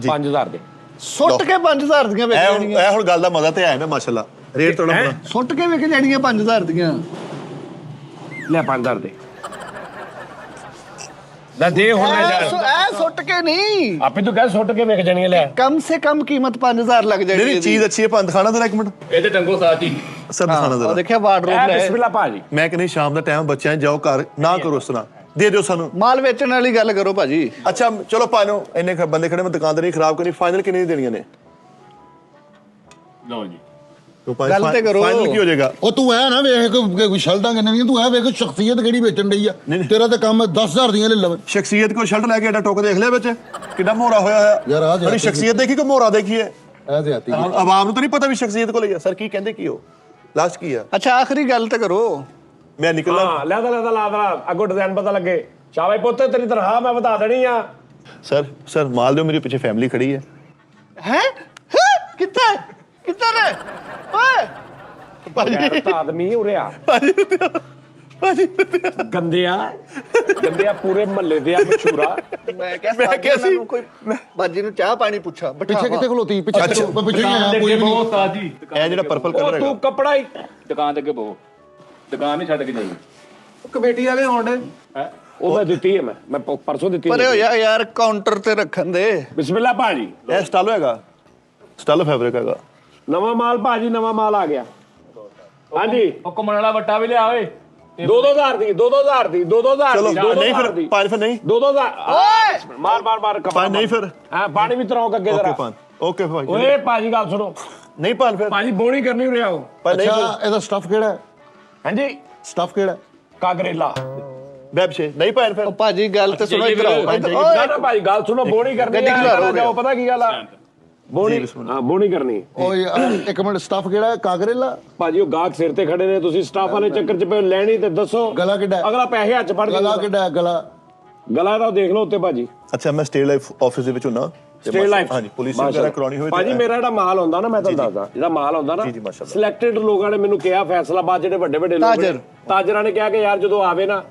5000 ਦੇ
ਸੁੱਟ ਕੇ 5000 ਦੀਆਂ ਵਿਕ ਜਾਣੀਆਂ,
ਇਹ ਹੁਣ ਗੱਲ ਦਾ ਮਜ਼ਾ ਤੇ ਆਇਆ ਨਾ ਮਾਸ਼ਾਅੱਲਾ। ਰੇਟ ਥੋੜਾ ਬਣਾ
ਸੁੱਟ ਕੇ ਵਿਕ ਜਾਣੀਆਂ 5000 ਦੀਆਂ।
ਲੈ 5000 ਦੇ ਲੈ ਦੇ ਹੁਣ ਮੈਂ ਜਾ
ਐ ਸੁੱਟ ਕੇ ਨਹੀਂ,
ਆਪੇ ਤੂੰ ਕਹਿ ਸੁੱਟ ਕੇ ਵਿਕ ਜਾਣੀਆਂ। ਲੈ
ਕਮ ਸੇ ਕਮ ਕੀਮਤ 5000 ਲੱਗ ਜਾਣੀ
ਨਹੀਂ ਚੀਜ਼ ਅੱਛੀ ਹੈ, ਪੰਦ ਖਾਣਾ ਜਰਾ ਇੱਕ ਮਿੰਟ
ਇਹ ਤੇ ਟੰਗੋ ਸਾਥੀ।
ਸਰ ਦਿਖਾਣਾ
ਉਹ
ਜਰਾ।
ਦੇਖਿਆ ਵਾਰਡਰੋਬ
ਐ
ਲੈ
ਬਿਸਮਿਲ੍ਲਾ ਭਾਜੀ।
ਮੈਂ ਕਹਿੰਦੀ ਸ਼ਾਮ ਦਾ ਟਾਈਮ ਬੱਚਿਆਂ 'ਚ ਜਾਓ ਘਰ ਨਾ ਕਰੋ ਇਸ ਤਰ੍ਹਾਂ, ਦੇ ਦਿਓ ਸਾਨੂੰ।
ਮਾਲ ਵੇਚਣ ਵਾਲੀ ਗੱਲ ਕਰੋ ਭਾਜੀ।
ਅੱਛਾ ਚਲੋ ਭਾਈ ਨੂੰ ਇੰਨੇ ਬੰਦੇ ਖੜੇ, ਮੈਂ ਦੁਕਾਨਦਾਰ ਨਹੀਂ ਖਰਾਬ ਕਰਨੀ। ਫਾਈਨਲ ਕਿੰਨੇ ਦੀ ਦੇਣੀਆਂ ਨੇ?
ਲਓ ਜੀ
ਗੱਲ ਤੇ ਕਰੋ।
ਫਾਈਨਲ ਕੀ ਹੋ ਜਾਏਗਾ?
ਉਹ ਤੂੰ ਐ ਨਾ ਵੇਖ ਕੋਈ ਸ਼ਰਟਾਂ ਕਿੰਨੇ ਦੀਆਂ, ਤੂੰ ਐ ਵੇਖ ਸ਼ਖਸੀਅਤ ਕਿਹੜੀ ਵੇਚਣ ਡਈ ਆ। ਤੇਰਾ ਤਾਂ ਕੰਮ 10000 ਦੀਆਂ ਲੈ ਲਵੇ।
ਸ਼ਖਸੀਅਤ ਕੋਈ ਸ਼ਰਟ ਲੈ ਕੇ ਐਡਾ ਟੋਕ ਦੇਖ ਲਿਆ ਵਿੱਚ ਕਿੱਡਾ ਮੋਹਰਾ ਹੋਇਆ ਹੋਇਆ
ਯਾਰ ਆਹ
ਤੁਹਾਡੀ ਸ਼ਖਸੀਅਤ ਦੇਖੀ ਕੋਈ ਮੋਹਰਾ ਦੇਖੀ ਹੈ?
ਐ ਤੇ ਆਤੀ
ਹੁਣ ਆਵਾਮ ਨੂੰ ਤਾਂ ਨਹੀਂ ਪਤਾ ਵੀ ਸ਼ਖਸੀਅਤ ਕੋਲ ਹੀ ਆ। ਸਰ ਕੀ ਕਹਿੰਦੇ ਕੀ ਹੋ ਲਾਸਟ ਕੀ ਆ?
ਅੱਛਾ ਆਖਰੀ ਗੱਲ ਤੇ ਕਰੋ।
ਮੈਂ ਨਿਕਲਣਾ
ਹਾਂ ਲੈ ਦਾ ਲਾ ਦਾ ਅੱਗੋਂ ਡਿਜ਼ਾਈਨ ਪਤਾ ਲੱਗੇ। ਸ਼ਾਬਾਸ਼ ਪੁੱਤ, ਤੇਰੀ ਤਨਖਾਹ ਮੈਂ ਵਧਾ ਦੇਣੀ ਆ।
ਸਰ ਮਾਲ ਦਿਓ, ਮੇਰੀ ਪਿੱਛੇ ਫੈਮਿਲੀ ਖੜੀ ਹੈ।
ਹੈ ਕਿੱਥੇ ਕਿੱਥੇ ਨੇ ਓਏ?
ਗੈਰਤ ਆਦਮੀ ਉਰਿਆ ਗੰਦਿਆ ਪੂਰੇ ਮਹੱਲੇ ਦੇ ਆ ਮਸ਼ਹੂਰਾ।
ਮੈਂ ਕਿਹਾ ਸੀ ਕੋਈ ਬਾਜੀ ਨੂੰ ਚਾਹ ਪਾਣੀ ਪੁੱਛਾ
ਪਿੱਛੇ
ਬਿਠਾ
ਕਿੱਥੇ ਖਲੋਤੀ? ਪਿੱਛੇ ਪਿੱਛੇ ਨਹੀਂ ਆਇਆ ਕੋਈ ਵੀ ਨਹੀਂ।
ਬਹੁਤ ਸਾਥੀ
ਇਹ ਜਿਹੜਾ ਪਰਪਲ
ਉਹ
ਕਲਰ ਹੈਗਾ
ਤੂੰ ਕੱਪੜਾ ਹੀ
ਦੁਕਾਨ ਤੇ ਅੱਗੇ ਬਹੁ, ਦੁਕਾਨ ਨਹੀਂ ਛੱਡ ਕੇ ਜਾਈ।
ਕਮੇਟੀ ਵਾਲੇ ਆਉਂਦੇ
ਹੈ
ਉਹ ਮੈਂ ਦਿੱਤੀ ਹੈ, ਮੈਂ ਪਰਸੋਂ ਦਿੱਤੀ
ਪਰੇ ਹੋ ਜਾ ਯਾਰ, ਕਾਊਂਟਰ ਤੇ ਰੱਖਣ ਦੇ।
ਬਿਸਮਿਲ੍ਲਾ ਭਾਜੀ।
ਇਹ ਸਟਾਲੋ ਹੈਗਾ, ਸਟਾਲੋ ਫੈਬਰਿਕ ਹੈਗਾ।
ਨਵਾਂ ਮਾਲ ਭਾਜੀ, ਨਵਾਂ ਮਾਲ ਆ ਗਿਆ। ਹਾਂਜੀ
ਉਹ ਘੁੰਮਣ ਵਾਲਾ ਵੱਟਾ ਵੀ ਲਿਆ ਓਏ।
2-2000 ਦੀ 2-2000 ਦੀ 2-2000
ਚਲੋ
ਦੀ
ਨਹੀਂ ਫਿਰ 5 ਫਿਰ ਨਹੀਂ
2-2000 ਮਾਰ
ਪੰਜ ਨਹੀਂ ਫਿਰ
ਹਾਂ ਪਾਣੀ ਵੀ ਤਰਾਓ ਅੱਗੇ
ਓਕੇ
ਜਰਾ।
ਪੰਜ ਓਕੇ ਭਾਈ
ਓਏ ਭਾਜੀ ਗੱਲ ਸੁਣੋ,
ਨਹੀਂ ਪੰਜ ਫਿਰ
ਭਾਜੀ ਬੋਣੀ ਕਰਨੀ ਉਰੇ ਆਓ।
ਪੰਜ ਨਹੀਂ
ਅੱਛਾ ਇਹਦਾ ਸਟਫ ਕਿਹੜਾ ਹੈ?
ਹਾਂਜੀ
ਸਟਫ ਕਿਹੜਾ ਹੈ?
ਕਾਗਰੇਲਾ।
ਵੈਬਸ਼ੇ ਨਹੀਂ ਪੰਜ ਫਿਰ
ਉਹ ਭਾਜੀ ਗੱਲ ਤੇ ਸੁਣੋ ਇੱਧਰ ਆਓ।
ਨਾ ਭਾਜੀ ਗੱਲ ਸੁਣੋ, ਬੋਣੀ ਕਰਨੀ
ਗੱਡੀ ਖਿਲਾਰੋ
ਆ ਜਾਓ। ਪਤਾ ਕੀ ਗੱਲ ਆ, ਬੋਣੀ ਹਾਂ ਬੋਣੀ ਕਰਨੀ।
ਓਏ ਇੱਕ ਮਿੰਟ, ਸਟਫ ਕਿਹੜਾ ਹੈ? ਕਾਗਰੇਲਾ?
ਭਾਜੀ ਉਹ ਗਾਹਕ ਸਿਰ ਤੇ ਖੜੇ ਨੇ, ਤੁਸੀਂ ਸਟਾਫ ਵਾਲੇ ਚੱਕਰ 'ਚ ਪਏ ਲੈਣੀ ਤੇ ਦੱਸੋ।
ਗਲਾ ਕਿੱਡਾ ਹੈ?
ਅਗਲਾ ਪੈਸੇ ਹੱਥ 'ਚ ਫੜ ਕੇ
ਗਲਾ ਕਿੱਡਾ ਹੈ?
ਗਲਾ ਤਾਂ ਦੇਖ ਲਓ ਉੱਤੇ ਭਾਜੀ।
ਅੱਛਾ ਮੈਂ ਸਟੇਟ ਲਾਈਫ ਆਫਿਸ ਦੇ ਵਿੱਚ ਹੁੰਨਾ
ਸਟੇਟ ਲਾਈਫ
ਹਾਂਜੀ ਪੁਲਿਸ ਵਗੈਰਾ ਕਰਾਉਣੀ ਹੋਵੇ
ਭਾਜੀ ਮੇਰਾ ਜਿਹੜਾ ਮਾਲ ਹੁੰਦਾ ਨਾ, ਮੈਂ ਤੁਹਾਨੂੰ ਦੱਸਦਾ, ਜਿਹੜਾ ਮਾਲ ਹੁੰਦਾ ਨਾ,
ਜੀ, ਮਾਸ਼ਾਅੱਲਾ।
ਸਿਲੈਕਟਡ ਲੋਕਾਂ ਨੇ ਮੈਨੂੰ ਕਿਹਾ, ਫੈਸਲਾਬਾਦ ਜਿਹੜੇ ਵੱਡੇ ਵੱਡੇ ਲੋਕ ਨੇ, ਤਾਜਰਾਂ ਨੇ ਕਿਹਾ ਕਿ ਯਾਰ ਜਦੋਂ ਆਵੇ ਨਾ,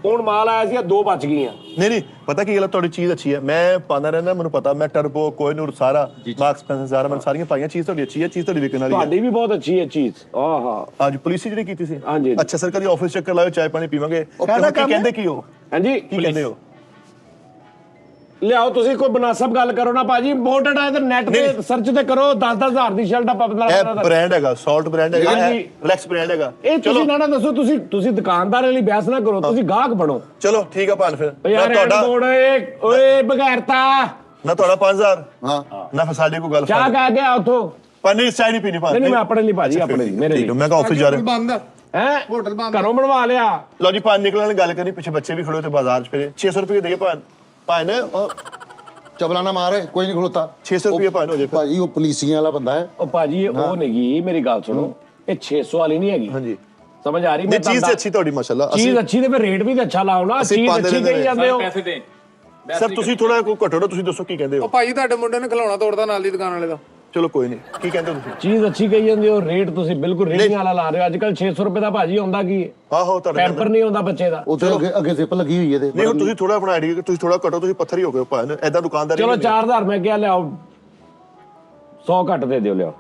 ਹੁਣ ਮਾਲ ਆਇਆ ਸੀ 2 ਬਚ ਗਈਆਂ।
ਨਹੀਂ ਪਤਾ ਕੀ ਗੱਲ ਤੁਹਾਡੀ ਚੀਜ਼ ਅੱਛੀ ਹੈ, ਮੈਂ ਪਾਉਂਦਾ ਰਹਿੰਦਾ, ਮੈਨੂੰ ਪਤਾ। ਮੈਂ ਟਰਬੋ ਕੋਇਨੂਰ ਸਾਰਾ ਮਾਰਕਸ ਸਪੈਂਸਰ ਸਾਰਾ ਮੈਂ ਸਾਰੀਆਂ ਪਾਈਆਂ। ਚੀਜ਼ ਤੁਹਾਡੀ ਅੱਛੀ ਹੈ, ਚੀਜ਼ ਤੁਹਾਡੀ ਵਿਕਣ ਵਾਲੀ ਹੈ।
ਤੁਹਾਡੀ ਵੀ ਬਹੁਤ ਅੱਛੀ ਹੈ ਚੀਜ਼। ਆਹਾ
ਅੱਜ ਪੁਲਿਸ ਜਿਹੜੀ ਕੀਤੀ ਸੀ।
ਹਾਂਜੀ।
ਅੱਛਾ ਸਰ ਕਦੀ ਆਫਿਸ ਚੱਕਰ ਲਾਓ, ਚਾਹ ਪਾਣੀ ਪੀਵਾਂਗੇ। ਕੀ ਕਹਿੰਦੇ ਕੀ ਹੋ?
ਹਾਂਜੀ
ਕੀ ਕਹਿੰਦੇ ਹੋ?
ਲਿਆਓ ਤੁਸੀਂ ਕੋਈ ਮੁਨਾਸਬ ਗੱਲ ਕਰੋ ਨਾ ਭਾਜੀ। ਇੰਪੋਰਟਡ ਹੈ ਤੇ ਨੈਟ ਤੇ ਸਰਚ ਤੇ ਕਰੋ। 10,000 ਦੀ ਸ਼ਰਟ ਆਪਾਂ
ਇਹ ਬ੍ਰਾਂਡ ਹੈਗਾ, ਸਾਲਟ ਬ੍ਰਾਂਡ ਹੈਗਾ,
ਹਾਂਜੀ।
ਰਿਲੈਕਸ ਬ੍ਰਾਂਡ ਹੈਗਾ।
ਇਹ ਤੁਸੀਂ ਨਾ ਦੱਸੋ, ਤੁਸੀਂ ਦੁਕਾਨਦਾਰ ਵਾਲੀ ਬਹਿਸ ਨਾ ਕਰੋ, ਤੁਸੀਂ ਗਾਹਕ ਬਣੋ।
ਚਲੋ ਠੀਕ ਆ ਭਾਨ ਫਿਰ
ਯਾਰ ਤੁਹਾਡਾ ਓਏ ਬਗੈਰਤਾ
ਨਾ ਤੁਹਾਡਾ 5000
ਹਾਂ
ਨਾ ਫਿਰ ਸਾਡੇ ਕੋਈ ਗੱਲ
ਚਾਹ ਕਹਿ ਗਿਆ ਉਥੋਂ।
ਪਾਣੀ ਚਾਹ ਨਹੀਂ ਪੀਣੀ ਭਾਨ।
ਨਹੀਂ ਮੈਂ ਆਪਣੇ ਲਈ ਭਾਜੀ, ਆਪਣੇ ਲਈ, ਮੇਰੇ ਲਈ।
ਮੈਂ ਕਹਾ ਆਫਿਸ ਜਾ ਰਿਹਾ
ਬੰਦ
ਹੈ
ਹੋਟਲ ਬੰਦ।
ਘਰੋਂ ਬਣਵਾ ਲਿਆ।
ਲਓ ਜੀ ਭਾਨ ਨਿਕਲਣ ਵਾਲੀ ਗੱਲ ਕਰਨੀ, ਪਿੱਛੇ ਬੱਚੇ ਵੀ ਖੜੇ ਤੇ ਬਾਜ਼ਾਰ 'ਚ ਫਿਰੇ। 600 ਰੁਪਏ ਦੇ ਭਾਨ ਭਾਨ
ਚਬਲਾ ਨਾ ਮਾਰੇ, ਕੋਈ ਨਹੀਂ ਖਲੋਤਾ।
600 ਰੁਪਏ ਭਾਨ ਹੋ ਜਾਏ।
ਭਾਜੀ ਉਹ ਪੁਲਿਸੀਆਂ ਵਾਲਾ ਬੰਦਾ ਹੈ।
ਉਹ ਭਾਜੀ ਉਹ ਨਹੀਂਗੀ, ਮੇਰੀ ਗੱਲ ਸੁਣੋ, ਇਹ 600 ਵਾਲੀ ਨਹੀਂ ਹੈਗੀ।
ਹਾਂਜੀ
ਸਮਝ ਆ ਰਹੀ?
ਨਹੀਂ ਚੀਜ਼ ਤੇ ਅੱਛੀ ਤੁਹਾਡੀ ਮਾਸ਼ਾਅੱਲਾ।
ਚੀਜ਼ ਅੱਛੀ ਤੇ ਫਿਰ ਰੇਟ ਵੀ ਤਾਂ ਅੱਛਾ ਲਾਓ ਨਾ।
ਅਸੀਂ
ਚੀਜ਼
ਪਾਉਂਦੇ
ਅੱਛੀ
ਰਹਿੰਦੇ
ਕਹੀ ਜਾਂਦੇ ਹੋ।
ਪੈਸੇ ਦੇ
ਸਰ ਤੁਸੀਂ ਥੋੜਾ ਕੋਈ ਘਟੋ ਨਾ, ਤੁਸੀਂ ਦੱਸੋ ਕੀ ਕਹਿੰਦੇ
ਉਹ
ਹੋ?
ਭਾਈ ਤੁਹਾਡੇ ਮੁੰਡੇ ਨੇ ਖਿਲਾਉਣਾ ਤੋੜਦਾ ਨਾਲ ਦੀ ਦੁਕਾਨ ਵਾਲੇ ਦਾ।
ਚਲੋ ਕੋਈ ਨਹੀਂ, ਕੀ ਕਹਿੰਦੇ ਹੋ ਤੁਸੀਂ?
ਚੀਜ਼ ਅੱਛੀ ਕਹੀ ਜਾਂਦੇ ਹੋ, ਰੇਟ ਤੁਸੀਂ ਬਿਲਕੁਲ ਰੇਟਿੰਗ ਵਾਲਾ ਲਾ ਰਹੇ ਹੋ। ਅੱਜ ਕੱਲ 600 ਰੁਪਏ ਦਾ ਭਾਜੀ ਹੁੰਦਾ ਕੀ ਹੈ?
ਆਹੋ ਤੁਹਾਡੇ
ਪੈਂਪਰ ਨਹੀਂ ਹੁੰਦਾ ਬੱਚੇ ਦਾ।
ਉੱਥੇ ਅੱਗੇ ਜ਼ਿਪ ਲੱਗੀ ਹੋਈ ਹੈ ਤੇ
ਨਹੀਂ ਹੁਣ ਤੁਸੀਂ ਥੋੜਾ ਆਪਣਾ ਆਈਡੀਆ, ਤੁਸੀਂ ਥੋੜਾ ਘਟੋ, ਤੁਸੀਂ ਪੱਥਰ ਹੀ ਹੋ ਗਏ ਭਾਨ। ਐਦਾਂ ਦੁਕਾਨਦਾਰੀ
ਚਲੋ 4000 ਮੈਂ ਕਿਹਾ ਲਿਆਓ, 100 ਘੱਟ ਦੇ ਦਿਓ, ਲਿਆਓ।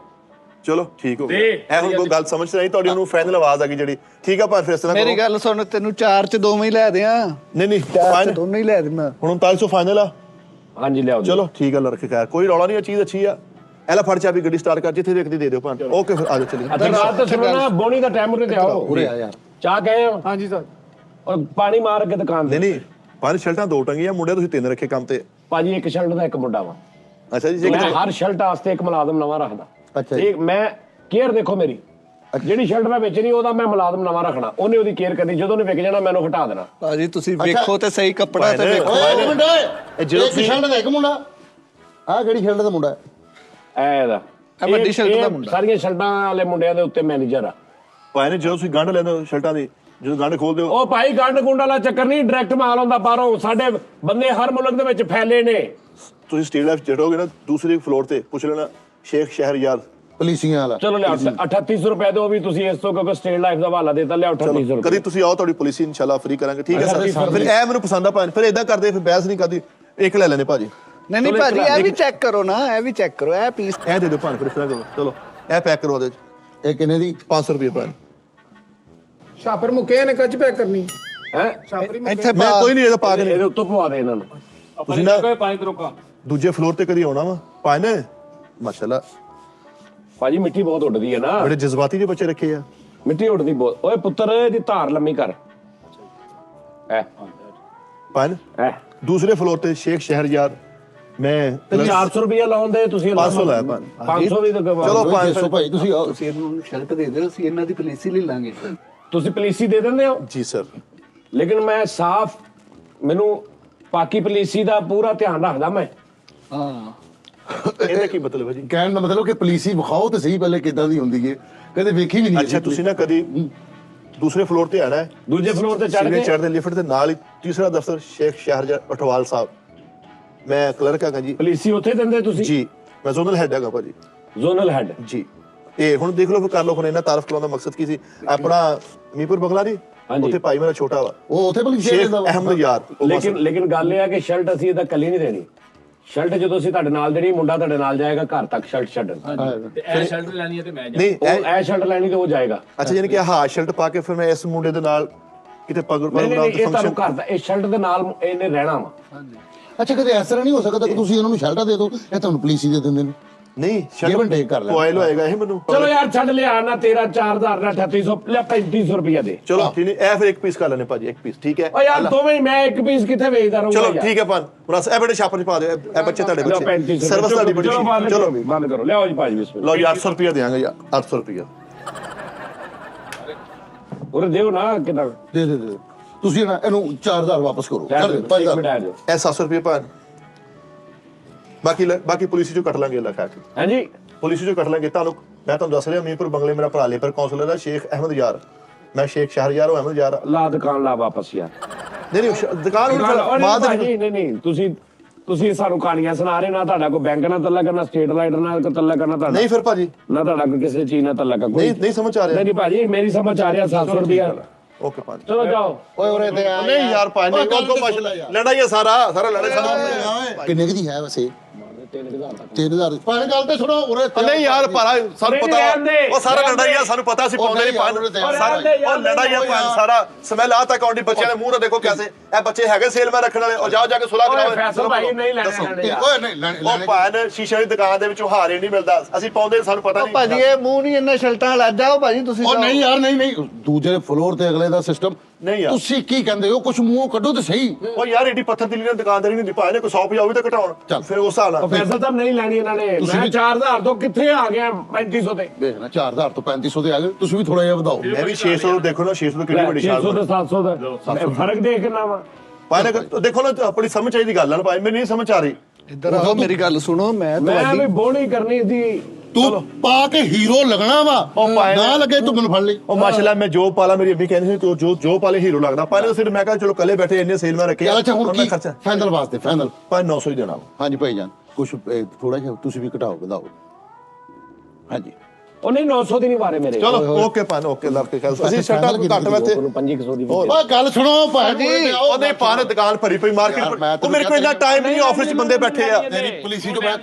ਚਲੋ ਠੀਕ ਹੋ ਗਿਆ। ਇਹ ਹੁਣ ਕੋਈ ਗੱਲ ਸਮਝ ਨਹੀਂ ਤੁਹਾਡੀ, ਉਹਨੂੰ ਫਾਈਨਲ ਆਵਾਜ਼ ਆ ਗਈ ਜਿਹੜੀ। ਠੀਕ ਆ ਪਰ ਫਿਰ ਇਸ ਤਰ੍ਹਾਂ
ਮੇਰੀ ਗੱਲ ਸੁਣ, ਤੈਨੂੰ 4 ਚ 2 ਹੀ ਲੈ ਦਿਆਂ।
ਨਹੀਂ
4 ਚ ਦੋਨੇ ਹੀ ਲੈ ਦਿੰਦਾ।
ਹੁਣ 3900 ਫਾਈਨਲ ਆ।
ਹਾਂਜੀ ਲਿਆਓ।
ਚਲੋ ਠੀਕ ਆ, ਰੱਖ ਖੈਰ ਕੋਈ ਰੌਲਾ ਨਹੀਂ, ਇਹ ਚੀਜ਼ ਅੱਛੀ ਆ। ਐਲਾ ਫੜ ਚਾਬੀ, ਗੱਡੀ ਸਟਾਰਟ ਕਰ, ਜਿੱਥੇ ਦੇਖਦੀ ਦੇ ਦਿਓ ਭਾਨ। ਓਕੇ ਫਿਰ ਆ ਜਾਓ ਚਲੀ।
ਅੱਛਾ ਬਾਤ ਤਾਂ ਸੁਣੋ ਨਾ, ਬੋਣੀ ਦਾ ਟਾਈਮ ਉਰੇ ਤੇ ਆਓ।
ਉਰੇ ਆ ਯਾਰ।
ਚਾਹ ਗਏ ਹੋ?
ਹਾਂਜੀ ਸਰ।
ਔਰ ਪਾਣੀ ਮਾਰ ਕੇ ਦੁਕਾਨ ਤੇ।
ਨਹੀਂ ਪੰਜ ਸ਼ਰਟਾਂ 2 ਟੰਗੀਆਂ, ਮੁੰਡੇ ਤੁਸੀਂ 3 ਰੱਖੇ ਕੰਮ ਤੇ।
ਭਾਜੀ ਇੱਕ ਸ਼ਰਟ ਦਾ ਇੱਕ ਮੁੰਡਾ ਵਾ।
ਅੱਛਾ ਜੀ
ਮੈਂ ਹਰ ਸ਼ਰਟ ਵਾਸਤੇ ਇੱਕ ਮੁਲਾਜ਼ਮ ਨਵਾਂ ਰੱਖਦਾ।
ਅੱਛਾ ਜੀ।
ਠੀਕ, ਮੈਂ ਕੇਅਰ ਦੇਖੋ ਮੇਰੀ। ਜਿਹੜੀ ਸ਼ਰਟ ਮੈਂ ਵੇਚਣੀ ਉਹਦਾ ਮੈਂ ਮੁਲਾਜ਼ਮ ਨਵਾਂ ਰੱਖਣਾ, ਉਹਨੇ ਉਹਦੀ ਕੇਅਰ ਕਰਨੀ, ਜਦੋਂ ਉਹਨੇ ਵਿਕ ਜਾਣਾ ਮੈਨੂੰ ਹਟਾ ਦੇਣਾ।
ਭਾਜੀ ਤੁਸੀਂ ਵੇਖੋ ਤੇ ਸਹੀ ਕੱਪੜਾ ਤੇ ਵੇਖੋ।
ਓਏ ਮੁੰਡਾ ਇਹ ਜਿਹੜਾ ਸ਼ਰਟ ਦਾ ਇੱਕ ਮੁੰਡਾ ਆਹ ਕਿਹੜੀ ਸ਼ਰਟ ਦਾ ਮੁੰਡਾ
ਐ ਇਹਦਾ
ਇਹ ਵੱਡੀ ਸ਼ਰਟ ਦਾ ਮੁੰਡਾ।
ਸਾਰੀਆਂ ਸ਼ਰਟਾਂ ਵਾਲੇ ਮੁੰਡਿਆਂ ਦੇ ਉੱਤੇ ਮੈਨੇਜਰ ਆ।
ਭਾਈ ਨੇ ਜਦੋਂ ਤੁਸੀਂ ਗੰਢ ਲੈਂਦੇ ਹੋ ਸ਼ਰਟਾਂ ਦੀ, ਜਦੋਂ ਗੰਢ ਖੋਲਦੇ ਹੋ
ਉਹ ਭਾਈ ਗੰਢ ਗੁੰਡ ਵਾਲਾ ਚੱਕਰ ਨਹੀਂ, ਡਾਇਰੈਕਟ ਮਾਲ ਆਉਂਦਾ ਬਾਹਰੋਂ। ਸਾਡੇ ਬੰਦੇ ਹਰ ਮੁਲਕ ਦੇ ਵਿੱਚ ਫੈਲੇ ਨੇ।
ਤੁਸੀਂ ਸਟੇਟ ਲਾਈਫ ਚੜੋਗੇ ਨਾ ਦੂਸਰੇ ਫਲੋਰ ਤੇ, ਪੁੱਛ ਲੈਣਾ ਸ਼ੇਖ ਸ਼ਹਿਰਯਾਰ
ਪੁਲਿਸੀਆਂ ਵਾਲਾ।
ਚਲੋ ਲਿਆਓ 3800 ਰੁਪਏ ਦੇ, ਉਹ ਵੀ ਤੁਸੀਂ ਇਸ ਤੋਂ ਕਿਉਂਕਿ ਸਟੇਟ ਲਾਈਫ ਦਾ ਹਵਾਲਾ ਦੇਤਾ, ਲਿਆਓ 3800 ਰੁਪਏ।
ਕਦੀ ਤੁਸੀਂ ਆਓ, ਤੁਹਾਡੀ ਪਾਲਿਸੀ ਇਨਸ਼ਾਅੱਲਾ ਫ੍ਰੀ ਕਰਾਂਗੇ, ਠੀਕ ਹੈ ਸਰ। ਫਿਰ ਇਹ ਮੈਨੂੰ ਪਸੰਦ ਆ ਭਾਜੀ, ਫਿਰ ਇਦਾਂ ਕਰਦੇ, ਫਿਰ ਬਹਿਸ ਨਹੀਂ ਕਰਦੀ, ਇੱਕ ਲੈ ਲੈਣੇ ਭਾਜੀ।
ਨਹੀਂ ਨਹੀਂ ਭਾਜੀ ਇਹ ਵੀ ਚੈੱਕ ਕਰੋ ਨਾ, ਇਹ ਵੀ ਚੈੱਕ ਕਰੋ, ਇਹ ਪੀਸ
ਇਹ ਦੇ ਦਿਓ ਭਾਜੀ, ਫਿਰ ਇਸ ਤਰ੍ਹਾਂ ਕਰੋ। ਚਲੋ ਇਹ ਪੈਕ ਕਰਵਾ ਦਿਓ।
ਇਹ ਕਿੰਨੇ ਦੀ?
500 ਰੁਪਏ ਭਾਜੀ।
ਸ਼ਾਪਰ ਮੁੱਕੇ ਨੇ ਕੱਚ ਪੈਕ ਕਰਨੀ
ਹੈ
ਇੱਥੇ
ਮੈਂ ਕੋਈ ਨਹੀਂ ਇਹਦਾ ਪਾ ਕੇ
ਇਹਦੇ ਉੱਤੋਂ ਪਵਾ ਦੇ ਇਹਨਾਂ ਨੂੰ।
ਤੁਸੀਂ ਨਾ
ਪਾਣੀ ਤਰੋਕਾ
ਦੂਜੇ ਫਲੋਰ ਤੇ ਕਦੀ ਆਉਣਾ ਵਾ ਭਾਈ ਨੇ, ਮਾਸ਼ਾਅੱਲਾ
ਭਾਜੀ ਮਿੱਟੀ ਬਹੁਤ ਉੱਡਦੀ ਹੈ ਨਾ,
ਬੜੇ ਜਜ਼ਬਾਤੀ ਜਿਹੇ ਬੱਚੇ ਰੱਖੇ ਆ।
ਮਿੱਟੀ ਉੱਡਦੀ ਬਹੁਤ। ਓਏ ਪੁੱਤਰ ਇਹਦੀ ਧਾਰ ਲੰਮੀ ਕਰ। ਐ
ਭਾਈ
ਐ
ਦੂਸਰੇ ਫਲੋਰ ਤੇ ਸ਼ੇਖ ਸ਼ਹਿਰਯਾਰ, ਮੈਂ
400 ਰੁਪਏ ਲਾਉਣ ਦੇ ਤੁਸੀਂ
500 ਲਾਇਆ ਭਾਈ।
500 ਵੀ ਤਾਂ
ਚਲੋ ਭਾਈ
ਦੱਸੋ ਭਾਈ ਤੁਸੀਂ ਆਓ।
ਤੁਸੀਂ ਇਹਨਾਂ ਨੂੰ ਸ਼ਰਟ ਦੇ ਦਿਓ, ਅਸੀਂ ਇਹਨਾਂ ਦੀ ਪੋਲਿਸੀ ਲੈ ਲਾਂਗੇ।
ਤੁਸੀਂ ਪੋਲਿਸੀ ਦੇ ਦਿੰਦੇ ਹੋ,
ਜੀ ਸਰ।
ਲੇਕਿਨ ਮੈਂ ਸਾਫ਼, ਮੈਨੂੰ ਪਾਕੀ ਪੋਲਿਸੀ ਦਾ ਪੂਰਾ ਧਿਆਨ ਰੱਖਦਾ ਮੈਂ।
ਹਾਂ
ਇਹਦਾ ਕੀ ਮਤਲਬ ਹੈ ਜੀ?
ਕਹਿਣ ਦਾ ਮਤਲਬ ਕਿ ਪੁਲਿਸੀ ਵਿਖਾਓ ਤੇ ਸਹੀ ਪਹਿਲੇ ਕਿੱਦਾਂ ਦੀ ਹੁੰਦੀ ਹੈ, ਕਦੇ ਵੇਖੀ ਵੀ ਨਹੀਂ।
ਅੱਛਾ ਤੁਸੀਂ ਨਾ ਕਦੀ ਦੂਸਰੇ ਫਲੋਰ ਤੇ ਆਣਾ ਹੈ,
ਦੂਜੇ ਫਲੋਰ ਤੇ ਚੜ੍ਹ
ਸੀਨੇ
ਕੇ
ਚੜ੍ਹਦੇ ਲਿਫਟ ਦੇ ਨਾਲ ਹੀ ਤੀਸਰਾ ਦਫ਼ਤਰ ਸ਼ੇਖ ਸ਼ਹਿਰਯਾਰ ਅਠਵਾਲ ਸਾਹਿਬ, ਮੈਂ ਕਲਰਕ ਹਾਂ ਜੀ।
ਪੋਲਿਸੀ ਉੱਥੇ ਦਿੰਦੇ ਤੁਸੀਂ?
ਜੀ ਮੈਂ ਜ਼ੋਨਲ ਹੈਡ ਹੈਗਾ ਭਾਜੀ।
ਜ਼ੋਨਲ ਹੈਡ
ਜੀ ਤੇ ਹੁਣ ਦੇਖ ਲਓ, ਫਿਰ ਕਰ ਲਓ। ਹੁਣ ਇਹਨਾਂ ਤਾਰਫ ਕਰਾਉਣ ਦਾ ਮਕਸਦ ਕੀ ਸੀ? ਆਪਣਾ ਮੀਪੁਰ ਬਗਲਾ ਨਹੀਂ,
ਹਾਂਜੀ।
ਉੱਥੇ ਭਾਈ ਮੇਰਾ ਛੋਟਾ ਵਾ
ਉਹ ਉੱਥੇ ਪੁਲਿਸ
ਸ਼ੇਖ ਅਹਿਮਦ ਯਾਰ, ਉਹ ਬਸ।
ਲੇਕਿਨ ਗੱਲ ਇਹ ਆ ਕਿ ਸ਼ਰਟ ਅਸੀਂ ਇਹਦਾ ਕੱਲੀ ਨਹੀਂ ਦੇਣੀ। ਸ਼ਰਟ ਜਦੋਂ ਅਸੀਂ ਤੁਹਾਡੇ ਨਾਲ ਦੇਣੀ, ਮੁੰਡਾ ਤੁਹਾਡੇ ਨਾਲ ਜਾਏਗਾ ਘਰ ਤੱਕ ਸ਼ਰਟ ਛੱਡਣ।
ਤੇ ਇਹ ਸ਼ਰਟ ਲੈਣੀ ਹੈ ਤੇ ਮੈਂ
ਨਹੀਂ
ਇਹ ਸ਼ਰਟ ਲੈਣੀ ਤੇ ਉਹ ਜਾਏਗਾ।
ਅੱਛਾ, ਯਾਨੀ ਕਿ ਆਹ ਸ਼ਰਟ ਪਾ ਕੇ ਫਿਰ ਮੈਂ ਇਸ ਮੁੰਡੇ ਦੇ ਨਾਲ ਕਿਤੇ ਪਗੜ
ਨਹੀਂ
ਪਗੜ
ਨਹੀਂ
ਨਾਲ
ਇਹ ਤੁਹਾਨੂੰ
ਫੰਕਸ਼ਨ।
ਘਰ ਦਾ, ਇਹ ਸ਼ਰਟ ਦੇ ਨਾਲ ਇਹਨੇ ਰਹਿਣਾ ਵਾ।
ਅੱਛਾ ਕਦੇ ਇਸ ਤਰ੍ਹਾਂ ਨਹੀਂ ਹੋ ਸਕਦਾ ਕਿ ਤੁਸੀਂ ਉਹਨਾਂ ਨੂੰ ਸ਼ਰਟਾਂ ਦੇ ਦਿਓ, ਇਹ ਤੁਹਾਨੂੰ ਪੁਲਿਸ ਹੀ ਦੇ ਦਿੰਦੇ ਨੇ?
ਨਹੀਂ
Give and take ਕਰ ਲੈ।
ਪੁਆਇਲ ਹੋਏਗਾ ਇਹ ਮੈਨੂੰ।
ਚਲੋ ਯਾਰ ਛੱਡ ਲਿਆ ਨਾ, ਤੇਰਾ 4000 ਦਾ 3800 ਲੈ 3500 ਰੁਪਇਆ ਦੇ।
ਚਲੋ ਠੀਕ ਨਹੀਂ, ਇਹ ਫਿਰ ਇੱਕ ਪੀਸ ਕਰ ਲੈਣੇ ਭਾਜੀ, ਇੱਕ ਪੀਸ ਠੀਕ ਹੈ।
ਓ ਯਾਰ ਦੋਵੇਂ ਹੀ, ਮੈਂ ਇੱਕ ਪੀਸ ਕਿੱਥੇ ਵੇਚਦਾ ਰਹੂੰਗਾ
ਚਲੋ ਠੀਕ ਹੈ ਭਾਨ, ਬਸ ਇਹ ਬੇਟੇ ਛਾਪਰ ਚ ਪਾ ਦਿਓ, ਇਹ ਬੱਚੇ ਤੁਹਾਡੇ ਬੱਚੇ, ਸਰਵਿਸ ਤੁਹਾਡੀ ਬੜੀ।
ਚਲੋ ਬੰਦ ਕਰੋ, ਲਿਆਓ ਜੀ ਭਾਜੀ ਬਿਸਮਿਲ੍ਲਾ।
ਲਓ ਜੀ 800 ਰੁਪਏ ਦੇਵਾਂਗੇ ਯਾਰ, 800 ਰੁਪਏ।
ਉਰੇ ਦਿਓ ਨਾ ਕਿੰਨਾ
ਦੇ ਦੇ ਦੇ ਤੁਸੀਂ ਨਾ ਇਹਨੂੰ 4000 ਵਾਪਸ ਕਰੋ।
ਇੱਕ ਮਿੰਟ ਆ ਜਾਓ।
ਇਹ 700 ਰੁਪਏ ਭਾਨ, ਬਾਕੀ ਪੁਲਿਸ ਚੋਂ ਕੱਟ ਲਾਂਗੇ ਲਿਖਾ ਕੇ।
ਹਾਂਜੀ
ਪੁਲਿਸ ਚੋਂ ਕੱਟ ਲਾਂਗੇ ਤੁਹਾਨੂੰ। ਮੈਂ ਤੁਹਾਨੂੰ ਦੱਸ ਰਿਹਾ, ਮੀਰਪੁਰ ਬੰਗਲੇ ਮੇਰਾ ਭਰਾ ਲੇਬਰ ਕਾਉਂਸਲਰ ਹੈ ਸ਼ੇਖ ਅਹਿਮਦ ਯਾਰ, ਮੈਂ ਸ਼ੇਖ ਸ਼ਹਿਰਯਾਰ, ਉਹ ਅਹਿਮਦ ਯਾਰ।
ਲਾ ਦੁਕਾਨ ਲਾ ਵਾਪਸ ਯਾਰ।
ਨਹੀਂ ਦੁਕਾਨ
ਨਹੀਂ ਤੁਸੀਂ ਸਾਨੂੰ ਕਹਾਣੀਆਂ ਸੁਣਾ ਰਹੇ ਨਾ, ਤੁਹਾਡਾ ਕੋਈ ਬੈਂਕ ਨਾਲ ਤੱਲਾ ਕਰਨਾ, ਸਟੇਟ ਲਾਈਟ ਨਾਲ ਤੱਲਾ ਕਰਨਾ ਤੁਹਾਡਾ
ਨਹੀਂ। ਫਿਰ ਭਾਜੀ
ਨਾ ਤੁਹਾਡਾ ਕੋਈ ਕਿਸੇ ਚੀਜ਼ ਨਾਲ ਤੱਲਾ ਕੋਈ
ਨਹੀਂ ਸਮਝ ਆ ਰਿਹਾ।
ਨਹੀਂ ਭਾਜੀ ਮੇਰੀ ਸਮਝ ਆ ਰਿਹਾ 700 ਰੁਪਇਆ।
ਓਕੇ ਭਾਜੀ,
ਚਲੋ ਜਾਓ।
ਓਏ ਉਰੇ ਤੇ ਆ
ਨਹੀਂ ਯਾਰ ਭਾਈ ਨਹੀਂ, ਉਹ ਮਾਸ਼ਾਅੱਲਾ ਲੜਾਈ ਹੈ, ਸਾਰਾ ਲੜੇ ਸਾਰਾ।
ਕਿੰਨੇ ਦੀ ਹੈ ਵੈਸੇ? 3000 ਪਾਣ ਗੱਲ ਤੇ ਸੁਣੋ ਉਰੇ
ਨਹੀਂ ਯਾਰ ਭਾਰਾ ਸਾਨੂੰ
ਨਹੀਂ,
ਪਤਾ
ਰਹਿਣ ਦੇ।
ਉਹ ਸਾਰਾ ਲੜਾਈ ਆ, ਸਾਨੂੰ ਪਤਾ ਸੀ ਪਾਉਂਦੇ ਨਹੀਂ ਪਾਣ ਉਹ ਲੜਾਈ ਆ ਭਾਈ, ਸਾਰਾ ਸਮੈਲ ਆ ਤੱਕ ਆਉਂਦੀ ਬੱਚਿਆਂ ਦੇ ਮੂੰਹ ਤੇ। ਦੇਖੋ ਕੈਸੇ ਇਹ ਬੱਚੇ ਹੈਗੇ ਸੇਲ ਮੈਂ ਰੱਖਣ ਵਾਲੇ, ਉਹ ਜਾਓ ਜਾ ਕੇ ਸੁਲਾ
ਓਏ ਫੈਸਲ ਭਾਈ ਨਹੀਂ ਲੈਣੇ
ਓਏ ਨਹੀਂ
ਉਹ ਭਾਣ ਸ਼ੀਸ਼ੇ ਦੀ ਦੁਕਾਨ ਦੇ ਵਿੱਚੋਂ ਹਾਰੇ ਨਹੀਂ ਮਿਲਦਾ, ਅਸੀਂ ਪਾਉਂਦੇ ਸਾਨੂੰ ਪਤਾ ਨਹੀਂ।
ਭਾਜੀ ਇਹ ਮੂੰਹ ਨਹੀਂ ਇੰਨਾ ਸ਼ਰਟਾਂ ਵਾਲਾ, ਜਾਓ ਭਾਜੀ ਤੁਸੀਂ।
ਉਹ ਨਹੀਂ ਯਾਰ ਨਹੀਂ ਦੂਜੇ ਫਲੋਰ ਤੇ ਅਗਲੇ ਦਾ ਸਿਸਟਮ
ਨਹੀਂ ਯਾਰ,
ਤੁਸੀਂ ਕੀ ਕਹਿੰਦੇ ਹੋ? ਕੁਝ ਮੂੰਹ ਕੱਢੋ ਤੇ ਸਹੀ।
ਉਹ ਯਾਰ ਏਡੀ ਪੱਥਰ ਦਿਲੀ ਨਾਲ ਦੁਕਾਨਦਾਰੀ ਨਹੀਂ ਹੁੰਦੀ ਭਾਈ ਨੇ, ਕੋਈ 100 50 ਵੀ ਤਾਂ ਘਟਾਉਣ ਫਿਰ ਉਸ ਹਿਸਾਬ ਨਾਲ।
ਫੈਸਲ ਤਾਂ ਨਹੀਂ ਲੈਣੀ ਇਹਨਾਂ ਨੇ। ਮੈਂ 4000 ਤੋਂ ਕਿੱਥੇ ਆ ਗਿਆ 3500 ਤੇ।
ਦੇਖਣਾ 4000 ਤੋਂ 3500 ਤੇ ਆ ਗਏ, ਤੁਸੀਂ ਵੀ ਥੋੜਾ ਜਿਹਾ ਵਧਾਓ।
ਮੈਂ ਵੀ 600 ਦੇਖੋ ਨਾ, 600 ਕਿੰਨੀ ਵੱਡੀ
600
ਸ਼ਾਨ।
ਤੇ 700 ਦਾ ਫਰਕ ਦੇਖ ਕਿੰਨਾ ਵਾ।
ਭਾਈ ਨੇ ਦੇਖੋ ਨਾ, ਆਪਣੀ ਸਮਝ ਚਾਹੀਦੀ ਗੱਲ ਨਾਲ ਭਾਈ, ਮੈਨੂੰ ਨਹੀਂ ਸਮਝ ਆ ਰਹੀ।
ਇੱਧਰ ਆਓ ਮੇਰੀ ਗੱਲ ਸੁਣੋ, ਮੈਂ
ਮੈਂ
ਤੁਹਾਡੀ
ਵੀ ਬੋਣੀ ਕਰਨੀ ਸੀ।
ਤੂੰ ਪਾ ਕੇ ਹੀਰੋ ਲੱਗਣਾ ਵਾ, ਨਾ ਲੱਗੇ ਤੂੰ ਮੈਨੂੰ ਫੜ ਲਈ।
ਉਹ ਮਾਸ਼ਾਅੱਲਾ ਮੈਂ ਜੋ ਪਾਲਾ, ਮੇਰੀ ਅੱਬੀ ਕਹਿੰਦੀ ਸੀ ਤੂੰ ਜੋ ਪਾਲੇ ਹੀਰੋ ਲੱਗਦਾ। ਭਾਈ ਸਿਰ ਮੈਂ ਕਿਹਾ ਚਲੋ ਕੱਲੇ ਬੈਠੇ ਇੰਨੇ ਸੇਲ ਮੈਂ ਰੱਖੇ।
ਚੱਲ ਅੱਛਾ ਹੁਣ ਕੀ
ਖਰਚਾ
ਫਾਈਨਲ ਵਾਸਤੇ ਫਾਈਨਲ
ਭਾਈ 900 ਹੀ ਦੇਣਾ।
ਹਾਂਜੀ ਭਾਈ ਜਾਨ ਕੁਝ ਥੋੜਾ ਜਿਹਾ ਤੁਸੀਂ ਵੀ ਘਟਾਓ ਵਧਾਓ। ਹਾਂਜੀ
ਉਹ ਨਹੀਂ 900 ਦੀ ਨਹੀਂ ਮਾਰੇ ਮੇਰੇ।
ਚਲੋ ਓਕੇ ਭਾਨ, ਓਕੇ ਲੱਭ ਕੇ ਗੱਲ। ਅਸੀਂ ਸ਼ਰਟਾਂ ਘੱਟ ਵੈਸੇ।
2500 ਦੀ
ਓਏ ਗੱਲ ਸੁਣੋ ਭਾਜੀ।
ਉਹ ਨਹੀਂ ਭਾਨ, ਦੁਕਾਨ ਭਰੀ ਪਈ ਮਾਰਕੀਟ। ਉਹ ਮੇਰੇ ਕੋਲ ਇੰਨਾ ਟਾਈਮ ਨਹੀਂ, ਆਫਿਸ 'ਚ ਬੰਦੇ ਬੈਠੇ ਆ।
ਤੇਰੀ ਪੁਲਿਸੀ ਤੋਂ ਮੈਂ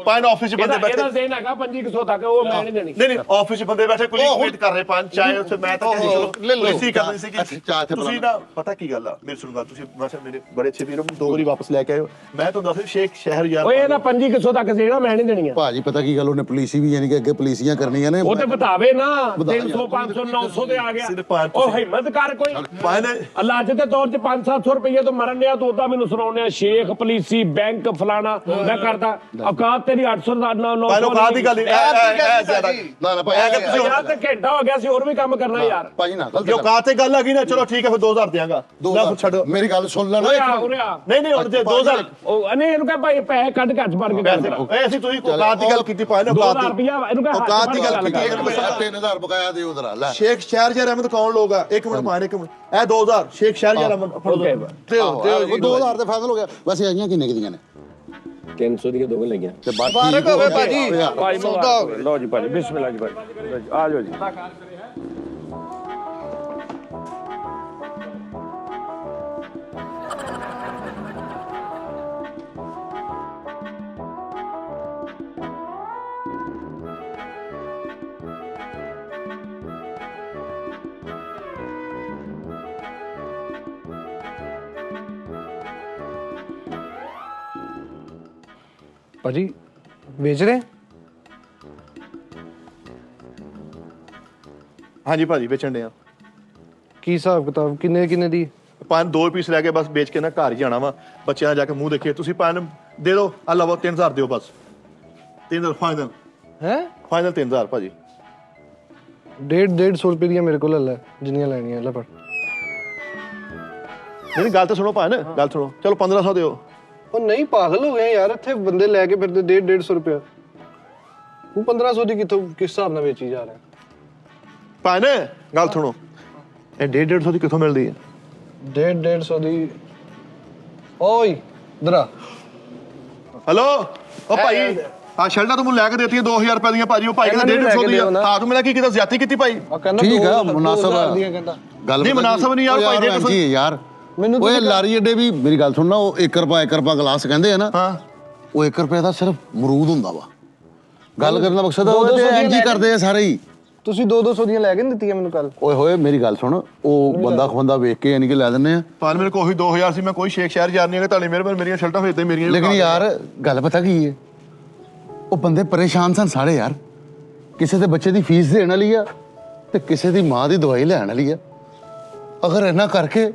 ਭਾਨ ਆਫਿਸ 'ਚ ਬੰਦੇ ਬੈਠੇ।
ਇਹਦਾ ਜ਼ੇਨ ਹੈਗਾ 2500 ਤੱਕ, ਉਹ ਮੈਂ ਨਹੀਂ ਦੇਣੀ।
ਨਹੀਂ ਆਫਿਸ 'ਚ ਬੰਦੇ ਬੈਠੇ, ਕੁਲੀ ਵੇਟ ਕਰ ਰਹੇ ਭਾਨ ਚਾਹੇ ਉੱਥੇ। ਮੈਂ ਤਾਂ ਪੁਲਿਸੀ ਕਰਨੀ ਸੀ ਕਿ ਤੁਸੀਂ ਨਾ ਪਤਾ ਕੀ ਗੱਲ ਆ, ਮੇਰੀ ਸੁਣੋ ਗੱਲ। ਤੁਸੀਂ ਮੇਰੇ ਬੜੇ ਅੱਛੇ ਵੀਰ ਨੂੰ 2 ਵਾਰੀ ਵਾਪਸ ਲੈ ਕੇ ਆਏ ਹੋ। ਮੈਂ ਤੁਹਾਨੂੰ ਦੱਸ ਸ਼ੇਖ ਸ਼ਹਿਰ ਯਾਰ
ਓਏ ਇਹਦਾ 2500 ਤੱਕ ਦੇਣਾ, ਮੈਂ ਨਹੀਂ ਦੇਣੀਆਂ।
ਭਾਜੀ ਪਤਾ ਕੀ ਗੱਲ, ਉਹਨੇ ਪੁਲਿਸੀ ਵੀ ਯਾਨੀ ਕਿ ਅੱਗੇ ਪੁਲਿਸੀਆਂ ਕਰਨੀਆਂ ਨੇ
ਉਹ ਤੇ ਬਤਾਵੇ ਨਾ 300 500 900 ਦੇ ਆ ਗਿਆ ਉਹ ਹਿੰਮਤ ਕਰ ਕੋਈ ਅੱਜ ਦੇ ਤੌਰ 'ਚ 5-700 ਰੁਪਏ ਤੋਂ ਮਰਨ ਡਿਆ ਤੂੰ ਉਦਾਂ ਮੈਨੂੰ ਸੁਣਾਉਣਿਆ ਸ਼ੇਖ ਪਲੀਸੀ ਬੈਂਕ ਫਲਾਣਾ ਮੈਂ ਕਰਦਾ ਔਕਾਤ ਤੇਰੀ 800 ਦਾ 900
ਔਕਾਤ ਦੀ ਗੱਲ
ਨਾ ਭਾਈ
ਯਾਰ ਤੇ ਘੰਟਾ ਹੋ ਗਿਆ ਸੀ ਹੋਰ ਵੀ ਕੰਮ ਕਰਨਾ ਯਾਰ
ਭਾਜੀ ਨਾ ਗਲਤ
ਜੋ ਔਕਾਤ ਤੇ ਗੱਲ ਆ ਗਈ ਨਾ ਚਲੋ ਠੀਕ ਹੈ ਫਿਰ 2000 ਦਿਆਂਗਾ ਨਾ ਛੱਡੋ
ਮੇਰੀ ਗੱਲ ਸੁਣ ਲੈਣਾ
ਨਹੀਂ ਹੁਣ ਜੇ 2000
ਉਹ ਨਹੀਂ ਇਹਨੂੰ ਕਹ ਭਾਈ ਪੈਸੇ ਕੱਢ ਕੇ ਹੱਥ ਭਰ ਕੇ ਕਰ ਦੇ
ਏ ਅਸੀਂ ਤੁਸੀਂ ਔਕਾਤ ਦੀ ਗੱਲ ਕੀਤੀ ਪਾਏ ਨਾ
2000 ਰੁਪਇਆ ਇਹਨੂੰ ਕਹ
ਔਕਾਤ ਦੀ ਗੱਲ ਕੀਤੀ
3000 ਬਕਾਇਆ ਦੇ ਉਧਰ ਲੈ
ਸ਼ੇਖ ਸ਼ਹਿਰਜ਼ਾਦ ਅਹਿਮਦ ਕੌਣ ਲੋਕ ਆ ਇੱਕ ਮਿੰਟ ਪਾਏ ਇੱਕ ਮਿੰਟ ਇਹ 2000 ਸ਼ੇਖ ਸ਼ਹਿਰਜ਼ਾਦ ਅਹਿਮਦ ਫੜੋ
ਦਿਓ 2000 ਤੇ ਫਾਈਨਲ ਹੋ ਗਿਆ ਵੈਸੇ ਆਈਆਂ ਕਿੰਨੇ ਦੀਆਂ ਨੇ
300 ਦੀਆਂ ਦੋ ਲਈਆਂ
ਤੇ ਮੁਬਾਰਕ ਹੋਵੇ ਭਾਜੀ
ਭਾਈ ਲਓ ਜੀ ਭਾਜੀ ਬਿਸਮਿਲ੍ਲਾ ਜੀ ਭਾਜੀ ਆ ਜਾਓ ਜੀ
ਭਾਜੀ ਵੇਚ ਰਹੇ
ਹਾਂਜੀ ਭਾਜੀ ਵੇਚਣ ਦੇ ਆ
ਕੀ ਹਿਸਾਬ ਕਿਤਾਬ ਕਿੰਨੇ ਕਿੰਨੇ ਦੀ
ਪੰਜ 2 ਪੀਸ ਲੈ ਕੇ ਬਸ ਵੇਚ ਕੇ ਨਾ ਘਰ ਹੀ ਜਾਣਾ ਵਾ ਬੱਚਿਆਂ ਨਾਲ ਜਾ ਕੇ ਮੂੰਹ ਦੇਖੇ ਤੁਸੀਂ ਪੰਜ ਦੇ ਦਿਓ ਆ ਲਵੋ 3000 ਦਿਓ ਬਸ 3000 ਫਾਈਨਲ
ਹੈ
ਫਾਈਨਲ 3000 ਭਾਜੀ
150 ਰੁਪਏ ਦੀਆਂ ਮੇਰੇ ਕੋਲ ਲੈ ਜਿੰਨੀਆਂ ਲੈਣੀਆਂ ਲੈ ਪਰ
ਨਹੀਂ ਗੱਲ ਤਾਂ ਸੁਣੋ ਭਾਣ ਗੱਲ ਸੁਣੋ ਚਲੋ 1500 ਦਿਓ
ਉਹ ਨਹੀਂ ਪਾਗਲ ਹੋ ਗਏ ਯਾਰ ਇੱਥੇ ਬੰਦੇ ਲੈ ਕੇ ਫਿਰਦੇ 150 ਰੁਪਏ ਉਹ 1500 ਦੀ ਕਿੱਥੋਂ ਕਿਸ ਹਿਸਾਬ ਨਾਲ ਵੇਚੀ ਜਾ ਰਿਹਾ
ਭਾਣ ਗੱਲ ਸੁਣੋ ਇਹ 150 ਦੀ ਕਿੱਥੋਂ ਮਿਲਦੀ ਹੈ
150 ਦੀ ਓਏ ਦਰਾ
ਹੈਲੋ ਉਹ ਭਾਈ ਆ ਸ਼ਰਟਾਂ ਤੂੰ ਮੈਨੂੰ ਲੈ ਕੇ ਦਿੱਤੀਆਂ 2000 ਰੁਪਏ ਦੀਆਂ ਭਾਜੀ ਉਹ ਭਾਈ ਕਹਿੰਦਾ 150 ਦੀ ਆ ਹਾਂ ਤੂੰ ਮੇਰਾ ਕੀ ਕੀਤਾ ਜ਼ਿਆਦਤੀ ਕੀਤੀ ਭਾਈ
ਠੀਕ ਆ ਮੁਨਾਸਬ ਗੱਲ
ਨਹੀਂ ਮੁਨਾਸਬ ਨਹੀਂ ਯਾਰ ਭਾਈ 150
ਜੀ ਯਾਰ ਮੈਨੂੰ ਓਏ ਲਾਰੀ ਅੱਡੇ ਵੀ ਮੇਰੀ ਗੱਲ ਸੁਣਨਾ ਉਹ 1 ਰੁਪਿਆ ਗਲਾਸ ਕਹਿੰਦੇ ਆ ਨਾ
ਹਾਂ
ਉਹ 1 ਰੁਪਏ ਦਾ ਸਿਰਫ ਮਰੂਦ ਹੁੰਦਾ ਵਾ ਗੱਲ ਕਰਨ ਦਾ ਮਕਸਦ ਉਹ ਤੇ ਇੰਜ ਹੀ ਕਰਦੇ ਆ ਸਾਰੇ ਹੀ
ਤੁਸੀਂ 200 ਦੀਆਂ ਲੈ ਕੇ ਦਿੱਤੀਆਂ ਮੈਨੂੰ ਕੱਲ
ਓਏ ਹੋਏ ਮੇਰੀ ਗੱਲ ਸੁਣ ਉਹ ਬੰਦਾ ਖਵੰਦਾ ਵੇਖ ਕੇ ਯਾਨੀ ਕਿ ਲੈ ਦਿੰਨੇ ਆ
ਪਰ ਮੇਰੇ ਕੋਲ ਉਹੀ 2000 ਸੀ ਮੈਂ ਕੋਈ ਸ਼ੇਖ ਸ਼ਹਿਰ ਜਾ ਨਹੀਂ ਹੈਗਾ ਤੁਹਾਡੀ ਮਿਹਰਬਾਨੀ ਮੇਰੀਆਂ ਸ਼ਰਟਾਂ ਭੇਜ ਦੇ ਮੇਰੀਆਂ
ਲੇਕਿਨ ਯਾਰ ਗੱਲ ਪਤਾ ਕੀ ਹੈ ਉਹ ਬੰਦੇ ਪਰੇਸ਼ਾਨ ਸਨ ਸਾਰੇ ਯਾਰ ਕਿਸੇ ਦੇ ਬੱਚੇ ਦੀ ਫੀਸ ਦੇਣ ਵਾਲੀ ਆ ਤੇ ਕਿਸੇ ਦੀ ਮਾਂ ਦੀ ਦਵਾਈ ਲੈਣ ਵਾਲੀ ਆ ਅਗਰ ਇਹਨਾਂ ਕਰਕੇ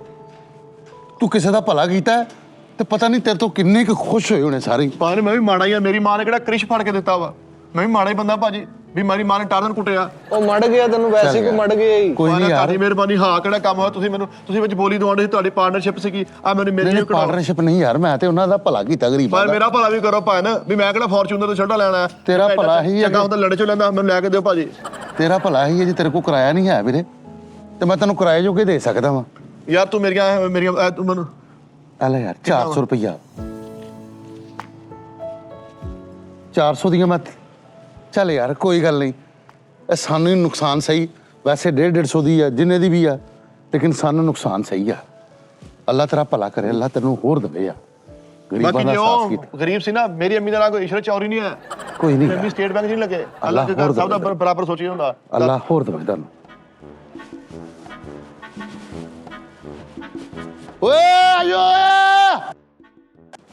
ਤੂੰ ਕਿਸੇ ਦਾ ਭਲਾ ਕੀਤਾ ਤੇ ਪਤਾ ਨਹੀਂ ਤੇਰੇ ਤੋਂ ਕਿੰਨੇ ਕੁ ਖੁਸ਼ ਹੋਏ ਹੋਣੇ ਸਾਰੇ
ਪਰ ਮੈਂ ਵੀ ਮਾੜਾ ਹੀ ਆ ਮੇਰੀ ਮਾਂ ਨੇ ਕਿਹੜਾ ਕ੍ਰਿਸ਼ ਫੜ ਕੇ ਦਿੱਤਾ ਵਾ ਮੈਂ ਵੀ ਮਾੜਾ ਹੀ ਬੰਦਾ ਭਾਜੀ ਵੀ ਮੇਰੀ ਮਾਂ ਨੇ ਟਾਰਨ ਕੁੱਟਿਆ
ਉਹ ਮੜ ਗਿਆ ਤੈਨੂੰ ਵੈਸੇ ਕੋ ਮੜ ਗਿਆ ਹੀ
ਕੋਈ ਨਹੀਂ ਯਾਰ
ਤੁਹਾਡੀ ਮਿਹਰਬਾਨੀ ਹਾਂ ਕਿਹੜਾ ਕੰਮ ਹੋਇਆ ਤੁਸੀਂ ਵਿੱਚ ਬੋਲੀ ਦਵਾਉਂਦੇ ਸੀ ਤੁਹਾਡੀ ਪਾਰਟਨਰਸ਼ਿਪ ਸੀਗੀ ਆ ਮੈਨੂੰ ਮੇਰੀ
ਪਾਰਟਨਰਸ਼ਿਪ ਨਹੀਂ ਯਾਰ ਮੈਂ ਤੇ ਉਹਨਾਂ ਦਾ ਭਲਾ ਕੀਤਾ ਗਰੀਬਾਂ
ਪਰ
ਦਾ
ਮੇਰਾ ਭਲਾ ਵੀ ਕਰੋ ਭਾਣ ਵੀ ਮੈਂ ਕਿਹੜਾ ਫੋਰਚੂਨਰ ਤੋਂ ਸ਼ਰਟਾਂ ਲੈਣਾ
ਤੇਰਾ ਭਲਾ ਹੀ ਹੈ
ਚੰਗਾ ਹੁੰਦਾ ਲੜੇ ਚੋਂ ਲੈਂਦਾ ਮੈਨੂੰ ਲੈ ਕੇ ਦਿਓ ਭਾਜੀ
ਤੇਰਾ ਭਲਾ ਹੀ ਹੈ ਜੇ ਤੇਰੇ ਕੋਲ ਕਿਰਾਇਆ ਨਹੀਂ ਹੈ ਵੀਰੇ ਤੇ ਮੈਂ ਤੈਨੂੰ ਕਿਰਾਏ ਜੋਗੇ ਦੇ ਸਕਦਾ ਵਾਂ
ਯਾਰ ਤੂੰ ਮੇਰੀਆਂ ਤੂੰ ਮੈਨੂੰ
ਆ ਲੈ ਯਾਰ 400 ਰੁਪਇਆ 400 ਦੀਆਂ ਮੈਂ ਚੱਲ ਯਾਰ ਕੋਈ ਗੱਲ ਨਹੀਂ ਇਹ ਸਾਨੂੰ ਹੀ ਨੁਕਸਾਨ ਸਹੀ ਵੈਸੇ 150 ਦੀ ਆ ਜਿੰਨੇ ਦੀ ਵੀ ਆ ਲੇਕਿਨ ਸਾਨੂੰ ਨੁਕਸਾਨ ਸਹੀ ਆ ਅੱਲਾ ਤੇਰਾ ਭਲਾ ਕਰੇ ਅੱਲਾ ਤੈਨੂੰ ਹੋਰ ਦੇਵੇ ਆ ਗਰੀਬਾਂ
ਬਾਕੀ
ਦਾ
ਜੋ
ਸਾਥ ਕੀਤਾ
ਗਰੀਬ ਸੀ ਨਾ ਮੇਰੀ ਅੰਮੀ ਦਾ ਨਾਂ ਕੋਈ ਇਸ਼ਰਤ ਚੌਰੀ ਨਹੀਂ ਹੈ
ਕੋਈ ਨਹੀਂ
ਮੇਰੀ ਸਟੇਟ ਬੈਂਕ ਨਹੀਂ ਲੱਗੇ
ਅੱਲਾ
ਅੱਲਾ
ਹੋਰ
ਸਭ ਦਾ
ਦੇਵੇ।
ਬਰਾਬਰ ਸੋਚੀ ਹੁੰਦਾ
ਅੱਲਾ ਹੋਰ ਦੇਵੇ ਤੁਹਾਨੂੰ ਓਏ ਆਇਓ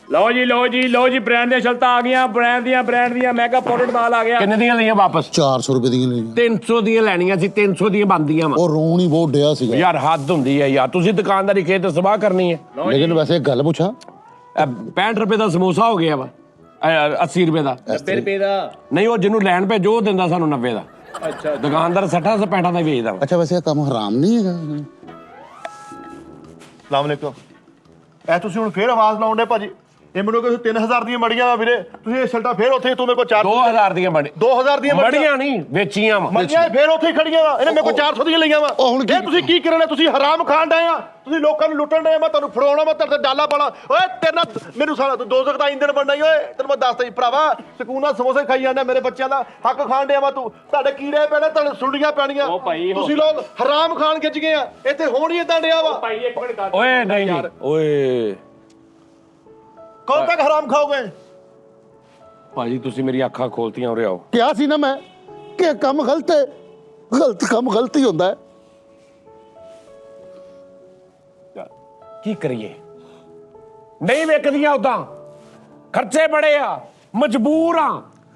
ਲਓ ਜੀ ਬ੍ਰਾਂਡ ਦੀਆਂ ਸ਼ਰਟਾਂ ਆ ਗਈਆਂ ਬ੍ਰਾਂਡ ਦੀਆਂ ਮੈਗਾ ਪ੍ਰੋਡਕਟ ਮਾਲ ਆ ਗਿਆ
ਕਿੰਨੇ ਦੀਆਂ ਲਈਆਂ ਵਾਪਸ
400 ਰੁਪਏ ਦੀਆਂ ਲਈਆਂ
300 ਦੀਆਂ ਲੈਣੀਆਂ ਸੀ 300 ਦੀਆਂ ਬਣਦੀਆਂ ਵਾ
ਉਹ ਰੋਣ ਹੀ ਬਹੁਤ ਡਿਆ ਸੀਗਾ
ਯਾਰ ਹੱਦ ਹੁੰਦੀ ਹੈ ਯਾਰ ਤੁਸੀਂ ਦੁਕਾਨਦਾਰੀ ਖੇਤ ਤੇ ਸਵਾਹ ਕਰਨੀ ਹੈ
ਲੇਕਿਨ ਵੈਸੇ ਇੱਕ ਗੱਲ ਪੁੱਛਾਂ
65 ਰੁਪਏ ਦਾ ਸਮੋਸਾ ਹੋ ਗਿਆ ਵਾ 80 ਰੁਪਏ ਦਾ
90 ਰੁਪਏ ਦਾ
ਨਹੀਂ ਉਹ ਜਿਹਨੂੰ ਲੈਣ ਭੇਜੋ ਉਹ ਦਿੰਦਾ ਸਾਨੂੰ 90 ਦਾ
ਅੱਛਾ
ਦੁਕਾਨਦਾਰ 60 65 ਦਾ ਵੇਚਦਾ ਵਾ
ਅੱਛਾ ਵੈਸੇ ਇਹ ਕੰਮ ਹਰਾਮ ਨਹੀਂ ਹੈਗਾ
ਸਲਾਮ ਅਲੈਕੁਮ ਇਹ ਤੁਸੀਂ ਹੁਣ ਫੇਰ ਆਵਾਜ਼ ਲਾਉਂਦੇ ਭਾਜੀ ਇਹ ਮੈਨੂੰ ਕਿ 3000 ਦੀਆਂ ਮੜੀਆਂ ਵਾ ਵੀਰੇ ਤੁਸੀਂ ਇਹ ਸ਼ਰਟਾਂ ਫੇਰ ਉੱਥੇ ਤੂੰ ਮੇਰੇ ਕੋਲ
2000 ਦੀਆਂ ਬਣੀ
2000 ਦੀਆਂ
ਮੜੀਆਂ ਨਹੀਂ ਵੇਚੀਆਂ ਵਾ
ਮੜੀਆਂ ਫੇਰ ਉੱਥੇ ਹੀ ਖੜੀਆਂ ਵਾ ਇਹਨੇ ਮੇਰੇ ਕੋਲ 400 ਦੀਆਂ ਲਈਆਂ ਵਾ ਇਹ ਤੁਸੀਂ ਕੀ ਕਰਨਾ ਤੁਸੀਂ ਹਰਾਮ ਖਾਣ ਡਏ ਆ ਤੁਸੀਂ ਲੋਕਾਂ ਨੂੰ ਲੁੱਟਣ ਡਏ ਮੈਂ ਤੁਹਾਨੂੰ ਫੜਾਉਣਾ ਮੈਂ ਤੁਹਾਡੇ ਡਾਲਾ ਪਾਣਾ ਓਏ ਤੇਰੇ ਨਾਲ ਮੈਨੂੰ ਸਾਲਾ ਤੂੰ 200 ਦਾ ਇੰਜਣ ਬਣਨਾ ਹੀ ਓਏ ਤੈਨੂੰ ਮੈਂ ਦੱਸਦਾ ਜੀ ਭਰਾਵਾ ਸਕੂਨ ਨਾਲ ਸਮੋਸੇ ਖਾਈ ਜਾਂਦਾ ਮੇਰੇ ਬੱਚਿਆਂ ਦਾ ਹੱਕ ਖਾਣ ਡਿਆ ਵਾ ਤੂੰ ਤੁਹਾਡੇ ਕੀੜੇ ਪੈਣੇ ਤੁਹਾਡੇ ਸੁੰਡੀਆਂ ਪੈਣੀਆਂ ਤੁਸੀਂ ਲੋਕ ਹਰਾਮ ਖਾਣ ਖਿੱਚ ਗਏ ਆ ਇੱਥੇ ਹੋਣ ਹੀ ਇਦਾਂ ਡਿਆ ਵਾ
ਭਾਈ ਇੱਕ ਮਿੰਟ ਗੱਲ
ਓਏ ਨਹੀਂ ਓਏ
ਕਦੋਂ ਤੱਕ ਹਰਾਮ ਖਾਓਗੇ
ਭਾਜੀ ਤੁਸੀਂ ਮੇਰੀ ਅੱਖਾਂ ਖੋਲਤੀਆਂ ਉਰੇ ਆਓ
ਕਿਹਾ ਸੀ ਨਾ ਮੈਂ ਕਿ ਇਹ ਕੰਮ ਗਲਤ ਹੈ ਗਲਤ ਕੰਮ ਗਲਤ ਹੀ ਹੁੰਦਾ ਹੈ
ਕੀ ਕਰੀਏ ਨਹੀਂ ਵੇਖਦੀਆਂ ਉਦਾਂ ਖਰਚੇ ਬੜੇ ਆ ਮਜਬੂਰ ਆ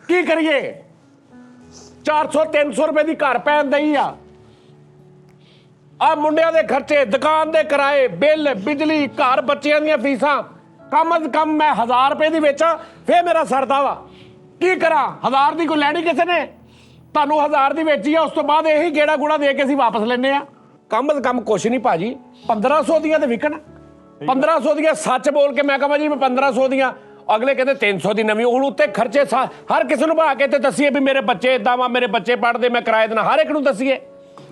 ਕੀ ਕਰੀਏ 400 300 ਰੁਪਏ ਦੀ ਘਰ ਪੈਣ ਦਈ ਆ ਮੁੰਡਿਆਂ ਦੇ ਖਰਚੇ, ਦੁਕਾਨ ਦੇ ਕਿਰਾਏ, ਬਿੱਲ, ਬਿਜਲੀ, ਘਰ, ਬੱਚਿਆਂ ਦੀਆਂ ਫੀਸਾਂ। ਕਮ ਅਜ਼ ਕਮ ਮੈਂ 1000 ਰੁਪਏ ਦੀ ਵੇਚਾਂ ਫੇਰ ਮੇਰਾ ਸਰਦਾ ਵਾ। ਕੀ ਕਰਾਂ? 1000 ਦੀ ਕੋਈ ਲੈਣੀ ਕਿਸੇ ਨੇ? ਤੁਹਾਨੂੰ 1000 ਦੀ ਵੇਚੀ ਆ, ਉਸ ਤੋਂ ਬਾਅਦ ਇਹੀ ਗੇੜਾ ਗੂੜਾ ਦੇ ਕੇ ਅਸੀਂ ਵਾਪਸ ਲੈਨੇ ਆ। ਕਮ ਅਜ਼ ਕਮ ਕੁਛ ਨਹੀਂ ਭਾਜੀ, 1500 ਦੀਆਂ ਤੇ ਵਿਕਣ। 1500 ਦੀਆਂ ਸੱਚ ਬੋਲ ਕੇ ਮੈਂ ਕਹਾਂ ਜੀ ਮੈਂ 1500 ਦੀਆਂ, ਅਗਲੇ ਕਹਿੰਦੇ 300 ਦੀ ਨਵੀਂ। ਹੁਣ ਉੱਤੇ ਖਰਚੇ ਹਰ ਕਿਸੇ ਨੂੰ ਭਾ ਕੇ ਤੇ ਦੱਸੀਏ ਵੀ ਮੇਰੇ ਬੱਚੇ ਏਦਾਂ ਵਾ, ਮੇਰੇ ਬੱਚੇ ਪੜ੍ਹਦੇ, ਮੈਂ ਕਿਰਾਏ ਦੇਣਾ, ਹਰ ਇੱਕ ਨੂੰ ਦੱਸੀਏ।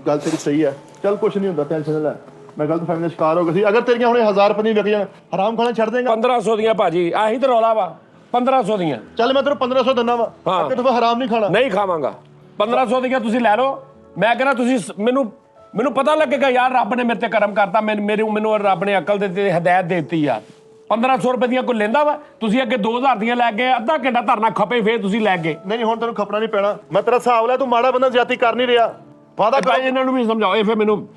ਗੱਲ ਤੇਰੀ ਸਹੀ ਹੈ, ਚੱਲ ਕੁਛ ਨਹੀਂ ਹੁੰਦਾ, ਟੈਨਸ਼ਨ ਨਾ ਲੈ। ਮੈਂ ਗਲਤ ਫਹਿਮੀ ਦਾ ਸ਼ਿਕਾਰ ਹੋ ਗਿਆ ਸੀ। ਅਗਰ ਤੇਰੀਆਂ ਹੁਣੇ 1000 ਰੁਪਏ ਨਹੀਂ ਵਿਕ ਜਾਣ, ਹਰਾਮ ਖਾਣਾ ਛੱਡ ਦੇਗਾ।
1500 ਦੀਆਂ ਭਾਜੀ, ਆਹੀ ਤਾਂ ਰੌਲਾ ਵਾ। 1500 ਦੀਆਂ
ਚੱਲ ਮੈਂ ਤੈਨੂੰ 1500 ਦਿੰਦਾ ਵਾ, ਅੱਗੇ ਤੋਂ ਹਰਾਮ ਨਹੀਂ ਖਾਣਾ।
ਨਹੀਂ ਖਾਵਾਂਗਾ। 1500 ਦੀਆਂ ਤੁਸੀਂ ਲੈ ਲਓ। ਮੈਂ ਕਹਿੰਦਾ ਤੁਸੀਂ ਮੈਨੂੰ ਪਤਾ ਲੱਗੇਗਾ ਯਾਰ ਰੱਬ ਨੇ ਮੇਰੇ ਤੇ ਕਰਮ ਕਰਤਾ, ਮੈਨੂੰ ਰੱਬ ਨੇ ਅਕਲ ਦਿੱਤੀ, ਹਦਾਇਤ ਦੇ ਦਿੱਤੀ ਯਾਰ। 1500 ਰੁਪਏ ਦੀਆਂ ਕੋਈ ਲੈਂਦਾ ਵਾ? ਤੁਸੀਂ ਅੱਗੇ 2000 ਦੀਆਂ ਲੈ ਗਏ, ਅੱਧਾ ਘੰਟਾ ਧਰਨਾ ਖਪੇ, ਫੇਰ ਤੁਸੀਂ ਲੈ ਗਏ।
ਨਹੀਂ ਹੁਣ ਤੈਨੂੰ ਖਪਣਾ ਨਹੀਂ ਪੈਣਾ। ਮੈਂ ਤੇਰਾ ਹਿਸਾਬ ਲੈ, ਤੂੰ ਮਾੜਾ ਬੰਦਾ ਜ਼ਿਆਦਤੀ ਕਰ ਨਹੀਂ ਰਿਹਾ। ਵਾਦਾ ਕਰ,
ਇਹਨਾਂ ਨੂੰ ਵੀ ਸਮਝਾਓ। ਇਹ ਫੇਰ ਮੈਨੂੰ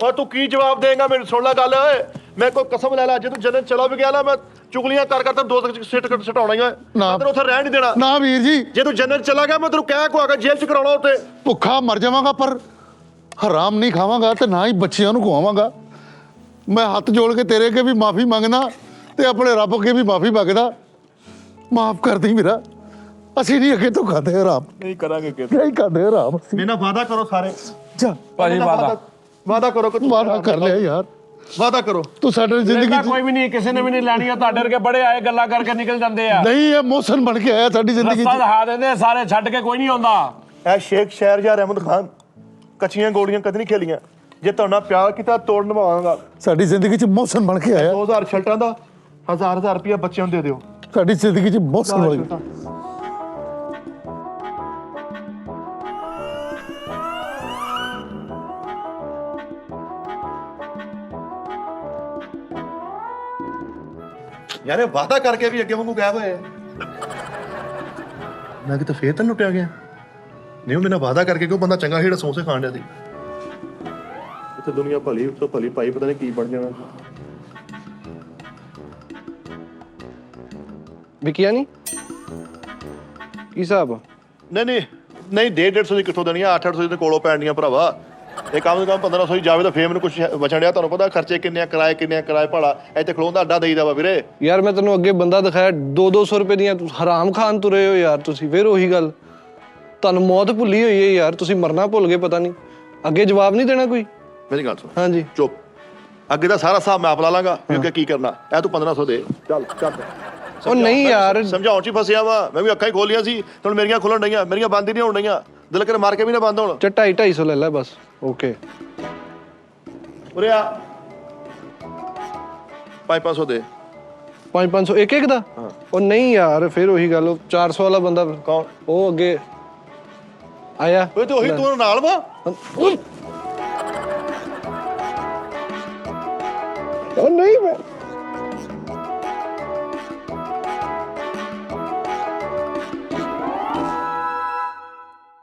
ਓਏ ਤੂੰ ਕੀ ਜਵਾਬ ਦੇਂਗਾ? ਮੈਨੂੰ ਸੁਣ ਲੈ ਗੱਲ। ਓਏ ਮੈਂ ਕੋਈ ਕਸਮ ਲੈ ਲਾ, ਜੇ ਤੂੰ ਜਨਤ ਚਲਾ ਵੀ ਗਿਆ ਨਾ, ਮੈਂ ਚੁਗਲੀਆਂ ਕਰ ਤਾਂ ਦੋ ਸਿੱਟ ਸਟਾਉਣੀਆਂ, ਮੈਂ ਤੈਨੂੰ ਉੱਥੇ ਰਹਿਣ ਨਹੀਂ ਦੇਣਾ।
ਨਾ ਵੀਰ ਜੀ,
ਜੇ ਤੂੰ ਜਨਤ ਚਲਾ ਗਿਆ, ਮੈਂ ਤੈਨੂੰ ਕਹਿ ਕੋ ਆਗਾ ਜੇਲ੍ਹ ਚ ਕਰਾਉਣਾ ਉੱਤੇ।
ਭੁੱਖਾ ਮਰ ਜਾਵਾਂਗਾ ਪਰ ਹਰਾਮ ਨਹੀਂ ਖਾਵਾਂਗਾ ਤੇ ਨਾ ਹੀ ਬੱਚਿਆਂ ਨੂੰ ਖਵਾਵਾਂਗਾ। ਮੈਂ ਹੱਥ ਜੋੜ ਕੇ ਤੇਰੇ ਅੱਗੇ ਵੀ ਮਾਫੀ ਮੰਗਦਾ ਤੇ ਆਪਣੇ ਰੱਬ ਅੱਗੇ ਵੀ ਮਾਫੀ ਮੰਗਦਾ। ਮਾਫ ਕਰ ਦੇ ਮੇਰਾ, ਅਸੀਂ ਨਹੀਂ ਅੱਗੇ ਤੋਂ ਖਾਂਦੇ ਹਰਾਮ।
ਨਹੀਂ ਕਰਾਂਗੇ ਕਿ
ਨਹੀਂ ਖਾਂਦੇ ਹਰਾਮ ਅਸੀਂ।
ਮੇਰੇ ਨਾਲ ਵਾਦਾ ਕਰੋ ਸਾਰੇ।
ਜਾ
ਭਾਜੀ
ਵਾਦਾ ਕਰੋ ਕਿ
ਵਾਦਾ ਕਰ ਲਿਆ ਯਾਰ,
ਵਾਦਾ ਕਰੋ।
ਤੂੰ ਸਾਡੇ ਜ਼ਿੰਦਗੀ
ਲੈਂਦਾ
ਚ
ਕੋਈ ਵੀ ਨਹੀਂ, ਕਿਸੇ ਨੇ ਵੀ ਨਹੀਂ ਲੈਣੀ ਆ। ਤੁਹਾਡੇ ਵਰਗੇ ਬੜੇ ਆਏ ਗੱਲਾਂ ਕਰਕੇ ਨਿਕਲ ਜਾਂਦੇ ਆ।
ਨਹੀਂ, ਇਹ ਮੋਸਨ ਬਣ ਕੇ ਆਇਆ ਸਾਡੀ ਜ਼ਿੰਦਗੀ
ਰਸਤਾ
ਚ।
ਦਿਖਾ ਦਿੰਦੇ, ਸਾਰੇ ਛੱਡ ਕੇ ਕੋਈ ਨਹੀਂ ਆਉਂਦਾ।
ਇਹ ਸ਼ੇਖ ਸ਼ਹਿਰ ਜਾਂ ਰਹਿਮਤ ਖਾਨ ਕੱਚੀਆਂ ਗੋਲੀਆਂ ਕਦੇ ਨਹੀਂ ਖੇਲੀਆਂ। ਜੇ ਤੁਹਾਡਾ ਪਿਆਰ ਕੀਤਾ ਤੋੜ ਨਿਭਾਵਾਂਗਾ।
ਸਾਡੀ ਜ਼ਿੰਦਗੀ ਚ ਮੋਸਨ ਬਣ ਕੇ ਆਇਆ।
2000 ਸ਼ਰਟਾਂ ਦਾ 1000 ਰੁਪਇਆ ਬੱਚਿਆਂ ਨੂੰ ਦੇ ਦਿਓ।
ਸਾਡੀ ਜ਼ਿੰਦਗੀ ਚ ਮੋਸਨ ਬਣ ਗਿਆ।
ਯਾਰ ਇਹ ਵਾਦਾ ਕਰਕੇ ਵੀ ਅੱਗੇ ਵਾਂਗੂ ਗਾਇਬ ਹੋਏ। ਮੈਂ ਕਿਤੇ ਫੇਰ ਤਾਂ ਲੁੱਟਿਆ ਗਿਆ। ਨਹੀਂ ਉਹ ਮੇਰੇ ਨਾਲ ਵਾਦਾ ਕਰਕੇ ਕਿ ਉਹ ਬੰਦਾ ਚੰਗਾ ਜਿਹੜਾ ਸਮੋਸੇ ਖਾਣ ਡਿਆ ਸੀ। ਇੱਥੇ ਦੁਨੀਆ ਭਲੀ ਉੱਤੋਂ ਭਲੀ ਪਾਈ, ਪਤਾ ਨਹੀਂ ਕੀ ਬਣ ਜਾਣਾ।
ਵਿਕਿਆ ਨਹੀਂ ਕੀ ਹਿਸਾਬ?
ਨਹੀਂ 150 ਦੀ ਕਿੱਥੋਂ ਦੇਣੀ ਆ? 800 ਦੇ ਕੋਲੋਂ ਪੈਣੀਆਂ ਭਰਾਵਾ। ਇਹ ਕੰਮ ਤੋਂ ਕੰਮ 1500 ਹੀ ਜਾਵੇ ਤਾਂ ਫੇਰ ਮੈਨੂੰ ਕੁਝ ਬਚਣ ਡਿਆ। ਤੁਹਾਨੂੰ ਪਤਾ ਖਰਚੇ ਕਿੰਨੇ ਆ, ਕਿਰਾਏ ਭਾੜਾ। ਇੱਥੇ ਖਲੋਣ ਦਾ ਅੱਡਾ ਦੇਈਦਾ ਵਾ ਵੀਰੇ।
ਯਾਰ ਮੈਂ ਤੈਨੂੰ ਅੱਗੇ ਬੰਦਾ ਦਿਖਾਇਆ 200 ਰੁਪਏ ਦੀਆਂ, ਹਰਾਮ ਖਾਨ ਤੁਰੇ ਹੋ ਯਾਰ ਤੁਸੀਂ। ਫੇਰ ਉਹੀ ਗੱਲ, ਤੁਹਾਨੂੰ ਮੌਤ ਭੁੱਲੀ ਹੋਈ ਹੈ ਯਾਰ। ਤੁਸੀਂ ਮਰਨਾ ਭੁੱਲ ਗਏ ਪਤਾ ਨਹੀਂ। ਅੱਗੇ ਜਵਾਬ ਨਹੀਂ ਦੇਣਾ ਕੋਈ?
ਮੇਰੀ ਗੱਲ ਸੁਣ।
ਹਾਂਜੀ
ਚੁੱਪ। ਅੱਗੇ ਦਾ ਸਾਰਾ ਹਿਸਾਬ ਮੈਂ ਆਪ ਲਾ ਲਾਂਗਾ। ਅੱਗੇ ਕੀ ਕਰਨਾ ਇਹ ਤੂੰ 1500 ਦੇ। ਚੱਲ
ਉਹ ਨਹੀਂ ਯਾਰ,
ਸਮਝਾਉਣ ਚ ਹੀ ਫਸਿਆ ਵਾ। ਮੈਂ ਵੀ ਅੱਖਾਂ ਹੀ ਖੋਲੀਆਂ ਸੀ, ਹੁਣ ਮੇਰੀਆਂ ਖੁੱਲਣ ਡਈਆਂ। ਮੇਰੀਆਂ ਬੰਦ ਹੀ ਨਹੀਂ ਹੋਣ ਡਈਆਂ। ਦਿਲ ਕਰ ਮਾਰ ਕੇ ਵੀ ਨਾ ਬੰਦ ਹੋਣ।
250 ਲੈ ਲੈ ਬਸ। ਓਕੇ
ਉਰੇ ਆ 500 ਦੇ।
500 ਇੱਕ ਦਾ? ਉਹ ਨਹੀਂ ਯਾਰ, ਫਿਰ ਉਹੀ ਗੱਲ। ਉਹ 400 ਵਾਲਾ ਬੰਦਾ
ਕੌਣ?
ਉਹ ਅੱਗੇ ਆਇਆ।
ਓਏ ਤੇ ਉਹੀ ਤੂੰ ਨਾਲ ਵਾ।
ਉਹ ਨਹੀਂ